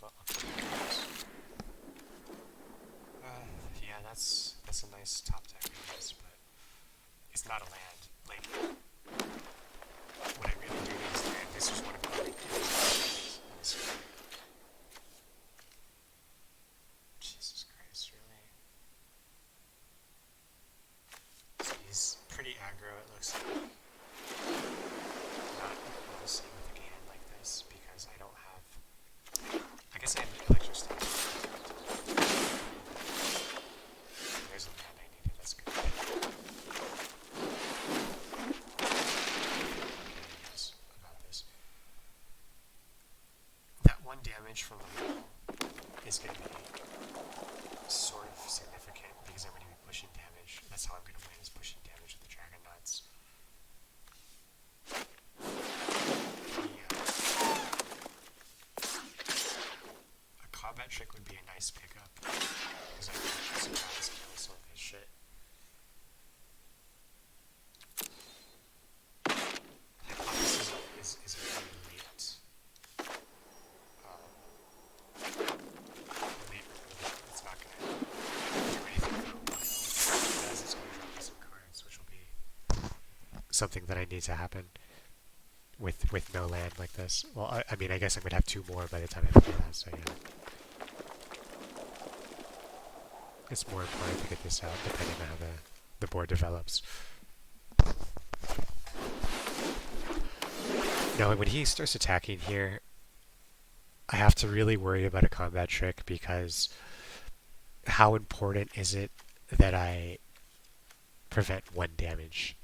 Well, yeah, that's a nice top deck, I guess, but it's not a land. Like, what I really do need is land. This was one of the only things in this game. Jesus Christ, really? So he's pretty aggro, it looks like. Not obviously with a hand like this, because I don't have... I guess I have the electricity. There's the land I needed, that's good. Yes, about this. That one damage from the wall is going to be sort of significant because I'm going to be pushing damage. That's how I'm going to win, is pushing damage with the Dragon Nuts. A combat trick would be a nice pickup because I can sometimes kill some of his shit. Hypothesis is very late. It's not going to do anything for a while. If it does, it's going to drop me some cards, which will be something that I need to happen with no land like this. Well, I mean, I guess I'm going to have 2 more by the time I figure that, so yeah. It's more important to get this out depending on how the board develops. Now, when he starts attacking here, I have to really worry about a combat trick because how important is it that I prevent 1 damage?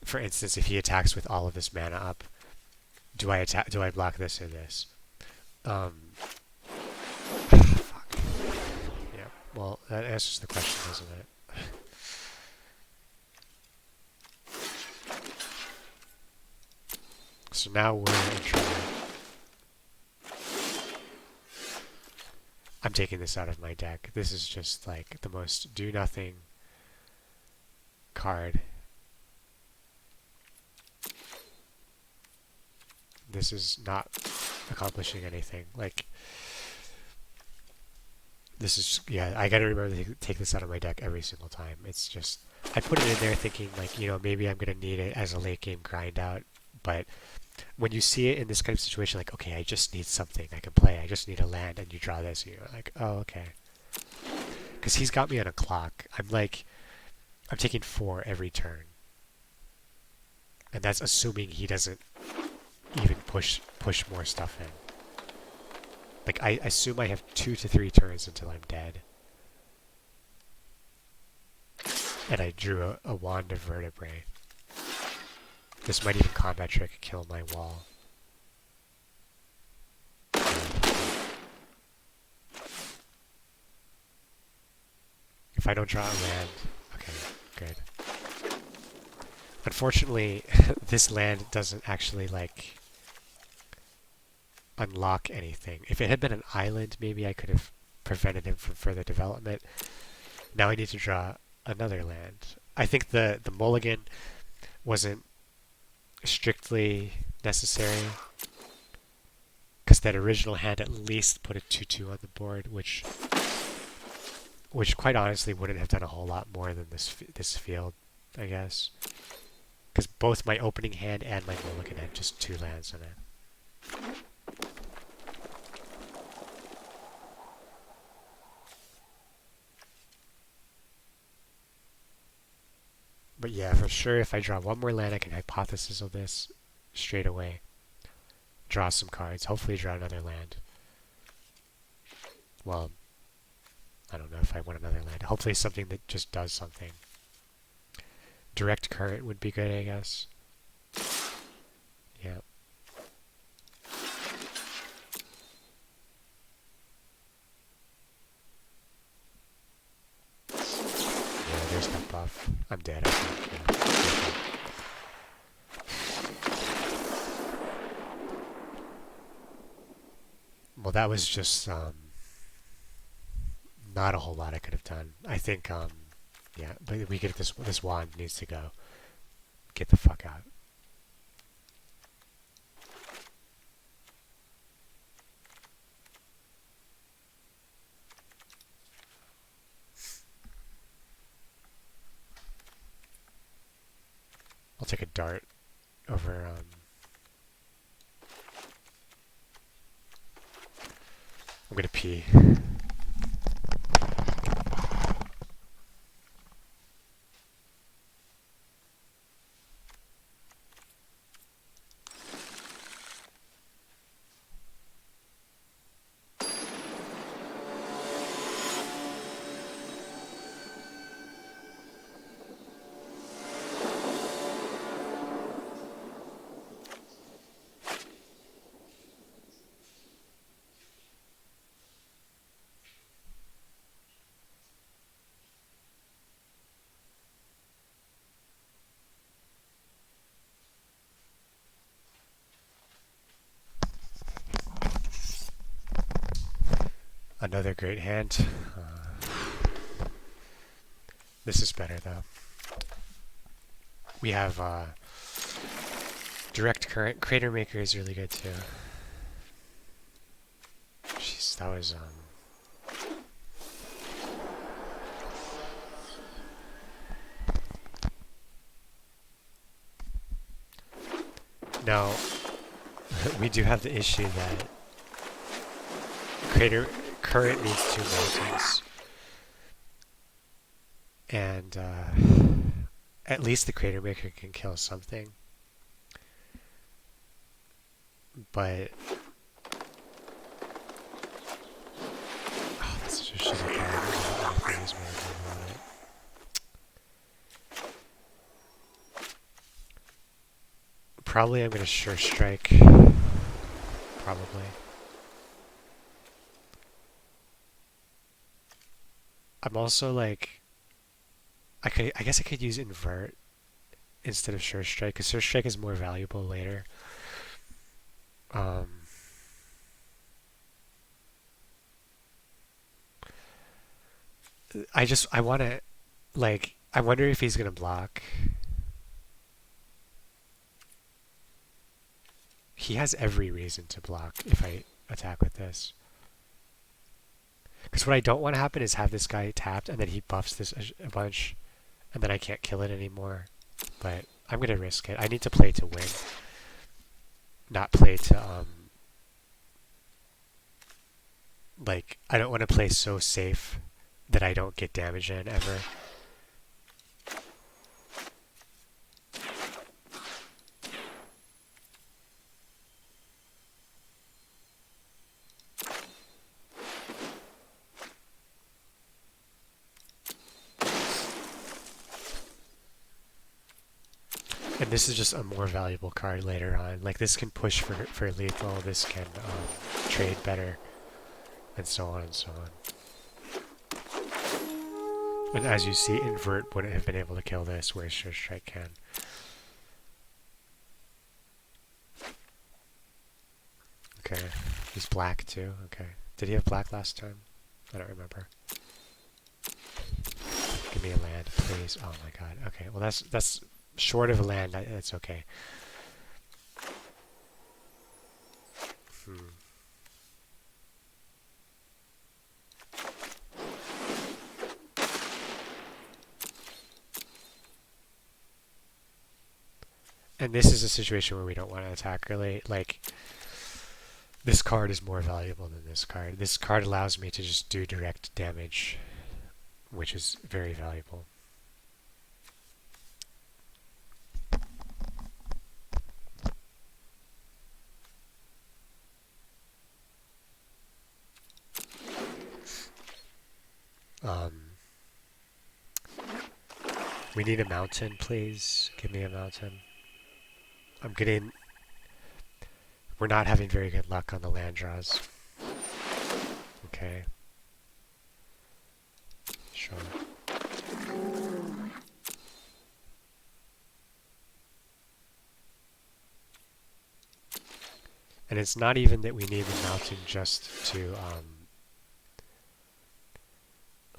For instance, if he attacks with all of his mana up, do I block this or this? Fuck. Yeah, well, that answers the question, doesn't it? So now we're in trouble. I'm taking this out of my deck. This is just like the most do-nothing card. This is not accomplishing anything. Like, this is, yeah, I gotta remember to take this out of my deck every single time. It's just, I put it in there thinking, like, you know, maybe I'm gonna need it as a late game grind out, but when you see it in this kind of situation, like, okay, I just need something I can play, I just need a land, and you draw this, and you're like, oh, okay. Because he's got me on a clock. I'm taking 4 every turn. And that's assuming he doesn't even push more stuff in. Like, I assume I have 2 to 3 turns until I'm dead. And I drew a wand of vertebrae. This might even combat trick kill my wall. If I don't draw a land, okay, good. Unfortunately, this land doesn't actually, like, unlock anything. If it had been an island, maybe I could have prevented him from further development. Now I need to draw another land. I think the mulligan wasn't strictly necessary because that original hand at least put a 2/2 on the board, which quite honestly wouldn't have done a whole lot more than this field, I guess. Because both my opening hand and my mulligan had just 2 lands in it. But yeah, for sure, if I draw 1 more land, I can hypothesis of this straight away. Draw some cards. Hopefully draw another land. Well, I don't know if I want another land. Hopefully something that just does something. Direct current would be good, I guess. Yeah. buff. I'm dead, I think. Yeah. Well, that was just not a whole lot I could have done. I think, yeah, but we get this wand needs to go. Get the fuck out. I'll take a dart over, I'm gonna pee. Another great hand. This is better though. We have direct current. Crater Maker is really good too. Jeez, that was Now we do have the issue that Crater Current needs 2 mountains. And at least the Crater Maker can kill something. But oh, that's such a shitty card. Probably I'm gonna Sure Strike. Probably. I'm also like, I guess I could use Invert instead of Sure Strike, because Sure Strike is more valuable later. I want to, like, I wonder if he's gonna block. He has every reason to block if I attack with this. Because what I don't want to happen is have this guy tapped and then he buffs this a bunch and then I can't kill it anymore. But I'm going to risk it. I need to play to win. Not play to, like, I don't want to play so safe that I don't get damage in ever. And this is just a more valuable card later on. Like, this can push for lethal, this can trade better, and so on and so on. And as you see, Invert wouldn't have been able to kill this, whereas Sure Strike can. Okay, he's black too, okay. Did he have black last time? I don't remember. Give me a land, please. Oh my god, okay. Well, that's short of a land, that's okay. And this is a situation where we don't want to attack really. Like, this card is more valuable than this card. This card allows me to just do direct damage, which is very valuable. We need a mountain, please. Give me a mountain. We're not having very good luck on the land draws. Okay. Sure. And it's not even that we need the mountain just to,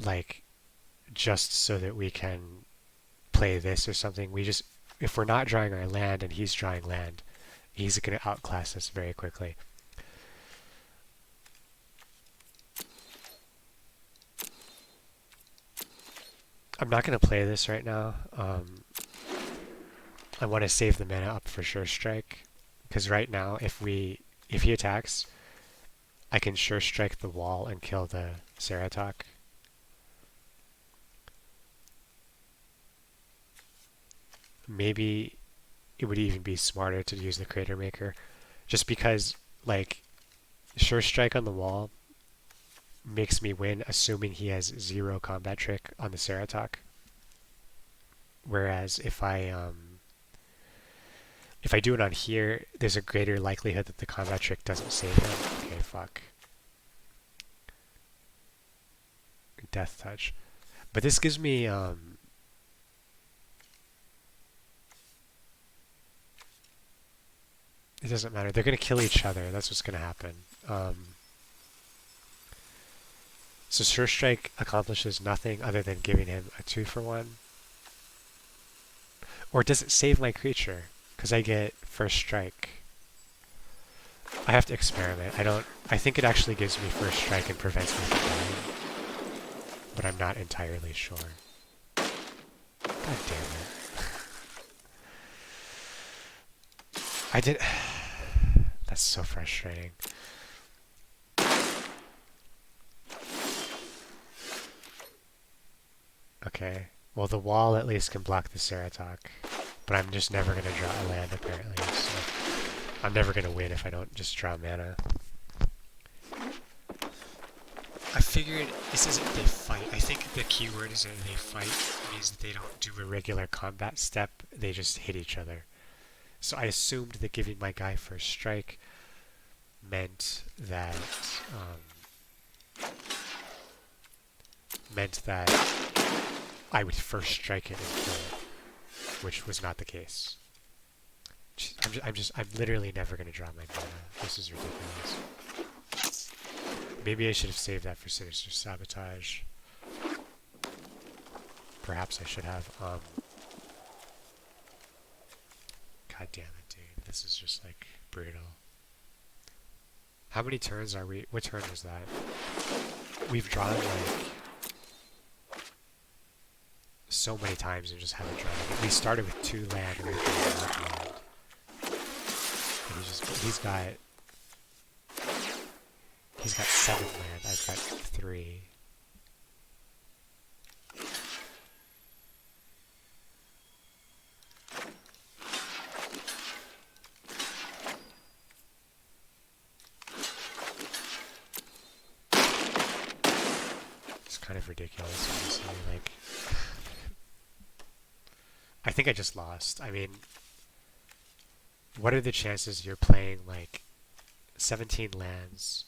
like, just so that we can play this or something. We just, if we're not drawing our land and he's drawing land, he's going to outclass us very quickly. I'm not going to play this right now. I want to save the mana up for Sure Strike, because right now, if he attacks, I can Sure Strike the wall and kill the Ceratok. Maybe it would even be smarter to use the Crater Maker, just because, like, Sure Strike on the wall makes me win, assuming he has 0 combat trick on the Ceratok. Whereas if I do it on here, there's a greater likelihood that the combat trick doesn't save him. Okay, fuck. Death Touch. But this gives me it doesn't matter. They're going to kill each other. That's what's going to happen. So Sure Strike accomplishes nothing other than giving him a 2-for-1. Or does it save my creature? Because I get First Strike. I have to experiment. I think it actually gives me First Strike and prevents me from dying. But I'm not entirely sure. God damn it. I did... That's so frustrating. Okay. Well, the wall at least can block the Ceratok. But I'm just never going to draw a land, apparently. So I'm never going to win if I don't just draw mana. I figured this isn't they fight. I think the key word is that they fight means that they don't do a regular combat step. They just hit each other. So I assumed that giving my guy First Strike meant that I would First Strike it and kill it, which was not the case. I'm literally never going to draw my mana. This is ridiculous. Maybe I should have saved that for Sinister Sabotage. Perhaps I should have. God damn it, dude. This is just, like, brutal. How many turns are we? What turn was that? We've drawn, like, so many times and just haven't drawn it. We started with 2 land and we drew 1 land. And he's got 7 land. I've got 3. It's kind of ridiculous, honestly. Like, I think I just lost. I mean, what are the chances you're playing like 17 lands?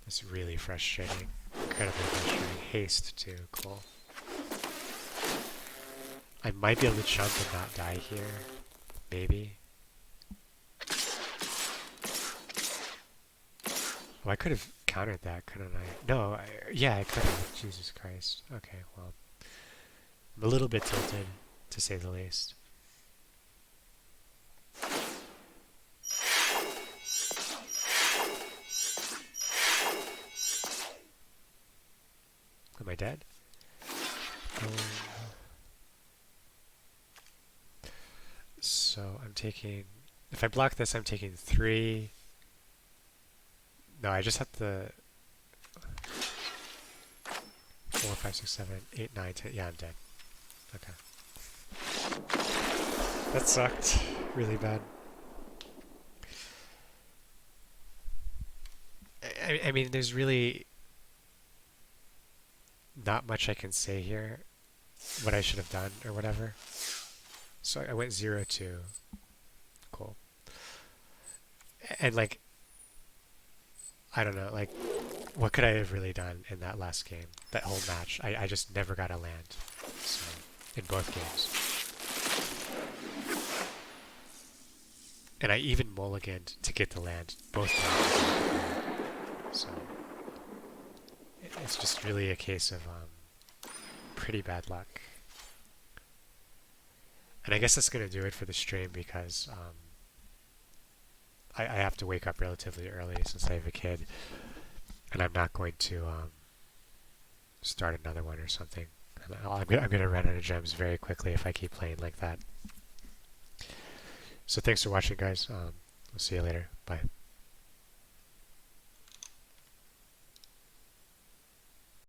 It's really frustrating. Incredibly frustrating. Haste too, cool. I might be able to jump and not die here. Maybe. Oh, I could have countered that, couldn't I? No, yeah, I could have. Jesus Christ. Okay, well. I'm a little bit tilted, to say the least. Am I dead? So I'm taking... If I block this, I'm taking 3... No, I just have to... 4, 5, 6, 7, 8, 9, 10... Yeah, I'm dead. Okay. That sucked. Really bad. I mean, there's really... not much I can say here. What I should have done, or whatever. So I went 0-2. Cool. And like... I don't know, like... what could I have really done in that last game? That whole match, I just never got a land. So in both games, and I even mulliganed to get the land both times. So it's just really a case of pretty bad luck. And I guess that's gonna do it for the stream because I have to wake up relatively early since I have a kid, and I'm not going to start another one or something. I'm gonna run out of gems very quickly if I keep playing like that. So thanks for watching, guys. We'll see you later. Bye.